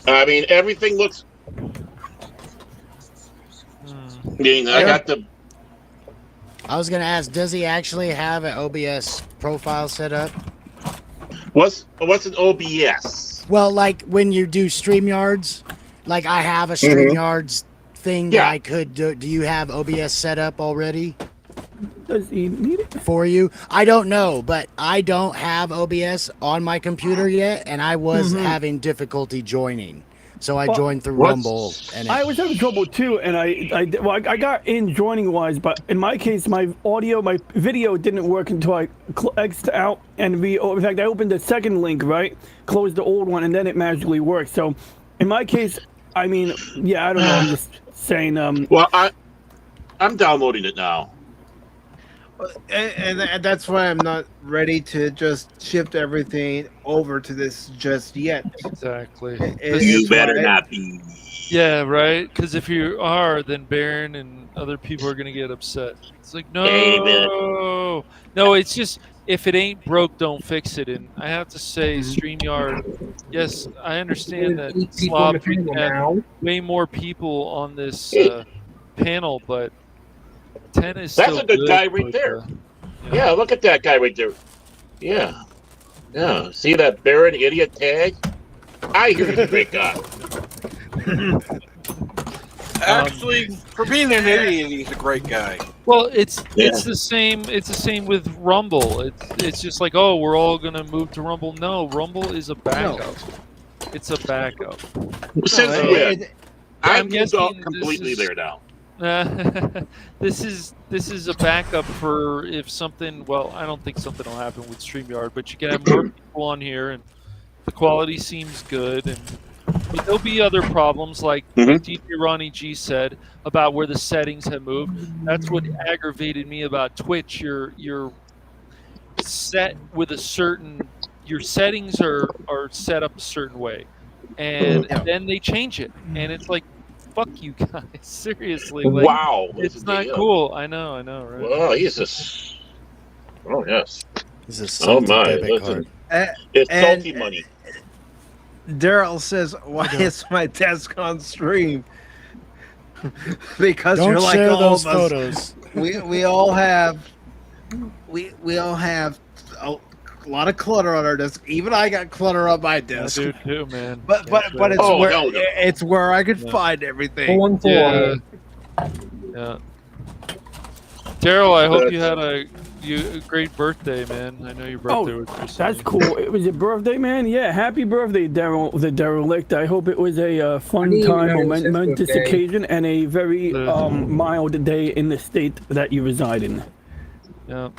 I mean, everything looks. I mean, I got the. I was gonna ask, does he actually have an OBS profile set up? What's an OBS? Well, like when you do StreamYards, like I have a StreamYards thing that I could do. Do you have OBS set up already Does he need it? for you? I don't know, but I don't have OBS on my computer yet, and I was having difficulty joining. So I joined through Rumble, and I was having trouble too, and I got in joining wise, but in my case, my video didn't work until I X'd out, and in fact, I opened the second link, right, closed the old one, and then it magically worked. So, in my case, I mean, yeah, I don't know. I'm just saying. Well, I'm downloading it now. And that's why I'm not ready to just shift everything over to this just yet. Exactly. You better not be. Yeah, right. Because if you are, then Baron and other people are gonna get upset. It's like no, no. It's just if it ain't broke, don't fix it. And I have to say, StreamYard. Yes, I understand that SLOBS have way more people on this panel, but 10 is That's still a good guy right there. Yeah, look at that guy right there. Yeah. Yeah. See that Baron idiot tag? I hear he's a great guy. Actually, for being an idiot, he's a great guy. Well, it's the same. It's the same with Rumble. It's just like, oh, we're all gonna move to Rumble. No, Rumble is a backup. It's a backup. Since when? I'm I'm guessing completely there now. This is a backup for if something. Well, I don't think something will happen with StreamYard, but you can have more people on here, and The quality seems good, but there'll be other problems like DJ Ronnie G said about where the settings have moved. That's what aggravated me about Twitch. You're set with a certain, your settings are set up a certain way, and then they change it, and it's like, fuck you guys, seriously. Like, wow, it's not cool. I know, right? Well, he's just. Oh yes. He's a salty debit card. It's salty money. Daryl says, "Why is my desk on stream?" Because Don't you're like share all those of us. photos. We all have a lot of clutter on our desk. Even I got clutter on my desk. I do too, man. But it's where I could find everything. 414. Yeah. Daryl, I hope you had a great birthday, man. I know your birthday was recently. That's cool. It was your birthday, man. Yeah, happy birthday, Daryl, the derelict. I hope it was a fun time, momentous occasion, and a very mild day in the state that you reside in. Yeah.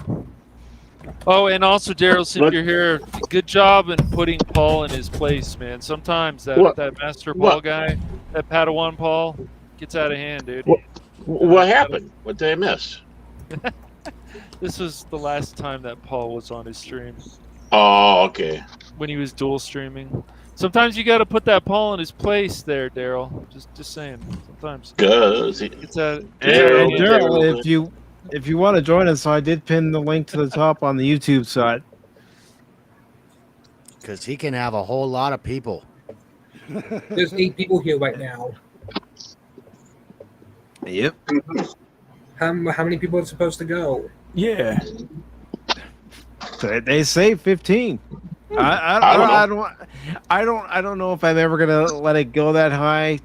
Oh, and also, Daryl, since you're here, good job in putting Paul in his place, man. Sometimes that Master Paul guy, that Padawan Paul, gets out of hand, dude. What happened? What did I miss? This was the last time that Paul was on his stream. Oh, okay. When he was dual streaming. Sometimes you got to put that Paul in his place there, Daryl. Just saying. Sometimes. Daryl, if you want to join us, I did pin the link to the top on the YouTube side. Because he can have a whole lot of people. There's 8 people here right now. Yep. How many people are supposed to go? Yeah. They say 15. I don't know if I'm ever gonna let it go that high,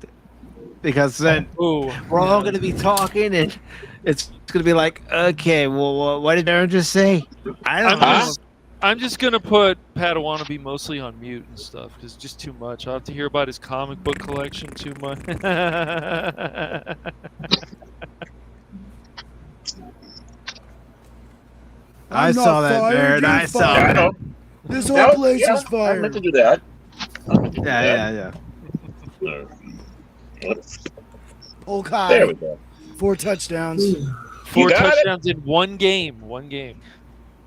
because then we're all gonna be talking and it's gonna be like, okay, well, what did Aaron just say? I don't know. I'm just gonna put Padawan mostly on mute and stuff because it's just too much. I'll have to hear about his comic book collection too much. I saw that, Baron. I saw that. This whole place is I fired. meant to do that. Yeah. Okay. There we go. 4 touchdowns. 4 touchdowns in one game.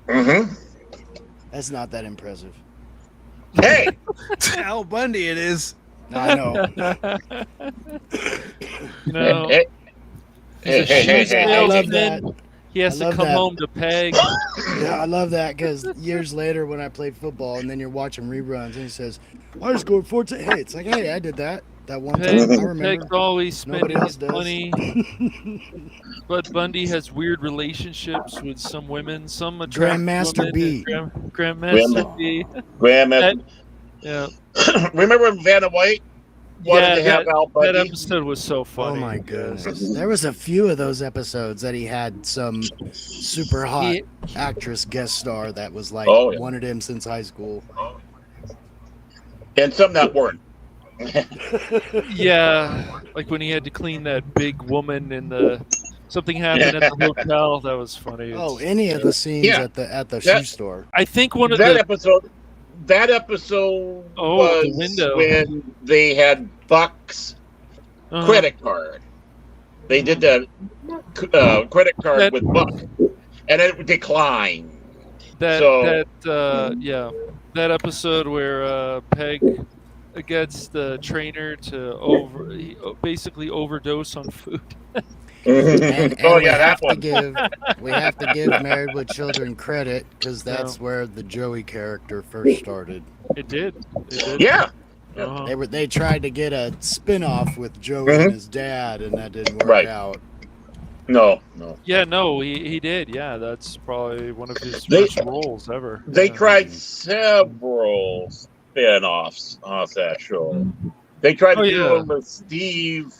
Mm-hmm. That's not that impressive. Hey! Al Bundy it is. I know. No. Hey. I love that. He has to come home to Peg. Yeah, I love that because years later when I played football and then you're watching reruns and he says, I scored 4 Hey, it's like, hey, I did that one time. I remember. Peg's always spending his does. money. Bud Bundy has weird relationships with some women. Some Grandmaster B. Grandmaster B. Grandmaster. Yeah. Remember when Vanna White wanted to have Al Bundy? That episode was so funny. Oh my goodness. There was a few of those episodes that he had some super hot actress guest star that was like wanted him since high school. And some that weren't. Yeah, like when he had to clean that big woman in something happened at the hotel. That was funny. Any of the scenes at the shoe store. I think one of that episode was the window. When they had Buck's credit card. They did the credit card with Buck, and it declined. That episode where Peg gets the trainer to basically overdose on food. And we have to give Married with Children credit because that's where the Joey character first started. It did. Yeah. They tried to get a spin-off with Joey and his dad, and that didn't work out. No. Yeah, no, he did. Yeah, that's probably one of his first roles ever. They tried several spin-offs off that show. They tried to do one with Steve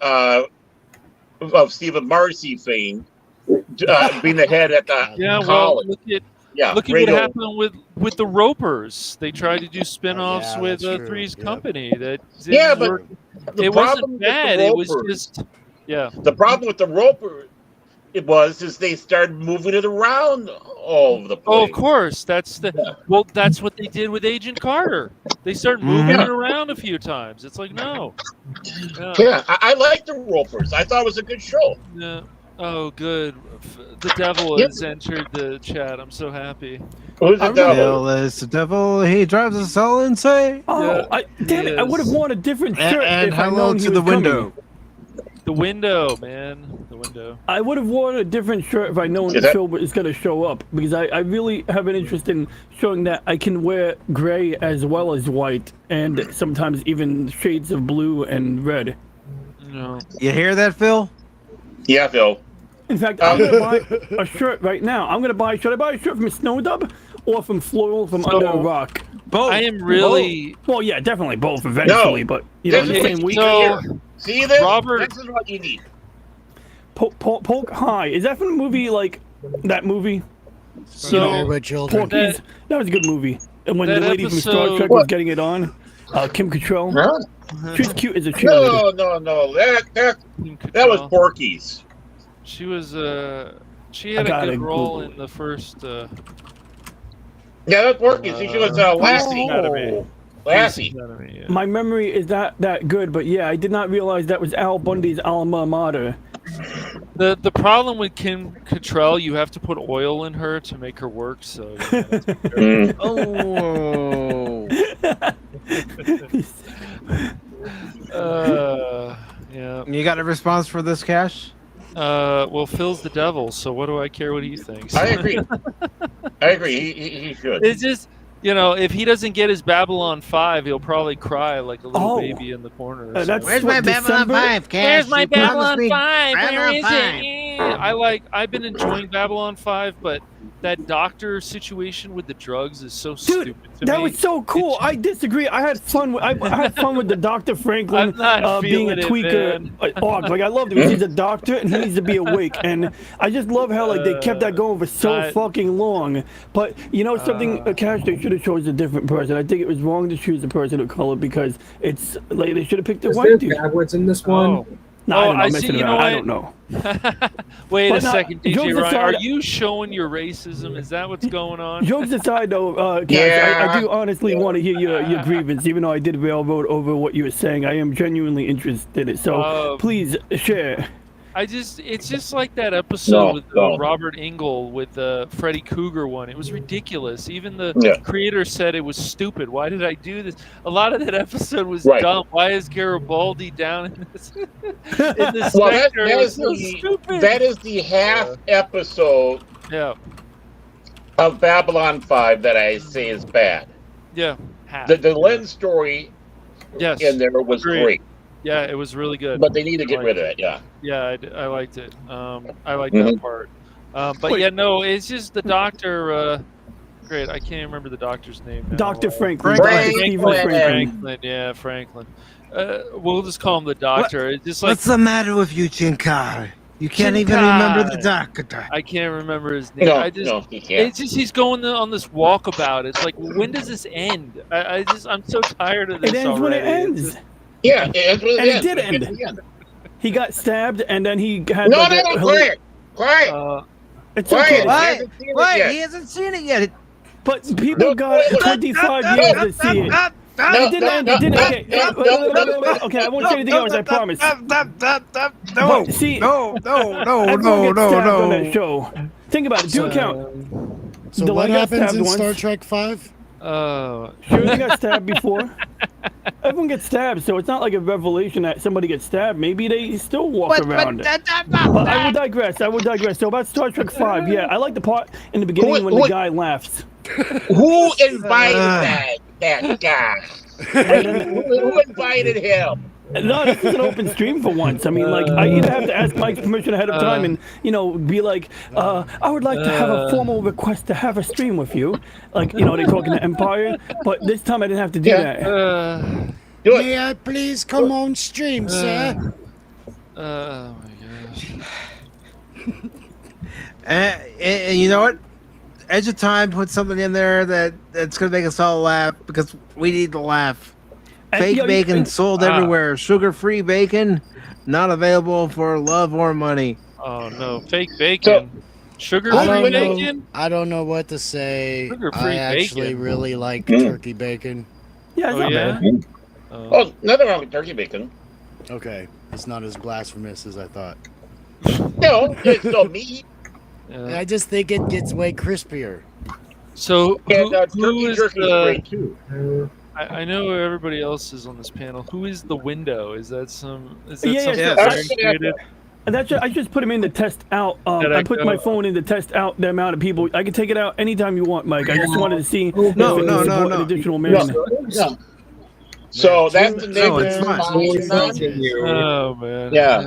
of Steve and Marcy fame, being the head at the college. Well, look at what happened with the Ropers. They tried to do spin-offs with Three's Company. That it wasn't bad. It was just the problem with the Roper it was is they started moving it around all over the place. Oh, of course. That's what they did with Agent Carter. They started moving it around a few times. It's like, no. Yeah, I like the Ropers. I thought it was a good show. Yeah. Oh, good. The devil has entered the chat. I'm so happy. Who's the devil? Is the devil. He drives us all insane. Oh, Yeah, damn it! I would have worn a different shirt And if I hello known he to was the window. coming. The window, man. The window. I would have worn a different shirt if I known Phil is going to show up, because I really have an interest in showing that I can wear gray as well as white, and sometimes even shades of blue and red. No. You hear that, Phil? Yeah, Phil. In fact, I'm going to buy a shirt right now. I'm going to buy. Should I buy a shirt from Snowdub or from Floral from Under a Rock? Both. I am really. Both. Well, yeah, definitely both eventually, but you know, the same week. So, see this? Robert, this is what you need. Polk High. Is that from the movie, like that movie? So with children. Porky's. That was a good movie. And when the that lady from Star episode- Trek was getting it on, Kim Cattrall. Huh? She's cute as a cheerleader. No. That was Porky's. She was she had a good role in the first. Yeah, that's Porky's. She was Lassie. Lassie. Yeah. My memory is not that good, but yeah, I did not realize that was Al Bundy's alma mater. The problem with Kim Cattrall, you have to put oil in her to make her work. So. Oh. Yeah. You got a response for this, Cash? Well, Phil's the devil, so what do I care what he thinks? I agree. He should. It's just, if he doesn't get his Babylon 5, he'll probably cry like a little baby in the corner. That's Where's what, my Babylon December? 5, Cash? Where's my You promised Babylon me 5? Where Babylon is 5. it? I've been enjoying Babylon 5, but that doctor situation with the drugs is so Dude, stupid to me. that was so cool. I disagree. I had fun. I had fun with the Dr. Franklin I'm not being a feeling it, tweaker. Like I loved it. He's a doctor and he needs to be awake. And I just love how like they kept that going for so fucking long. But you know something, Cash, they should have chosen a different person. I think it was wrong to choose a person of color because it's like they should have picked a white dude. Backwards in this one. No, I don't know. I I'm see. messing You know around. I what? don't know. Wait But a now, second, DJ jokes Ryan. Are aside- you showing your racism? Is that what's going on? Jokes aside, though, Cash, I do honestly want to hear your grievance, even though I did railroad over what you were saying. I am genuinely interested in it. So please share. It's just like that episode with Robert Engel with the Freddy Krueger one. It was ridiculous. Even the creator said it was stupid. Why did I do this? A lot of that episode was dumb. Why is Garibaldi down in this? In this sector? It was so stupid. That is the half episode of Babylon 5 that I say is bad. Yeah. The Lynn story in there was great. Yeah, it was really good. But they need to get rid of it, Yeah, I liked it. I liked that part. But yeah, no, it's just the doctor. Great, I can't remember the doctor's name now. Dr. Franklin. Franklin. Yeah, Franklin. We'll just call him the doctor. It's just like, what's the matter with you, Chinkar? You can't even remember the doctor. I can't remember his name. He can't. It's just he's going on this walkabout. It's like, when does this end? I'm so tired of this. It ends already. when it ends. Yeah, it did end. He got stabbed, and then he had. Quiet. It's okay. Why? He hasn't seen it yet. But people got 25 years to see it. It didn't end. It didn't. Okay, I won't say anything else. I promise. No. See, no. On that show. Think about it. Do a count. So what happens in Star Trek 5? Sure, they got stabbed before. Everyone gets stabbed, so it's not like a revelation that somebody gets stabbed. Maybe they still walk around. But I will digress. So about Star Trek 5, yeah, I like the part in the beginning when the guy laughs. Who invited that guy? Who invited him? No, this is an open stream for once. I mean, like, I either have to ask Mike's permission ahead of time and, be like, I would like to have a formal request to have a stream with you. Like, they're talking to Empire. But this time I didn't have to do that. May I please come on stream, sir? Oh, my gosh. And you know what? Edge of Time put something in there that's going to make us all laugh because we need to laugh. Fake bacon sold everywhere. Sugar-free bacon, not available for love or money. Oh no, fake bacon. Sugar-free bacon? I don't know what to say. Sugar-free I actually bacon. really like turkey bacon. Yeah, it's not bad. Oh, nothing wrong with turkey bacon. Okay, it's not as blasphemous as I thought. No, it's still meat. I just think it gets way crispier. So And who is jerky is the? great too. I know everybody else is on this panel. Who is the window? Is that some? Is that Yeah, something yeah, that's created? And that's I just put him in to test out. I put my phone in to test out the amount of people. I can take it out anytime you want, Mike. I just wanted to see if it can support an additional man. No. So that's the name it's fine. Oh man. Yeah.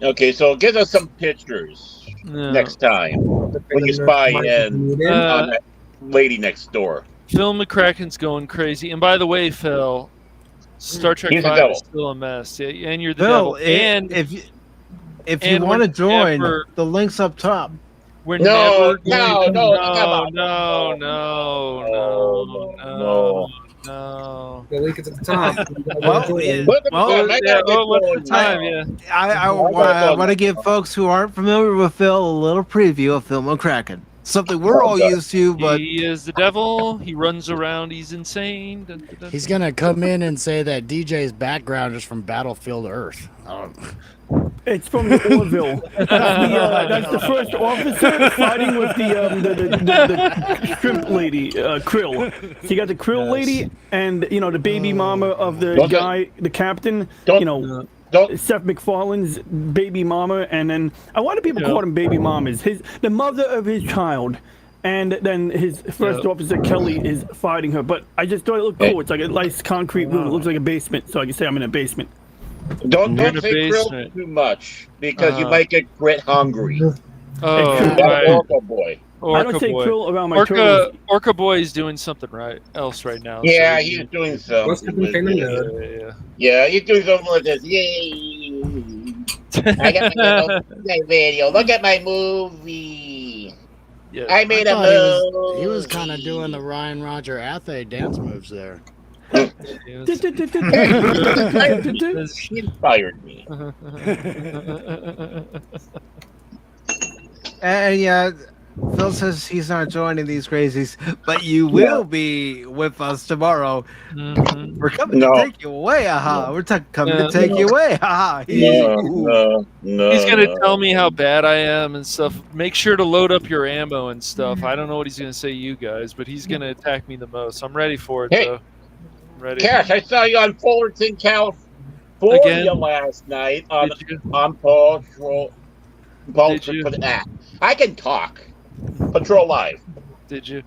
Okay, so give us some pictures next time when you spy in on that lady next door. Phil McCracken's going crazy. And by the way, Phil, Star Trek He's the 5 devil. is still a mess. Yeah, and you're the Phil, devil. And if you and want to we're join, never- the link's up top. we're No, never going no, no. The link is at the top. Well, I want to give folks who aren't familiar with Phil a little preview of Phil McCracken. Something we're all used to, but He is the devil. He runs around. He's insane. Dun, dun, dun, He's dun. gonna come in and say that DJ's background is from Battlefield Earth. It's from the Orville. That's the first officer fighting with the shrimp lady, Krill. So you got the Krill lady and the baby mama of the guy, the captain. Seth MacFarlane's baby mama, and then a lot of people call him baby mamas. The mother of his child, and then his first officer Kelly is fighting her. But I just thought it looked cool. It's like a nice concrete room. It looks like a basement, so I can say I'm in a basement. Don't say krill too much because you might get grit hungry. Oh, That Orca boy. I don't say krill around my turtles. Orca boy is doing something else right now. Yeah, so he's doing something. Yeah. He's doing something like this. Yay! I got my video. Look at my movie. Yeah. I made a movie. He was kind of doing the Ryan Roger Athay dance moves there. He inspired me. and yeah, Phil says he's not joining these crazies, but you will be with us tomorrow. Mm-hmm. We're coming to take you away, aha! We're coming to take you away, haha! No. He's gonna tell me how bad I am and stuff. Make sure to load up your ammo and stuff. I don't know what he's gonna say, you guys, but he's gonna attack me the most. I'm ready for it, though. Ready. Cash, I saw you on Fullerton, California Again? last night on Patrol. I can talk. Patrol Live. Did you?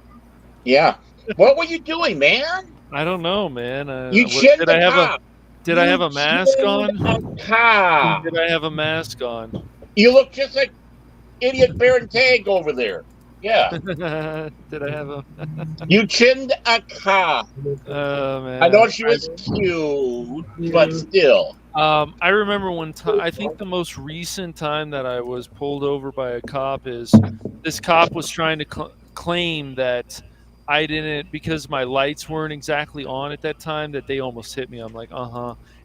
Yeah. What were you doing, man? I don't know, man. Did I have a mask on? Did I have a mask on? You look just like idiot Baron Tag over there. Yeah. Did I have a? You chinned a car. Oh man. I know she was cute, but still. I remember one time. I think the most recent time that I was pulled over by a cop is this cop was trying to claim that I didn't, because my lights weren't exactly on at that time, that they almost hit me. I'm like,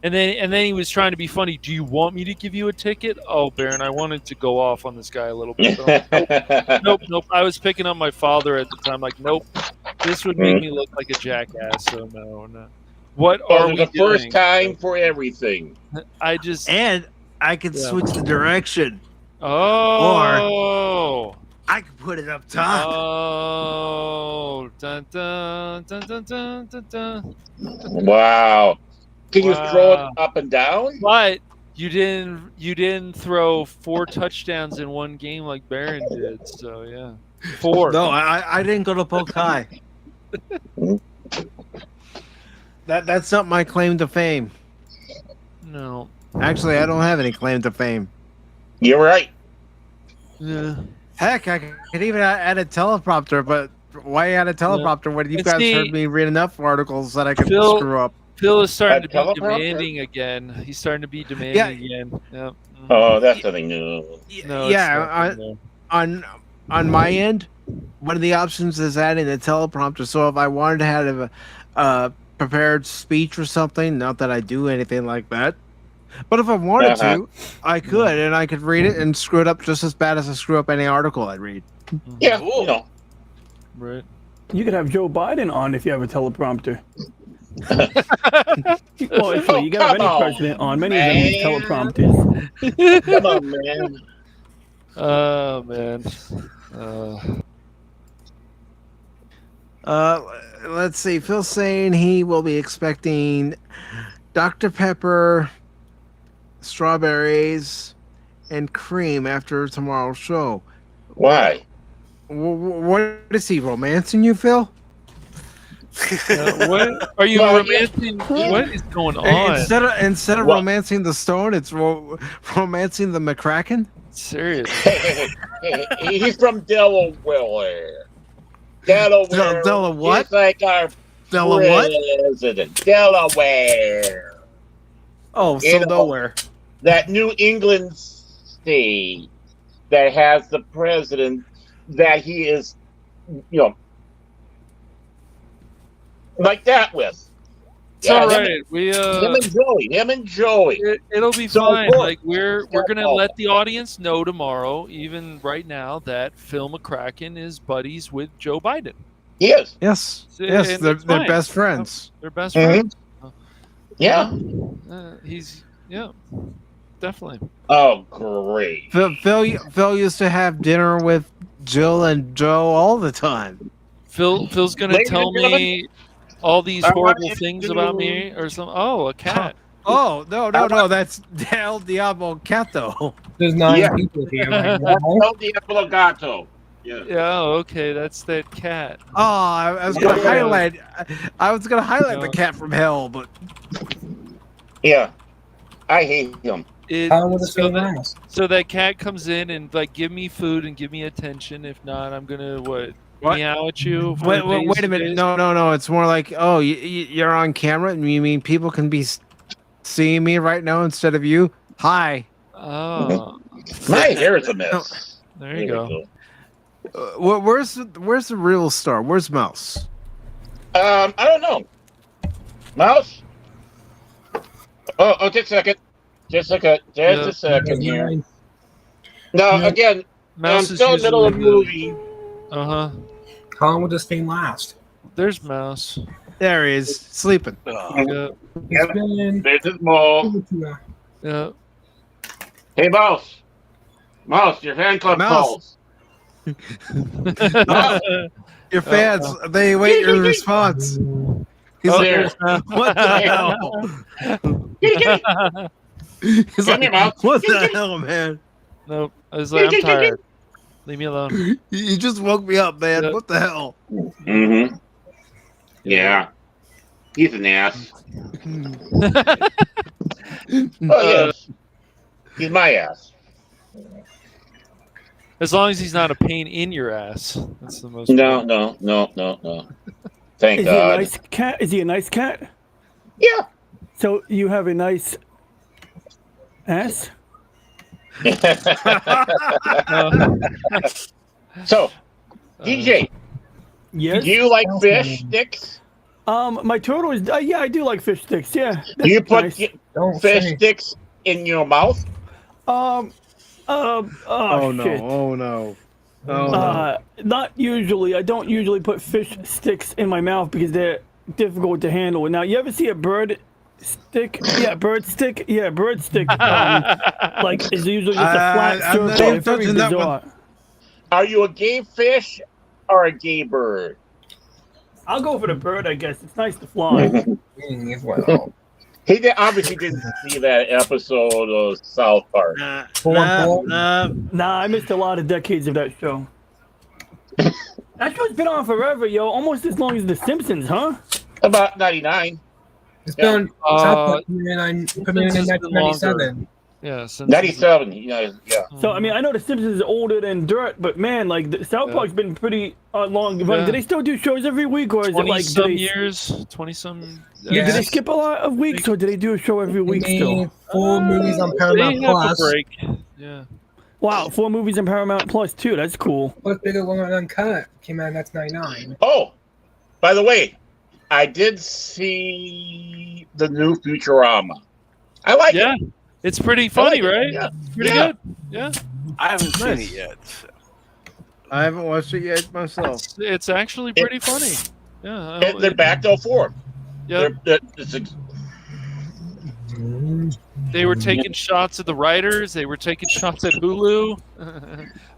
and then he was trying to be funny. Do you want me to give you a ticket? Oh, Baron, I wanted to go off on this guy a little bit. But I'm like, nope. I was picking up my father at the time. Like, nope, this would make me look like a jackass. So no. What are we the doing? first time for everything. And I can switch the direction. Oh. Or I can put it up top. Oh. Dun, dun, dun, dun, dun, dun, dun. Wow. Can you throw it up and down? But you didn't throw 4 touchdowns in one game like Baron did. So yeah. 4. No, I didn't go to Polk High. That's not my claim to fame. No. Actually, I don't have any claim to fame. You're right. Yeah. Heck, I could even add a teleprompter, but why add a teleprompter when you guys heard me read enough articles that I could screw up? Phil is starting to be demanding again. He's starting to be demanding again. Yep. Oh, that's nothing new. No, on my end, one of the options is adding a teleprompter. So if I wanted to have a prepared speech or something, not that I do anything like that, But if I wanted to, I could, and I could read it and screw it up just as bad as I screw up any article I'd read. Yeah, you know. Right. You could have Joe Biden on if you have a teleprompter. Well, actually, you got any president on. Many of them use teleprompters. Come on, man. Oh man. Let's see. Phil's saying he will be expecting Dr. Pepper, strawberries, and cream after tomorrow's show. Why? What is he romancing you, Phil? What are you romancing? What is going on? Instead of romancing the stone, it's romancing the McCracken. Serious. He's from Delaware. Delaware. what? He's like our president. Delaware. Oh, so nowhere. That New England state that has the president that he is, like that with. It's all right. Him and Joey. It'll be fine. Like we're gonna let the audience know tomorrow, even right now, that Phil McCracken is buddies with Joe Biden. He is. Yes. Yes, they're best friends. They're best friends. Yeah. He's definitely. Oh, great. Phil used to have dinner with Jill and Joe all the time. Phil's gonna tell me all these horrible things about me or something. Oh, a cat. Oh, no, that's El Diablo Gato. There's 9 people here. Right now. El Diablo Gato. Yeah, okay, that's that cat. Oh, I was gonna highlight. I was gonna highlight the cat from hell, but yeah, I hate him. So that cat comes in and like give me food and give me attention. If not, I'm gonna meow at you. Wait a minute. No. It's more like, oh, you're on camera, and you mean people can be seeing me right now instead of you? Hi. Oh, my hair is a mess. There you go. Where's the real star? Where's Mouse? I don't know. Mouse? Oh, just a second. Just a second here. No, again, Mouse I'm still in the middle of the movie. Uh-huh. How long will this thing last? There's Mouse. There he is, sleeping. Yeah. This is Mo. Yeah. Hey, Mouse. Mouse, your fan club calls. Your fans, they wait your response. He's there. What the hell? He's like, what the hell, man? Nope. I was like, I'm tired. Leave me alone. You just woke me up, man. Yep. What the hell? Mm-hmm. Yeah. He's an ass. Yes. He's my ass. As long as he's not a pain in your ass. That's the most. No. Thank God. Is he a nice cat? Is he a nice cat? Yeah. So you have a nice ass? So, DJ. Yes. Do you like fish sticks? My turtle is. Yeah, I do like fish sticks. Yeah. Do you put nice. fish sticks in your mouth? Oh no! shit. Oh no! Oh no! Not usually. I don't usually put fish sticks in my mouth because they're difficult to handle. Now, you ever see a bird stick? Yeah, bird stick. Yeah, bird stick. Like it's usually just a flat circle. It's very bizarre. Are you a gay fish or a gay bird? I'll go for the bird. I guess it's nice to fly. Well. He obviously didn't see that episode of South Park. Nah, I missed a lot of decades of that show. That show's been on forever, yo. Almost as long as The Simpsons, huh? About 99. It's been South Park in 1997. Yeah, since 97. Yeah. So I mean, I know The Simpsons is older than dirt, but man, like South Park's been pretty long. Yeah. Do they still do shows every week, or is it like 20-some? Yeah, do they skip a lot of weeks, or do they do a show every week still? 4 movies on Paramount Plus. Break. Yeah. Wow, 4 movies on Paramount Plus too. That's cool. What's bigger one Uncut? Came out in 1999. Oh, by the way, I did see the new Futurama. I like it. It's pretty funny, right? Yeah. It's pretty good. Yeah. I haven't seen Nice. it yet. So. I haven't watched it yet myself. It's actually pretty funny. Yeah. They're back to form. Yeah. It's They were taking shots at the writers. They were taking shots at Hulu.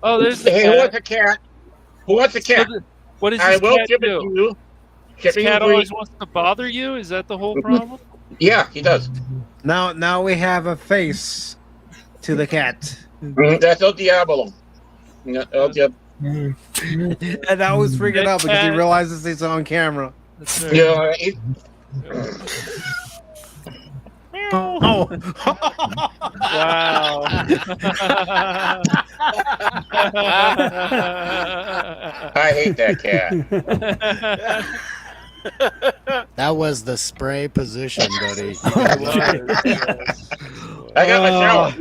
Oh, there's the Hey, cat. who wants a cat? Who wants a cat? What does I this will cat give it do? to you. This Shipping cat free. always wants to bother you? Is that the whole problem? Yeah, he does. Now we have a face to the cat. That's El Diablo. Yeah, El Diablo. And now he's freaking out because he cat. realizes he's on camera. That's right. Yeah, Oh. Wow. I hate that cat. That was the spray position, buddy. I got my shower.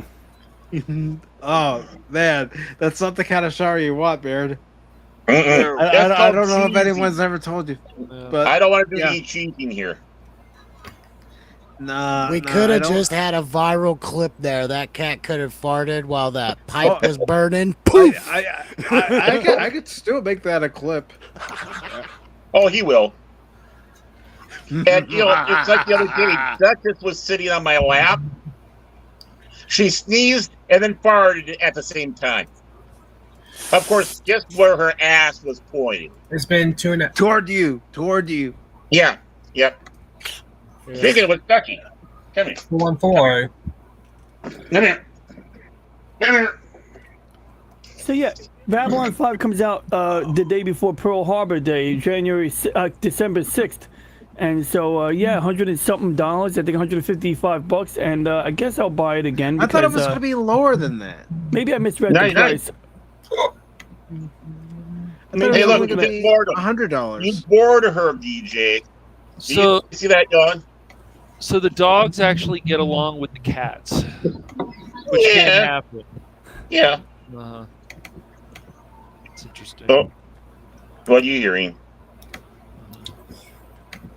Oh man, that's not the kind of shower you want, Baird. Mm-mm. I That's called don't know if cheesy. anyone's ever told you, but I don't want to do yeah. any cheating here. Nah, We nah, could I have don't- just had a viral clip there. That cat could have farted while that pipe Oh. was burning. Poof! I could still make that a clip. Oh, he will. And you know, it's like the other day. Duchess was sitting on my lap. She sneezed and then farted at the same time. Of course, guess where her ass was pointing? It's been 2.5. Toward you. Yeah. Yep. Speaking of Ducky, come here. 214. Come here. Come here. So yeah, Babylon 5 comes out the day before Pearl Harbor Day, December 6th. And so yeah, $100 and something, I think $155, and I guess I'll buy it again. I Because, thought it was going to be lower than that. maybe I misread the 99. price. I thought Hey, it was look, only you gonna get be bored of $100. You bored her, DJ. Do So, you see that, John? so the dogs actually get along with the cats, which Yeah. can't happen. Yeah. Uh-huh. It's interesting. Oh. What are you hearing?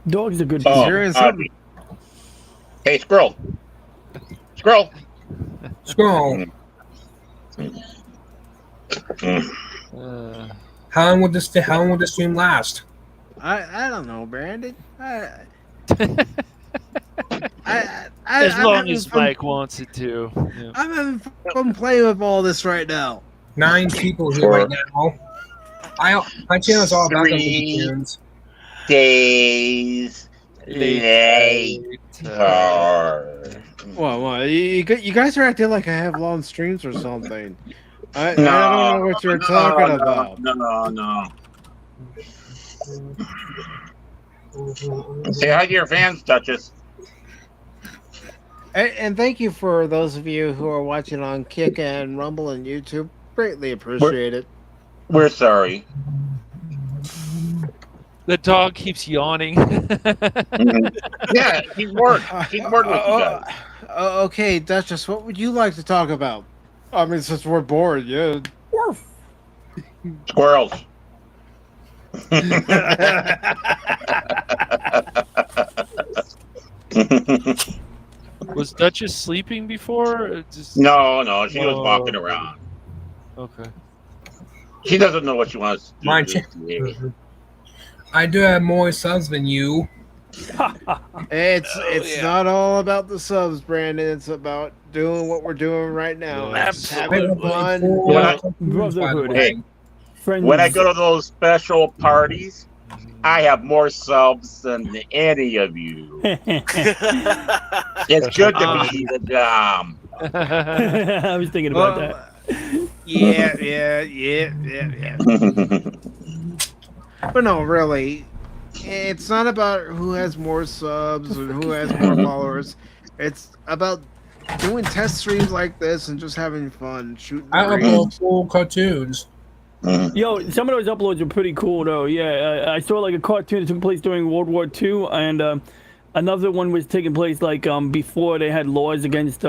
Dogs are good. Oh, Hearing something. hey, squirrel. Squirrel. Scroll. How long would this stream last? I don't know, Brandon. As I'm long having as fun- Mike wants it to. Yeah. I'm having fun playing with all this right now. 9 people here right now. My channel's all about the movie tunes. Days later. Well, you guys are acting like I have long streams or something. I don't know what you're talking about. No. Say hi to your fans, Duchess. And thank you for those of you who are watching on Kick and Rumble and YouTube. Greatly appreciate it. We're sorry. The dog keeps yawning. Yeah, he's bored. He's bored with you guys. Okay, Duchess, what would you like to talk about? I mean, since we're bored, yeah. Squirrels. Was Duchess sleeping before? Or just... No, she was walking around. Okay. She doesn't know what she wants to do. I do have more subs than you. It's not all about the subs, Brandon. It's about doing what we're doing right now. It's having fun. Brotherhood. Hey, Friends. when I go to those special parties, I have more subs than any of you. It's good to be the Dom. I was thinking about that. Yeah. But no, really, it's not about who has more subs or who has more followers. It's about doing test streams like this and just having fun, shooting. I breeze. upload full cartoons. Yo, some of those uploads are pretty cool, though. Yeah, I saw like a cartoon that took place during World War II, and another one was taking place like before they had laws against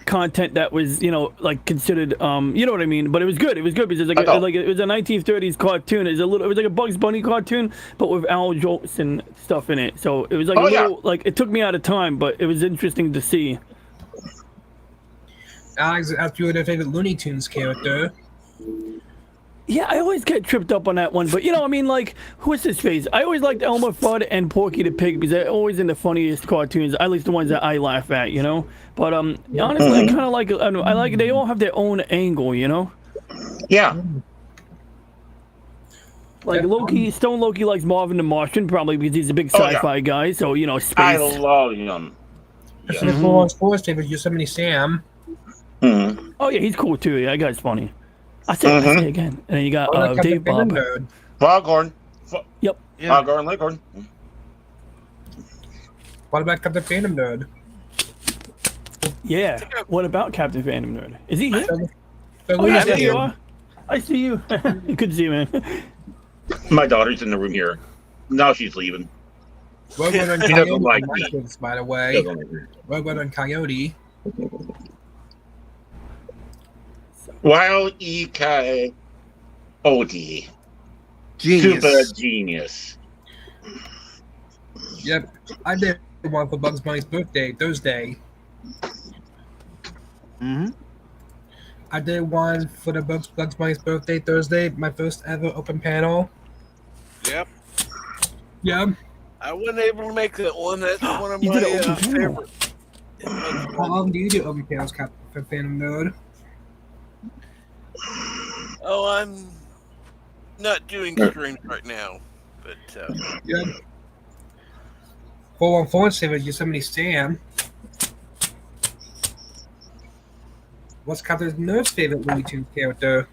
content that was, like considered, you know what I mean. But it was good. It was good because it was it was a 1930s cartoon. It was like a Bugs Bunny cartoon, but with Al Jolson and stuff in it. So it was like like it took me out of time, but it was interesting to see. Alex asked you their favorite Looney Tunes character. Yeah, I always get tripped up on that one, but I mean, like, who's his face? I always liked Elmer Fudd and Porky the Pig because they're always in the funniest cartoons, at least the ones that I laugh at, But honestly, I kind of like. I like they all have their own angle, Yeah. Like Stone Loki likes Marvin the Martian probably because he's a big sci-fi guy, so space. I love him. Yeah. Sports favorite Yosemite Sam. Mm-hmm. Oh yeah, he's cool too. Yeah, that guy's funny. I say it again. And then you got Dave Bob. Foghorn. Yep. Foghorn Leghorn. What about Captain Phantom Nerd? Yeah. What about Captain Phantom Nerd? Is he here? Oh, yeah, there you are. I see you. Good to see you, man. My daughter's in the room here. Now she's leaving. She doesn't like me. By the way. Rogue and Coyote. Wild E-K-O-D. Genius. Super genius. Yep. I did one for Bugs Bunny's birthday, Thursday. Mm-hmm. I did one for the Bugs Bunny's birthday, Thursday. My first ever open panel. Yep. Yep. I wasn't able to make that one. That's one of You my did an open panel. favorites. How long do you do open panels, Captain Phantom Nerd? Oh, I'm not doing streams right now, but Yep. 414 favorite Yosemite Sam. What's Captain Nerd's favorite Looney Tunes character?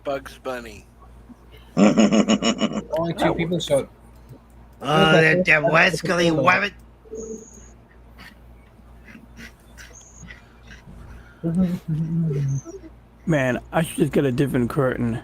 Bugs Bunny. Only two people showed. Oh, that wascally wabbit. Man, I should just get a different curtain.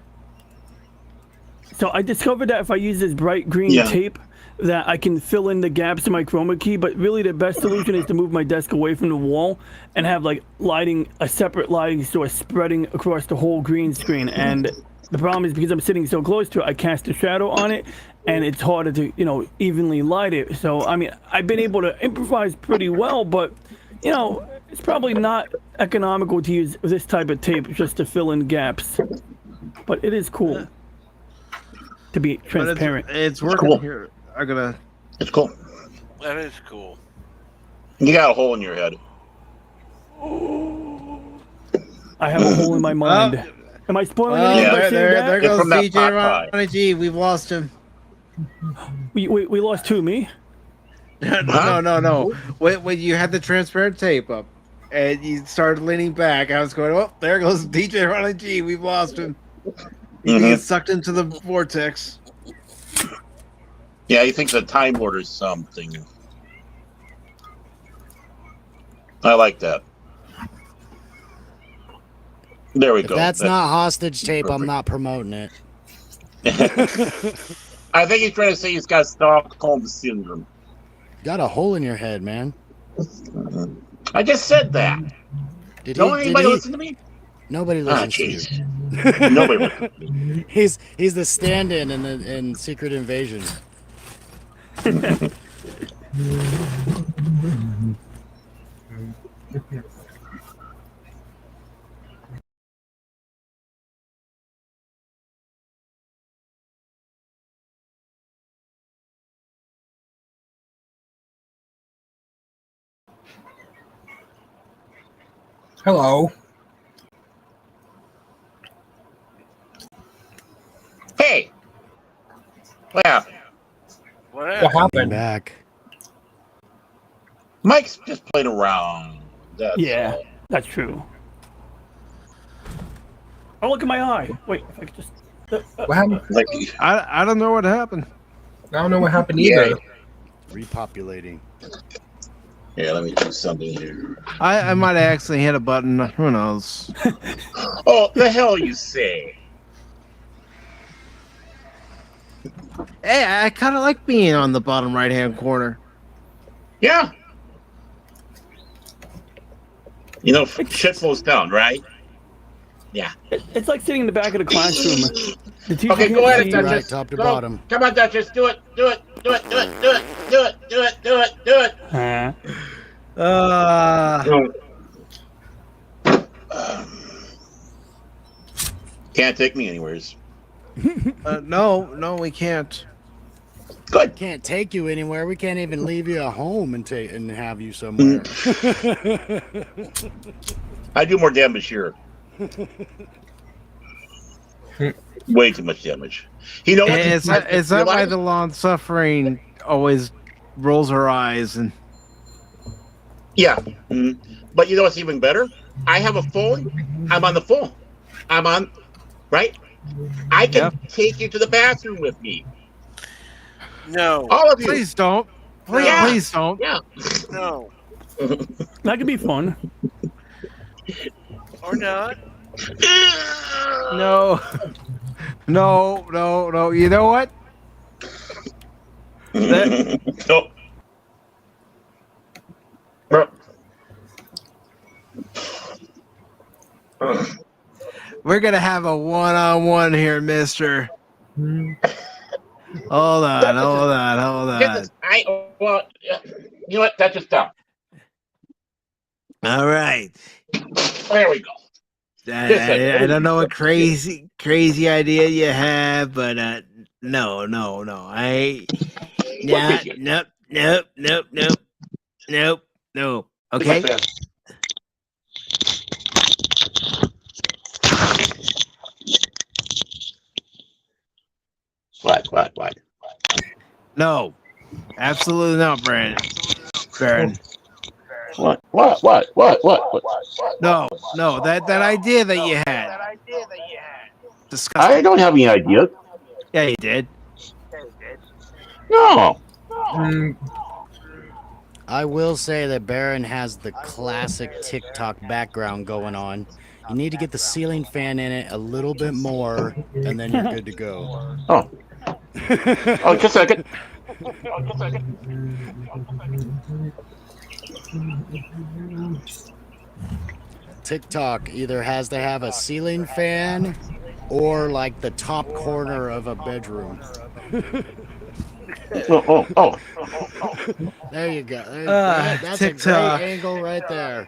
So I discovered that if I use this bright green tape, that I can fill in the gaps in my chroma key, but really the best solution is to move my desk away from the wall and have like a separate lighting source spreading across the whole green screen. And the problem is because I'm sitting so close to it, I cast a shadow on it and it's harder to, evenly light it. So, I mean, I've been able to improvise pretty well, but, it's probably not economical to use this type of tape just to fill in gaps. But it is cool to be transparent. It's working cool. here. It's cool. That is cool. You got a hole in your head. I have a hole in my mind. Am I spoiling anything by saying that? There goes from that DJ pot pie. Ronnie G. We've lost him. We lost who, me? No. When you had the transparent tape up and you started leaning back, I was going, oh, there goes DJ Ronnie G. We've lost him. He gets sucked into the vortex. Yeah, he thinks the Time Lord is something. I like that. There we go. That's not hostage tape. Perfect. I'm not promoting it. I think he's trying to say he's got Stockholm syndrome. Got a hole in your head, man. I just said that. Don't anybody listen to me? Nobody listens to you. Nobody listens to me. He's the stand-in in Secret Invasion. Hello. Hey. What happened? What happened? Back. Mike's just playing around. That's true. Oh, look at my eye. Wait, if I could just... What happened? I don't know what happened. I don't know what happened either. Repopulating. Yeah, let me do something here. I might have accidentally hit a button. Who knows? Oh, the hell you say? Hey, I kind of like being on the bottom right-hand corner. Yeah. Shit flows down, right? Yeah. It's like sitting in the back of the classroom. Okay, go ahead, Duchess. Right, top to bottom. Come on, Duchess. Do it. Can't take me anywheres. No, we can't. Good. Can't take you anywhere. We can't even leave you at home and have you somewhere. I do more damage here. Way too much damage. You know what? Is that why the long suffering always rolls her eyes and? Yeah, but you know what's even better? I have a phone. I'm on the phone. I'm on, right? I can take you to the bathroom with me. No. All of you. Please don't. Please don't. Yeah. No. That could be fun. Or not. No. No. You know what? No. We're gonna have a one-on-one here, mister. Hold on. Well, you know what? That's just dumb. All right. There we go. I don't know what crazy idea you have, but no. Nope. Okay. What? No. Absolutely not, Baron. What? No. That idea that you had. Disgusting. I don't have any ideas. Yeah, you did. No. I will say that Baron has the classic TikTok background going on. You need to get the ceiling fan in it a little bit more, and then you're good to go. Oh, just a second. TikTok either has to have a ceiling fan or like the top corner of a bedroom. Oh. There you go. That's TikTok. a great angle right there.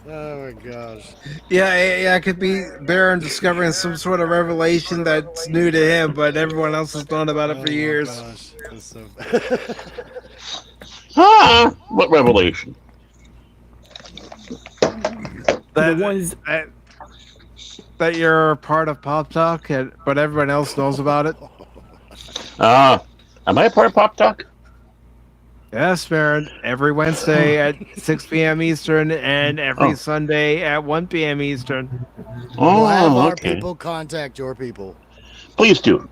Oh my gosh. Yeah, it could be Baron discovering some sort of revelation that's new to him, but everyone else has known about it for years. Gosh. That's so What revelation? That you're part of Pop Talk, but everyone else knows about it. Am I a part of Pop Talk? Yes, Baron. Every Wednesday at 6 p.m. Eastern and every Sunday at 1 p.m. Eastern. We'll have our okay. people contact your people. Please do.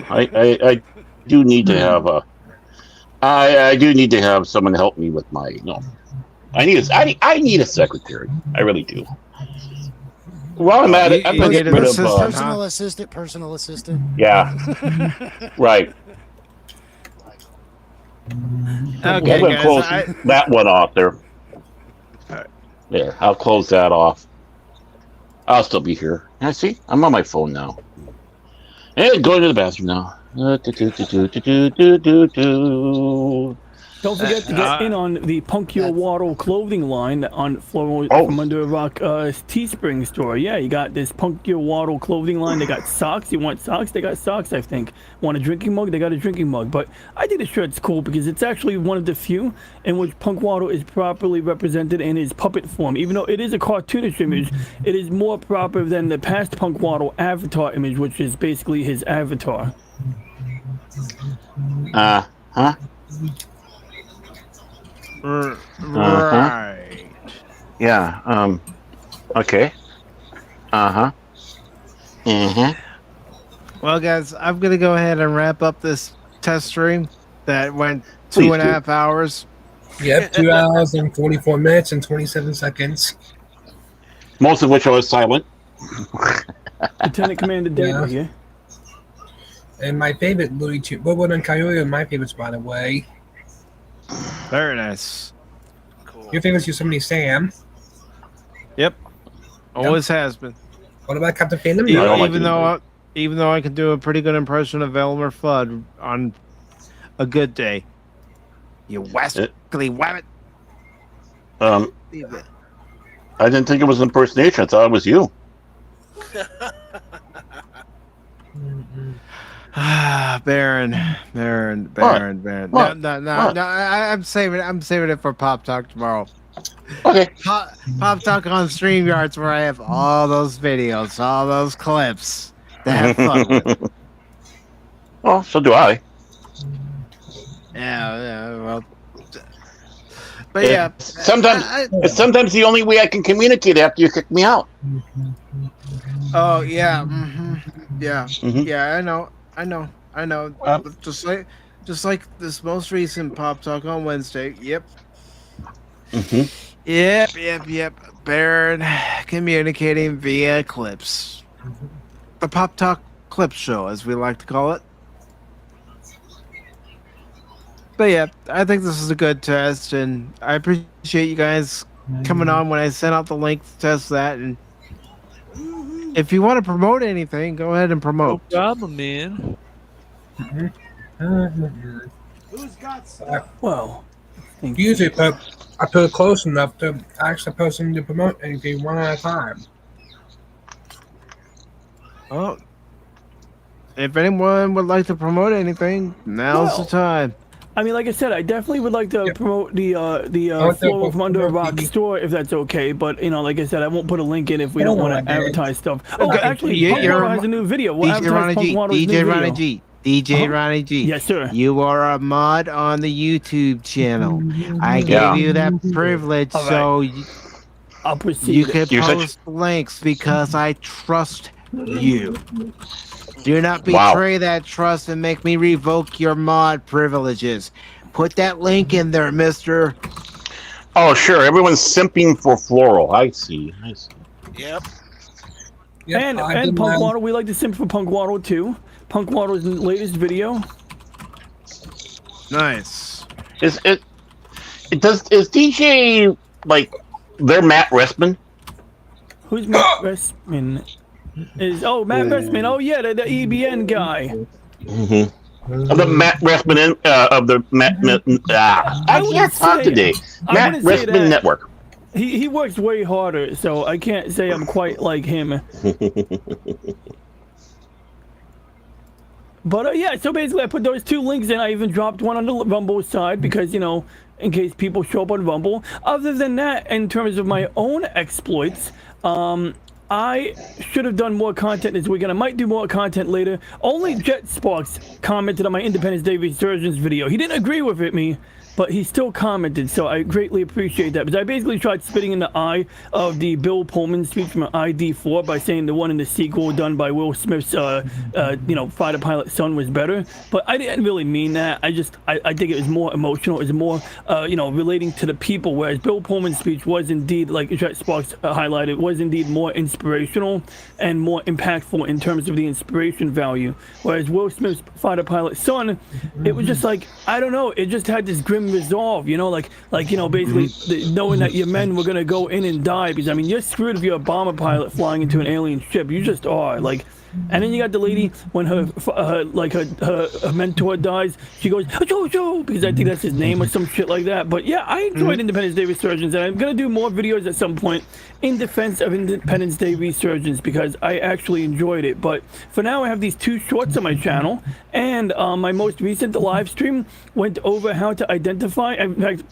I do need to have I do need to have someone help me with my I need a secretary. I really do. While I'm at it, I'm gonna get rid of personal assistant. Yeah. Right. Okay, I'm gonna guys. close that one off there. There, I'll close that off. I'll still be here. I see. I'm on my phone now. And going to the bathroom now. Don't forget to get in on the Punk Your Waddle clothing line from Under a Rock Teespring store. Yeah, you got this Punk Your Waddle clothing line. They got socks. You want socks? They got socks, I think. Want a drinking mug? They got a drinking mug. But I think the shirt's cool because it's actually one of the few in which Punk Waddle is properly represented in his puppet form. Even though it is a cartoonish image, it is more proper than the past Punk Waddle avatar image, which is basically his avatar. Right. Yeah. Okay. Well, guys, I'm gonna go ahead and wrap up this test stream that went Please 2.5 hours. Yep, 2 hours and 44 minutes and 27 seconds. Most of which I was silent. Lieutenant Commander David here. And my favorite, Louis Bobo and Coyote are my favorites, by the way. Very nice. Cool. Your favorite's Yosemite Sam. Yep. Always has been. What about Captain Phantom? Even though I can do a pretty good impression of Elmer Fudd on a good day. You wascally wabbit. I didn't think it was an impersonation. I thought it was you. Baron. No. I'm saving it for Pop Talk tomorrow. Okay. Pop Talk on StreamYards, where I have all those videos, all those clips to have fun with. Well, so do I. Yeah, well. But yeah. Sometimes the only way I can communicate after you kick me out. Oh, yeah. Mm-hmm. Yeah. Mm-hmm. Yeah, I know. Just like this most recent Pop Talk on Wednesday. Yep. Mm-hmm. Yep. Baron communicating via clips. The Pop Talk Clip Show, as we like to call it. But yeah, I think this is a good test, and I appreciate you guys coming on when I sent out the link to test that. And if you want to promote anything, go ahead and promote. No problem, man. Who's got stuff? Well, usually I put it close enough to ask the person to promote anything one at a time. Well, if anyone would like to promote anything, now's the time. I mean, like I said, I definitely would like to promote the Flow from Under a Rock store, if that's okay. But, you know, like I said, I won't put a link in if we don't want to advertise stuff. Oh, actually, Punk Waddle has a new video. We'll advertise Punk Waddle's new video. DJ Ronnie G. Yes, sir. You are a mod on the YouTube channel. I gave you that privilege, so I'll proceed. you can post links because I trust you. Do not betray that trust and make me revoke your mod privileges. Put that link in there, mister. Oh, sure. Everyone's simping for Floral. I see. Yep. And Punk Waddle, we like to simp for Punk Waddle too. Punk Waddle's latest video. Nice. Is DJ like their Matt Restman? Who's Matt Restman? Matt Restman. Oh yeah, the EBN guy. Mm-hmm. Of the Matt Restman of the Matt. I can't talk today. Matt Restman Network. He works way harder, so I can't say I'm quite like him. But yeah, so basically I put those two links in. I even dropped one on the Rumble side because, you know, in case people show up on Rumble. Other than that, in terms of my own exploits, I should have done more content this weekend. I might do more content later. Only Jet Sparks commented on my Independence Day Resurgence video. He didn't agree with me, but he still commented, so I greatly appreciate that. Because I basically tried spitting in the eye of the Bill Pullman speech from ID4 by saying the one in the sequel done by Will Smith's, fighter pilot son was better. But I didn't really mean that. I think it was more emotional. It was more, relating to the people. Whereas Bill Pullman's speech was indeed, like Jet Sparks highlighted, was indeed more inspirational and more impactful in terms of the inspiration value. Whereas Will Smith's fighter pilot son, it was just like, I don't know, it just had this grim resolve, basically knowing that your men were gonna go in and die, because I mean you're screwed if you're a bomber pilot flying into an alien ship. You just are. And then you got the lady when her mentor dies, she goes Jojo, because I think that's his name or some shit like that. But yeah, I enjoyed Independence Day Resurgence, and I'm gonna do more videos at some point in defense of Independence Day Resurgence because I actually enjoyed it. But for now, I have these two shorts on my channel, and my most recent live stream went over how to identify. In fact,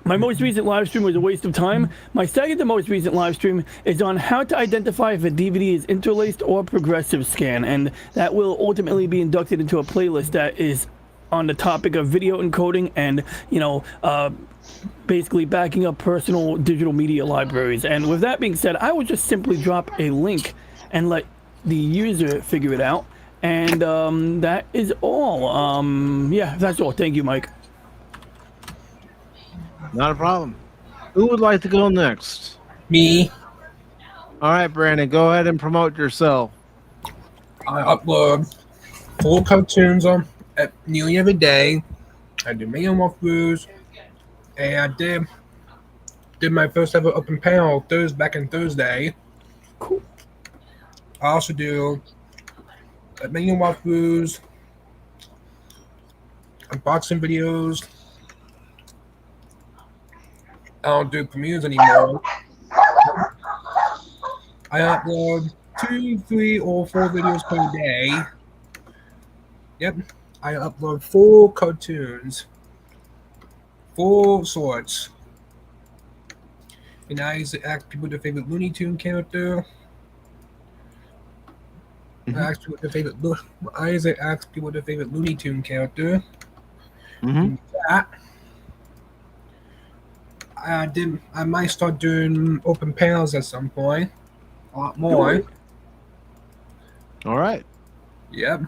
my most recent live stream was a waste of time. My second to most recent live stream is on how to identify if a DVD is interlaced or progressive scan, and that will ultimately be inducted into a playlist that is on the topic of video encoding and, basically backing up personal digital media libraries. And with that being said, I would just simply drop a link and let the user figure it out. And that is all. That's all. Thank you, Mike. Not a problem. Who would like to go next? Me. All right, Brandon, go ahead and promote yourself. I upload full cartoons at nearly every day. I do million walkthroughs, and I did my first ever open panel back in Thursday. Cool. I also do a million walkthroughs, unboxing videos. I don't do premieres anymore. I upload 2, 3, or 4 videos per day. Yep, I upload 4 cartoons, 4 sorts. And I used to ask people their favorite Looney Tune character. Mhm. I used to ask people their favorite Looney Tune character. Mhm. That I might start doing open panels at some point. A lot more. All right. Yep.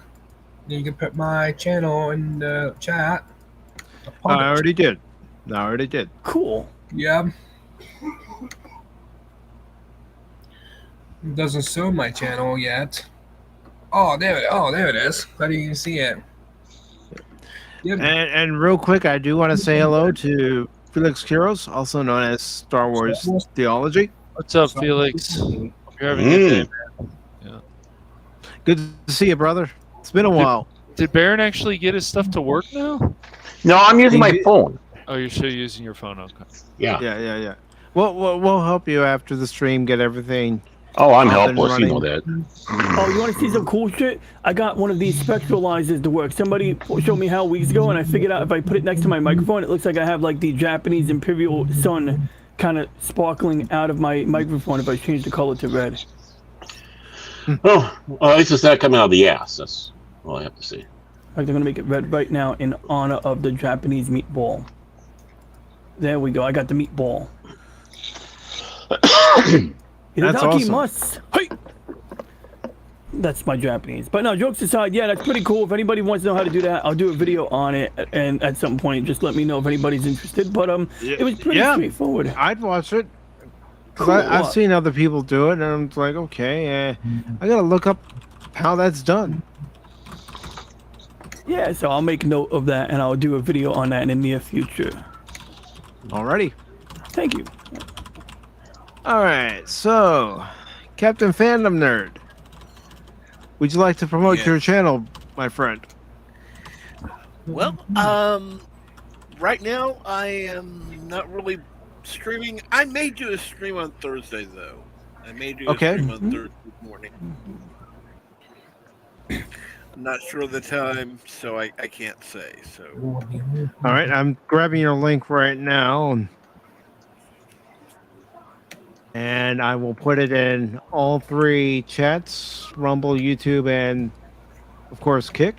You can put my channel in the chat. I already did. Cool. Yep. It doesn't show my channel yet. Oh, there it is. I didn't even see it. Yep. And real quick, I do want to say hello to Felix Quiros, also known as Star Wars Theology. What's up, Felix? Hope you're having a good day, man. Yeah. Good to see you, brother. It's been a while. Did Baron actually get his stuff to work now? No, I'm using my phone. Oh, you're still using your phone. Okay. Yeah. Well, we'll help you after the stream get everything. Oh, I'm up and helpless. You know running. that. Oh, you want to see some cool shit? I got one of these spectralizers to work. Somebody showed me how weeks ago, and I figured out if I put it next to my microphone, it looks like I have like the Japanese imperial sun kind of sparkling out of my microphone if I change the color to red. Oh, it's just that coming out of the ass. That's all I have to say. In fact, I'm going to make it red right now in honor of the Japanese meatball. There we go. I got the meatball. That's awesome. Hey! That's my Japanese. But no, jokes aside, yeah, that's pretty cool. If anybody wants to know how to do that, I'll do a video on it, and at some point, just let me know if anybody's interested. But it was pretty straightforward. I'd watch it. Cool. I've seen other people do it, and I'm like, okay, I gotta look up how that's done. Yeah, so I'll make note of that, and I'll do a video on that in the near future. Alrighty. Thank you. All right, so Captain Fandom Nerd, would you like to promote your channel, my friend? Well, right now I am not really streaming. I may do a stream on Thursday though. I may do a stream on Thursday morning. I'm not sure of the time, so I can't say. So. All right, I'm grabbing your link right now. And I will put it in all 3 chats, Rumble, YouTube, and, of course, Kick.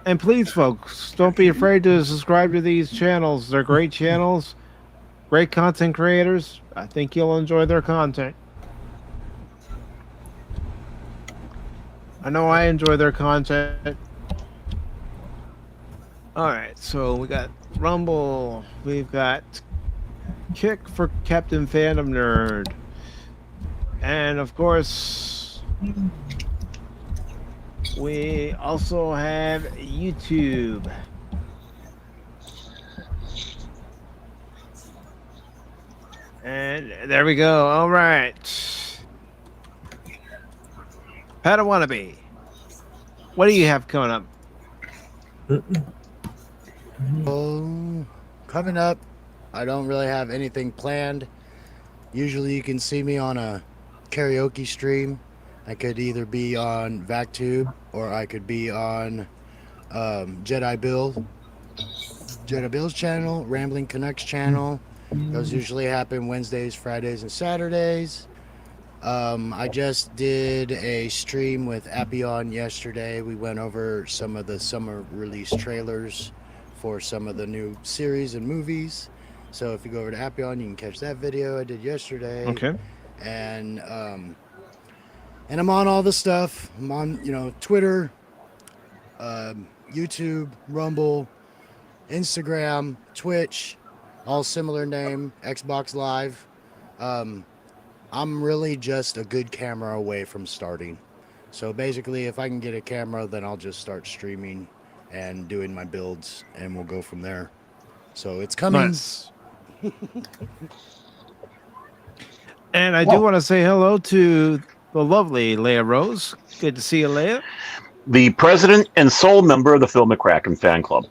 And please, folks, don't be afraid to subscribe to these channels. They're great channels, great content creators. I think you'll enjoy their content. I know I enjoy their content. All right, so we got Rumble. We've got Kick for Captain Phantom Nerd. And of course, we also have YouTube. And there we go. All right. Padawannabe, what do you have coming up? Oh, coming up, I don't really have anything planned. Usually you can see me on a karaoke stream. I could either be on VacTube or I could be on Jedi Bill's channel, Rambling Canucks channel. Those usually happen Wednesdays, Fridays, and Saturdays. I just did a stream with Appion yesterday. We went over some of the summer release trailers for some of the new series and movies. So if you go over to Appion, you can catch that video I did yesterday. Okay. And I'm on all the stuff. I'm on, Twitter, YouTube, Rumble, Instagram, Twitch, all similar name, Xbox Live. I'm really just a good camera away from starting. So basically, if I can get a camera, then I'll just start streaming and doing my builds, and we'll go from there. So it's coming. Nice. And I do want to say hello to the lovely Leia Rose. Good to see you, Leia. the president and sole member of the Phil McCracken fan club.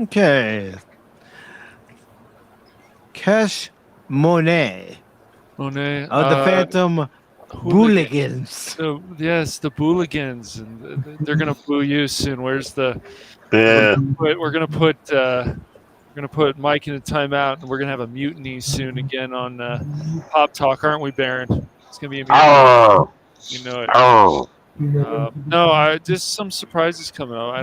Okay. Cash Monet. Monet. Of the Phantom Hooligans. Yes, the Booligans, and they're gonna boo you soon. Where's the? Yeah. We're gonna put Mike in a timeout, and we're gonna have a mutiny soon again on Pop Talk, aren't we, Baron? It's gonna be a mutiny. Oh. You know it. Oh. No, just some surprises coming up.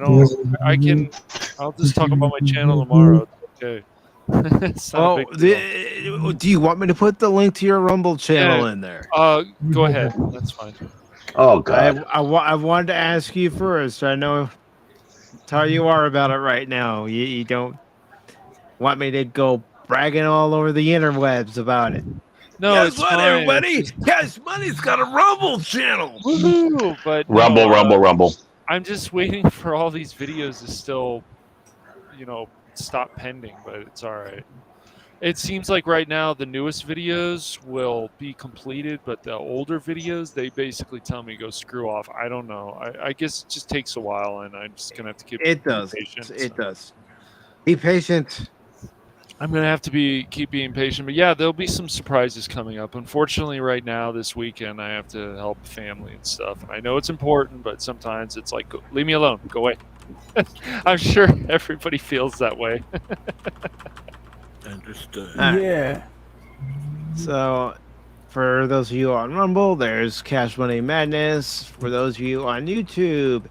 I'll just talk about my channel tomorrow. It's okay. It's not a big deal. Do you want me to put the link to your Rumble channel in there? Go ahead. That's fine. Oh God. I wanted to ask you first. I know how you are about it right now. You don't want me to go bragging all over the interwebs about it. No, it's fine. Everybody? Cash Money's got a Rumble channel. Woohoo! But Rumble. I'm just waiting for all these videos to still, stop pending, but it's all right. It seems like right now the newest videos will be completed, but the older videos, they basically tell me go screw off. I don't know. I guess it just takes a while, and I'm just gonna have to keep. It does. Patient, it does. Be patient. I'm gonna have to keep being patient, but yeah, there'll be some surprises coming up. Unfortunately, right now this weekend, I have to help family and stuff, and I know it's important, but sometimes it's like, leave me alone, go away. I'm sure everybody feels that way. Understood. Yeah. So, for those of you on Rumble, there's Cash Money Madness. For those of you on YouTube,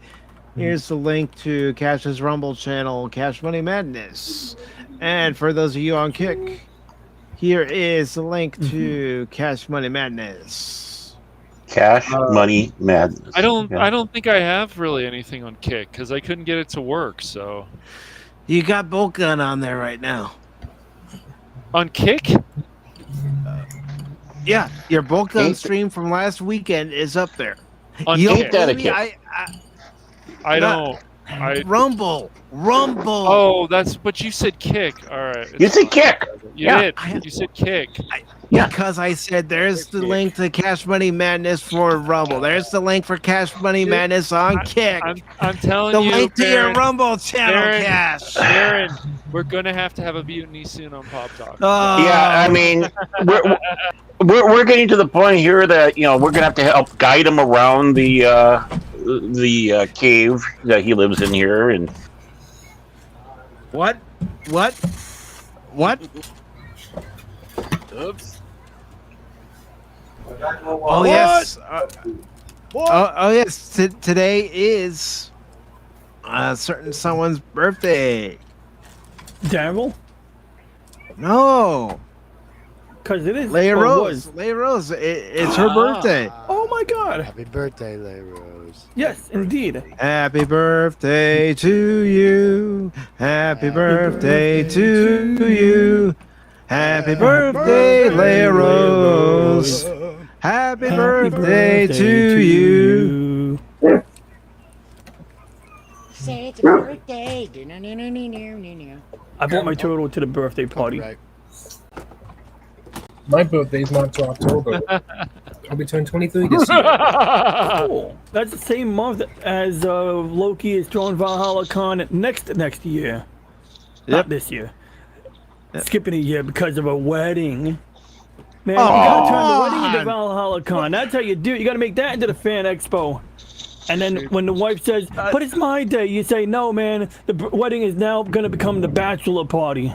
here's the link to Cash's Rumble channel, Cash Money Madness. And for those of you on Kick, here is the link to Cash Money Madness. Cash Money Madness. I don't think I have really anything on Kick because I couldn't get it to work. So you got Bolt Gun on there right now. On Kick? Yeah, your Bolt Gun stream from last weekend is up there. On Kick? I don't. Rumble. Oh, but you said Kick. All right. You said Kick. You did. You said Kick. Because I said there's the link to Cash Money Madness for Rumble. There's the link for Cash Money Madness on Kick. I'm telling you, the link to your Rumble channel, Cash. Aaron, we're gonna have to have a mutiny soon on Pop Talk. Yeah, I mean, we're getting to the point here that we're gonna have to help guide him around the cave that he lives in here, and what? Oops. Oh yes. Oh yes. Today is a certain someone's birthday. Daryl? No. Because it is. Leia Rose. Leia Rose. It's her birthday. Oh my God. Happy birthday, Leia Rose. Yes, indeed. Happy birthday to you. Happy birthday to you. Happy birthday, Leia Rose. Happy birthday to you. Say it's a birthday. I brought my turtle to the birthday party. Right. My birthday's not until October. I'll be turning 23 this year. Cool. That's the same month as Loki is throwing Valhalla Con next year. Not this year. Skipping a year because of a wedding. Man, you gotta turn the wedding into Valhalla Con. That's how you do it. You gotta make that into the Fan Expo. And then when the wife says, but it's my day, you say, no, man, the wedding is now gonna become the bachelor party.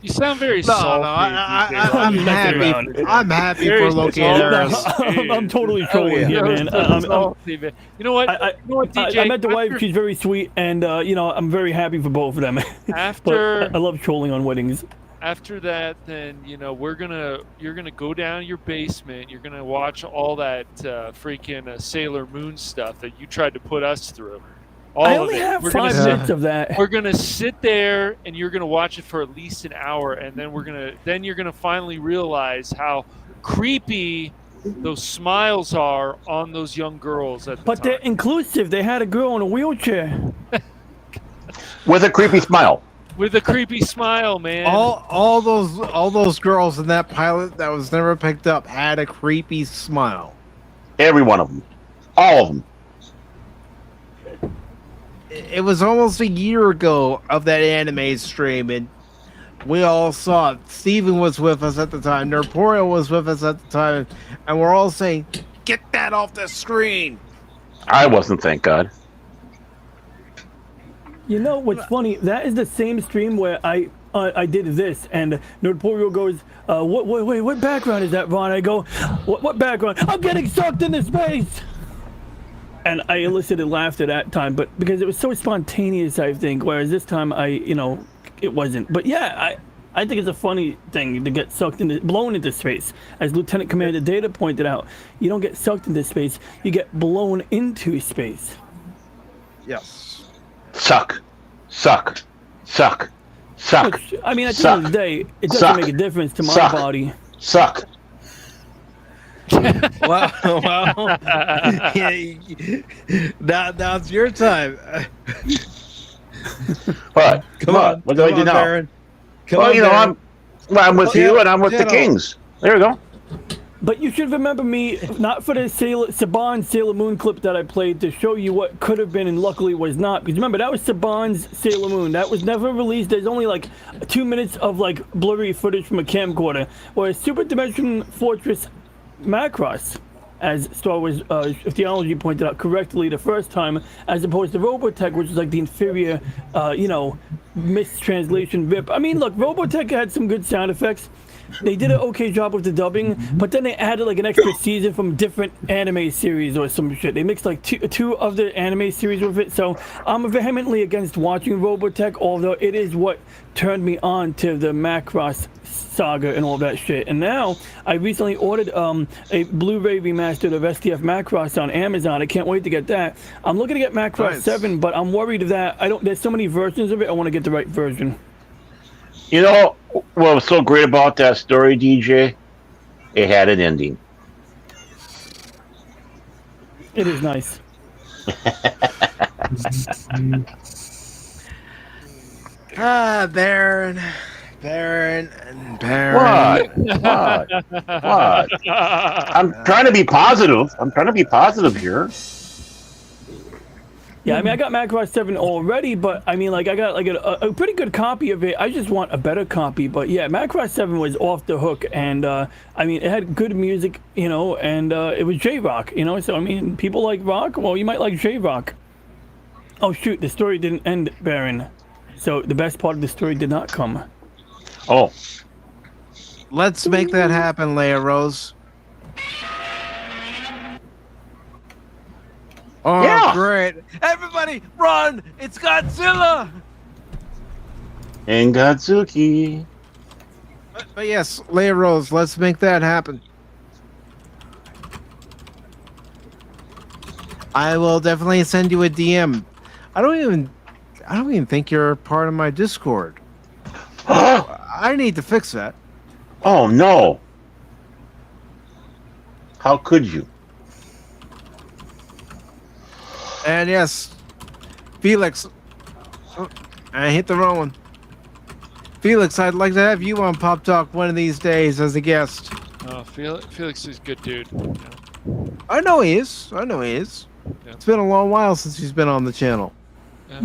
You sound very salty. I'm happy. I'm happy for Loki and Eris. I'm totally trolling here, man. You know what? DJ, I met the wife. She's very sweet, and I'm very happy for both of them. But I love trolling on weddings. After that, then you're gonna go down your basement. You're gonna watch all that freaking Sailor Moon stuff that you tried to put us through. I only have 5 minutes of that. We're gonna sit there and you're gonna watch it for at least an hour, and then you're gonna finally realize how creepy those smiles are on those young girls at the But time. they're inclusive. They had a girl in a wheelchair. with a creepy smile. With a creepy smile, man. All those girls in that pilot that was never picked up had a creepy smile. Every one of them. All of them. It was almost a year ago of that anime stream, and we all saw it. Steven was with us at the time. Nerporio was with us at the time, and we're all saying, "Get that off the screen." I wasn't, thank God. You know what's funny? That is the same stream where I did this, and Nerporio goes, "What background is that, Ron?" I go, "What background? I'm getting sucked into space." And I elicited laughter that time, but because it was so spontaneous, I think. Whereas this time, it wasn't. But yeah, I think it's a funny thing to get blown into space. As Lieutenant Commander Data pointed out, you don't get sucked into space; you get blown into space. Yes. Suck. Which, I mean, at the end of the day, it doesn't make a difference to my body. Suck. Wow. Yeah, now it's your time. What? Come on. What do I do now? Baron. I'm with you, and I'm with the Kings. There we go. But you should remember me, not for the Saban Sailor Moon clip that I played to show you what could have been and luckily was not. Because remember, that was Saban's Sailor Moon. That was never released. There's only like 2 minutes of like blurry footage from a camcorder. Whereas Super Dimension Fortress Macross, as Star Wars Theology pointed out correctly the first time, as opposed to Robotech, which is like the inferior, mistranslation rip. I mean, look, Robotech had some good sound effects. They did an okay job with the dubbing, but then they added like an extra season from different anime series or some shit. They mixed like two of the anime series with it. So I'm vehemently against watching Robotech, although it is what turned me on to the Macross saga and all that shit. And now I recently ordered a Blu-ray remastered of STF Macross on Amazon. I can't wait to get that. I'm looking to get Macross 7, but I'm worried that there's so many versions of it. I want to get the right version. You know what was so great about that story, DJ? It had an ending. It is nice. Baron. What? I'm trying to be positive here. Yeah, I mean, I got Macross 7 already, but I mean, like, I got like a pretty good copy of it. I just want a better copy. But yeah, Macross 7 was off the hook, and I mean, it had good music, and it was J-Rock, So I mean, people like rock. Well, you might like J-Rock. Oh shoot, the story didn't end, Baron. So the best part of the story did not come. Oh, let's make that happen, Leia Rose. Oh, yeah. Great. Everybody, run! It's Godzilla! And Godzuki. But yes, Leia Rose, let's make that happen. I will definitely send you a DM. I don't even think you're part of my Discord. I need to fix that. Oh, no. How could you? And yes, Felix. Oh, I hit the wrong one. Felix, I'd like to have you on Pop Talk one of these days as a guest. Oh, Felix is a good dude. Yeah. I know he is. Yeah. It's been a long while since he's been on the channel. Yeah.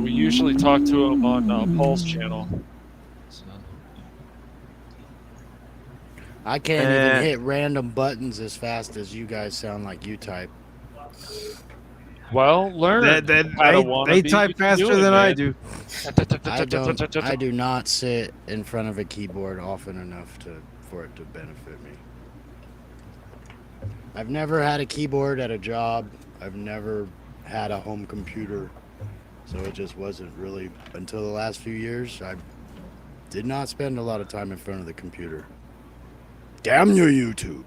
We usually talk to him on Paul's channel. So. I can't even hit random buttons as fast as you guys sound like you type. Well, learn. They type faster than I do. I do not sit in front of a keyboard often enough for it to benefit me. I've never had a keyboard at a job. I've never had a home computer. So it just wasn't really until the last few years. I did not spend a lot of time in front of the computer. Damn your YouTube.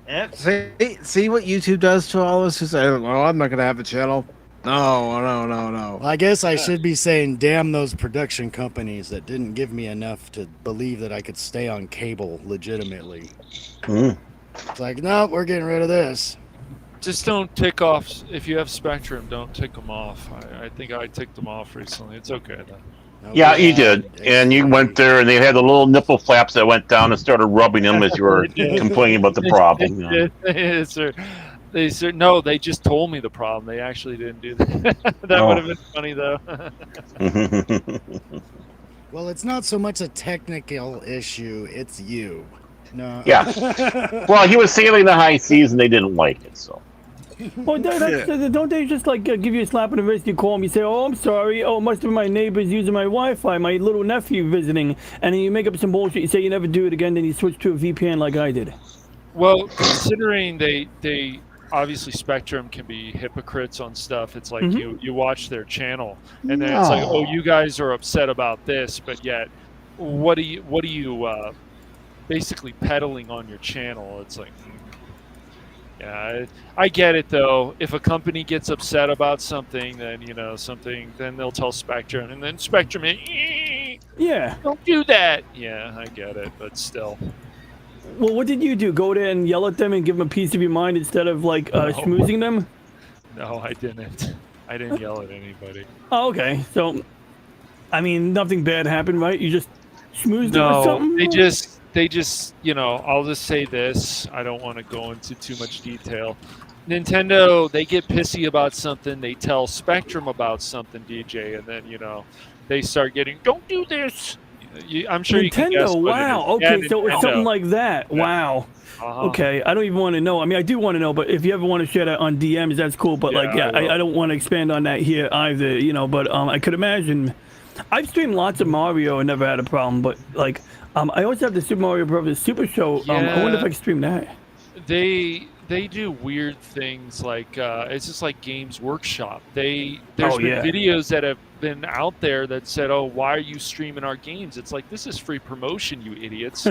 Yep. See what YouTube does to all of us who say, well, I'm not going to have a channel. No. Well, I guess I should be saying, damn those production companies that didn't give me enough to believe that I could stay on cable legitimately. It's like, no, we're getting rid of this. Just don't tick off. If you have Spectrum, don't tick them off. I think I ticked them off recently. It's okay, though. Yeah, you did. And you went there, and they had the little nipple flaps that went down and started rubbing them as you were complaining about the problem. No, they just told me the problem. They actually didn't do that. That would have been funny, though. Well, it's not so much a technical issue; it's you. No. Yeah. Well, he was sailing the high seas, and they didn't like it. So. Well, don't they just like give you a slap on the wrist? You call them, you say, "Oh, I'm sorry. Oh, it must have been my neighbors using my Wi-Fi, my little nephew visiting," and then you make up some bullshit. You say you never do it again, then you switch to a VPN like I did. Well, considering they obviously Spectrum can be hypocrites on stuff. It's like you watch their channel, and then it's like, oh, you guys are upset about this, but yet, what do you basically peddling on your channel? It's like. Yeah, I get it though. If a company gets upset about something, then then they'll tell Spectrum, and then Spectrum, yeah, don't do that. Yeah, I get it, but still. Well, what did you do? Go there and yell at them and give them a piece of your mind instead of like schmoozing them? No, I didn't. I didn't yell at anybody. Oh, okay. So, I mean, nothing bad happened, right? You just schmoozed them or something? They just, I'll just say this. I don't want to go into too much detail. Nintendo, they get pissy about something. They tell Spectrum about something, DJ, and then, they start getting, don't do this. I'm sure Nintendo, you can guess what wow. it is. Okay, Yeah, so it was something like that. Yeah. Wow. Okay, I don't even want to know. I mean, I do want to know, but if you ever want to share that on DMs, that's cool. But I don't want to expand on that here either, but I could imagine. I've streamed lots of Mario and never had a problem, but like, I also have the Super Mario Brothers Super Show. I wonder if I can stream that. They do weird things like it's just like Games Workshop. There's been videos that have been out there that said, "Oh, why are you streaming our games?" It's like, this is free promotion, you idiots.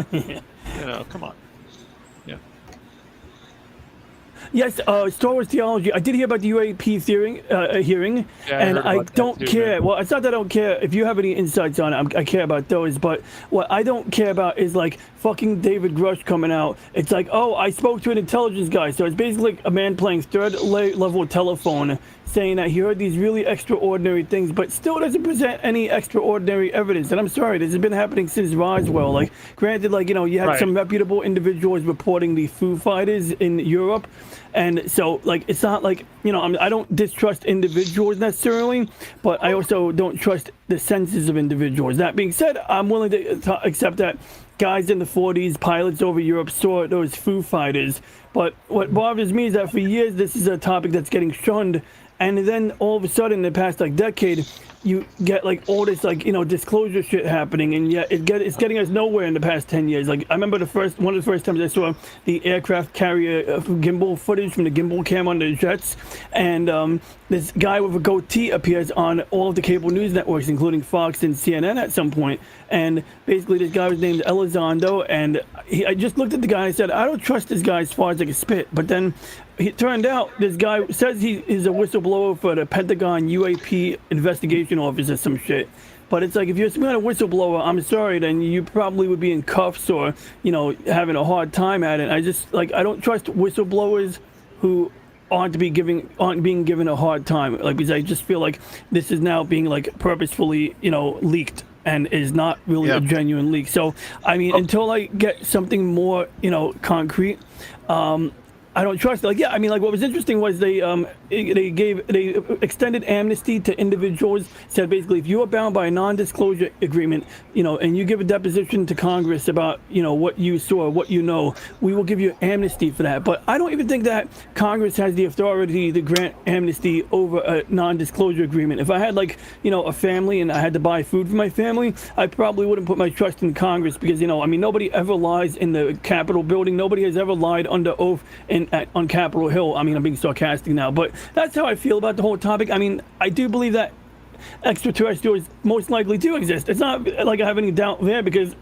Come on. Yeah. Yes, Star Wars theology. I did hear about the UAP hearing, and I don't care. Well, it's not that I don't care. If you have any insights on it, I care about those. But what I don't care about is like fucking David Grush coming out. It's like, oh, I spoke to an intelligence guy. So it's basically like a man playing third-level telephone, saying that he heard these really extraordinary things, but still doesn't present any extraordinary evidence. And I'm sorry, this has been happening since Roswell. Like, granted, like, you had some reputable individuals reporting the Foo Fighters in Europe. And so, like, it's not like, I don't distrust individuals necessarily, but I also don't trust the senses of individuals. That being said, I'm willing to accept that guys in the 40s, pilots over Europe, saw those Foo Fighters. But what bothers me is that for years, this is a topic that's getting shunned. And then all of a sudden, in the past decade, you get like all this disclosure shit happening, and yet it's getting us nowhere in the past 10 years. Like, I remember one of the first times I saw the aircraft carrier gimbal footage from the gimbal cam on the jets, and this guy with a goatee appears on all of the cable news networks, including Fox and CNN at some point. And basically, this guy was named Elizondo, and I just looked at the guy and I said, I don't trust this guy as far as I can spit. But then it turned out this guy says he is a whistleblower for the Pentagon UAP investigation office or some shit. But it's like, if you're some kind of whistleblower, I'm sorry, then you probably would be in cuffs or, having a hard time at it. I just, I don't trust whistleblowers who aren't being given a hard time. Like, because I just feel like this is now being, purposefully, leaked and is not really a genuine leak. So, I mean, until I get something more, concrete, I don't trust it. What was interesting was they extended amnesty to individuals. Said basically, if you are bound by a non-disclosure agreement, and you give a deposition to Congress about, what you saw, what we will give you amnesty for that. But I don't even think that Congress has the authority to grant amnesty over a non-disclosure agreement. If I had a family and I had to buy food for my family, I probably wouldn't put my trust in Congress because, nobody ever lies in the Capitol building. Nobody has ever lied under oath on Capitol Hill. I mean, I'm being sarcastic now, but that's how I feel about the whole topic. I mean, I do believe that extraterrestrials most likely do exist. It's not like I have any doubt there because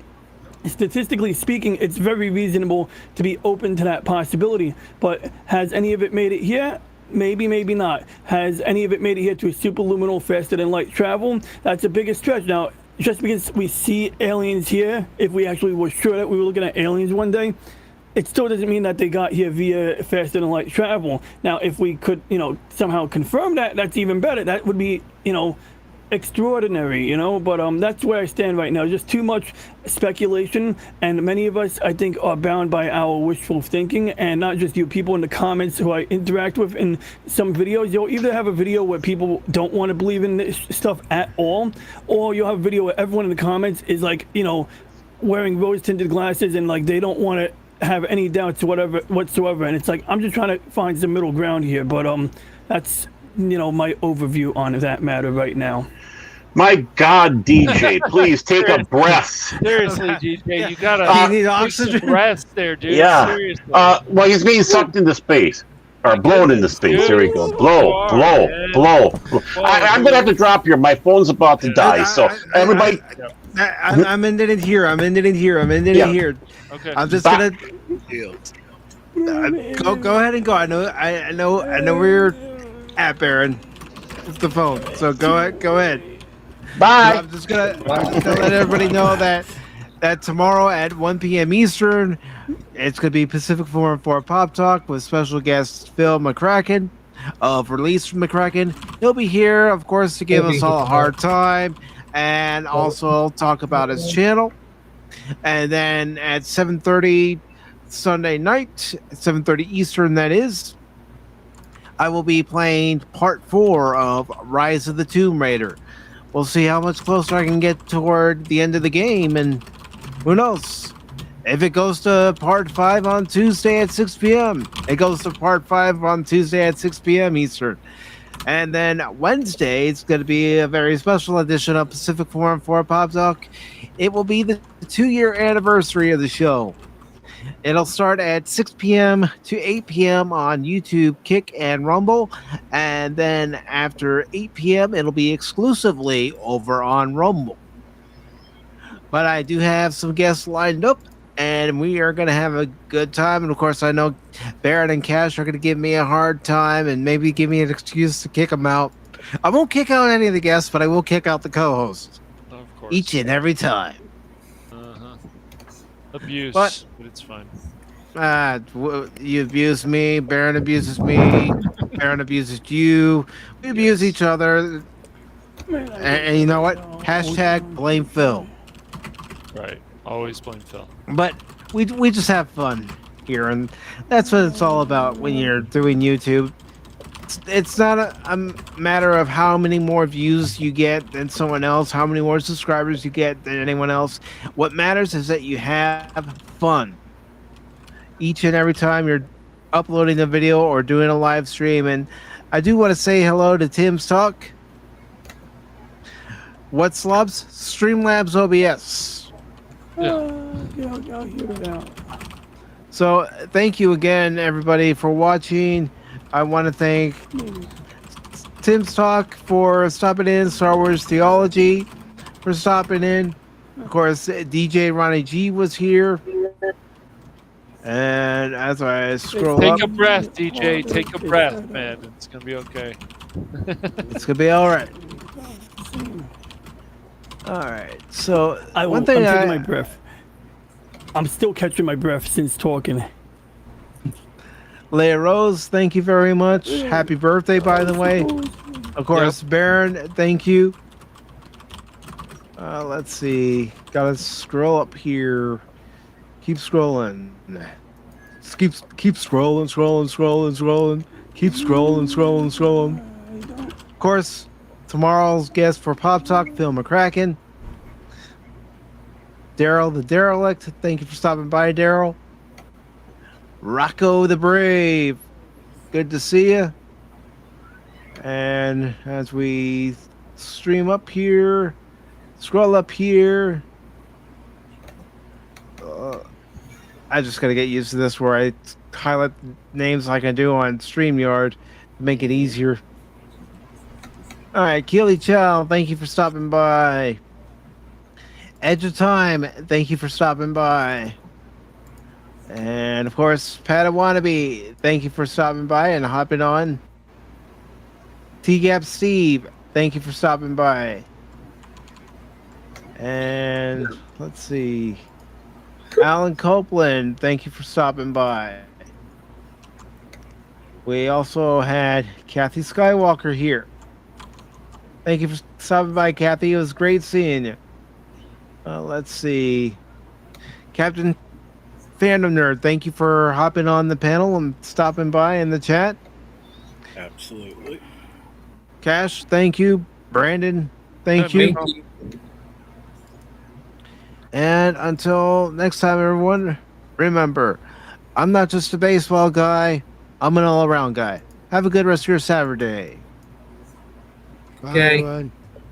statistically speaking, it's very reasonable to be open to that possibility. But has any of it made it here? Maybe, maybe not. Has any of it made it here to a superluminal faster than light travel? That's a bigger stretch. Now, just because we see aliens here, if we actually were sure that we were looking at aliens one day, it still doesn't mean that they got here via faster than light travel. Now, if we could, somehow confirm that, that's even better. That would be, extraordinary, you know. But that's where I stand right now. Just too much speculation, and many of us, I think, are bound by our wishful thinking, and not just you. People in the comments who I interact with in some videos, you'll either have a video where people don't want to believe in this stuff at all, or you'll have a video where everyone in the comments is like, you know, wearing rose-tinted glasses and like they don't want to have any doubts whatsoever. And it's like, I'm just trying to find some middle ground here. But that's, you know, my overview on that matter right now. My God, DJ, please take a breath. Seriously, DJ, you gotta you need oxygen. Rest there, dude. Yeah. Seriously. Well, he's being sucked into space. Or blown into space. There we go. Blow. I'm gonna have to drop here. My phone's about to die. So everybody, I'm ending it here. I'm ending it here. Okay. I'm just gonna go ahead and go. I know where you're at, Baron. It's the phone. So go ahead. bye. I'm just gonna let everybody know that tomorrow at 1 p.m. Eastern, it's gonna be Pacific Forum for Pop Talk with special guest Phil McCracken of Release from McCracken. He'll be here, of course, to give us all a hard time and also talk about his channel. And then at 7:30 Sunday night, 7:30 Eastern, that is, I will be playing part 4 of Rise of the Tomb Raider. We'll see how much closer I can get toward the end of the game, and who knows? If it goes to part 5 on Tuesday at 6 p.m., it goes to part 5 on Tuesday at 6 p.m. Eastern. And then Wednesday, it's going to be a very special edition of Pacific Forum for Pop Talk. It will be the 2-year anniversary of the show. It'll start at 6 p.m. to 8 p.m. on YouTube, Kick, and Rumble. And then after 8 p.m., it'll be exclusively over on Rumble. But I do have some guests lined up, and we are going to have a good time. And of course, I know Barrett and Cash are going to give me a hard time and maybe give me an excuse to kick them out. I won't kick out any of the guests, but I will kick out the co-hosts. Of course. Each and every time. Abuse, but it's fine. You abuse me, Baron abuses me, Baron abuses you. We abuse each other. And you know what? Hashtag blame Phil. Right. Always blame Phil. But we just have fun here, and that's what it's all about when you're doing YouTube. It's not a matter of how many more views you get than someone else, how many more subscribers you get than anyone else. What matters is that you have fun each and every time you're uploading a video or doing a live stream. And I do want to say hello to Tim's Talk. What SLOBS? Streamlabs OBS. I'll hear it out. So thank you again, everybody, for watching. I want to thank Tim's Talk for stopping in, Star Wars Theology for stopping in. Of course, DJ Ronnie G was here. And as I scroll Take up... a breath, DJ. Take a breath, man. It's going to be okay. It's going to be all right. All right. So, I'm taking my breath. I'm still catching my breath since talking. Leia Rose, thank you very much. Happy birthday, by the way. Of course, Baron, thank you. Let's see. Gotta scroll up here. Keep scrolling. Just keep scrolling. Keep scrolling. Of course, tomorrow's guest for Pop Talk, Phil McCracken. Daryl the Derelict, thank you for stopping by, Daryl. Rocco the Brave, good to see you. And as we stream up here, scroll up here, I just gotta get used to this where I highlight names like I do on StreamYard to make it easier. All right, Keely Chow, thank you for stopping by. Edge of Time, thank you for stopping by. And of course, Padawannabe, thank you for stopping by and hopping on. T-Gap Steve, thank you for stopping by. And let's see. Alan Copeland, thank you for stopping by. We also had Kathy Skywalker here. Thank you for stopping by, Kathy. It was great seeing you. Let's see. Captain Fandom Nerd, thank you for hopping on the panel and stopping by in the chat. Absolutely. Cash, thank you. Brandon, thank you. And until next time, everyone, remember, I'm not just a baseball guy. I'm an all-around guy. Have a good rest of your Saturday. Bye, Okay. everyone.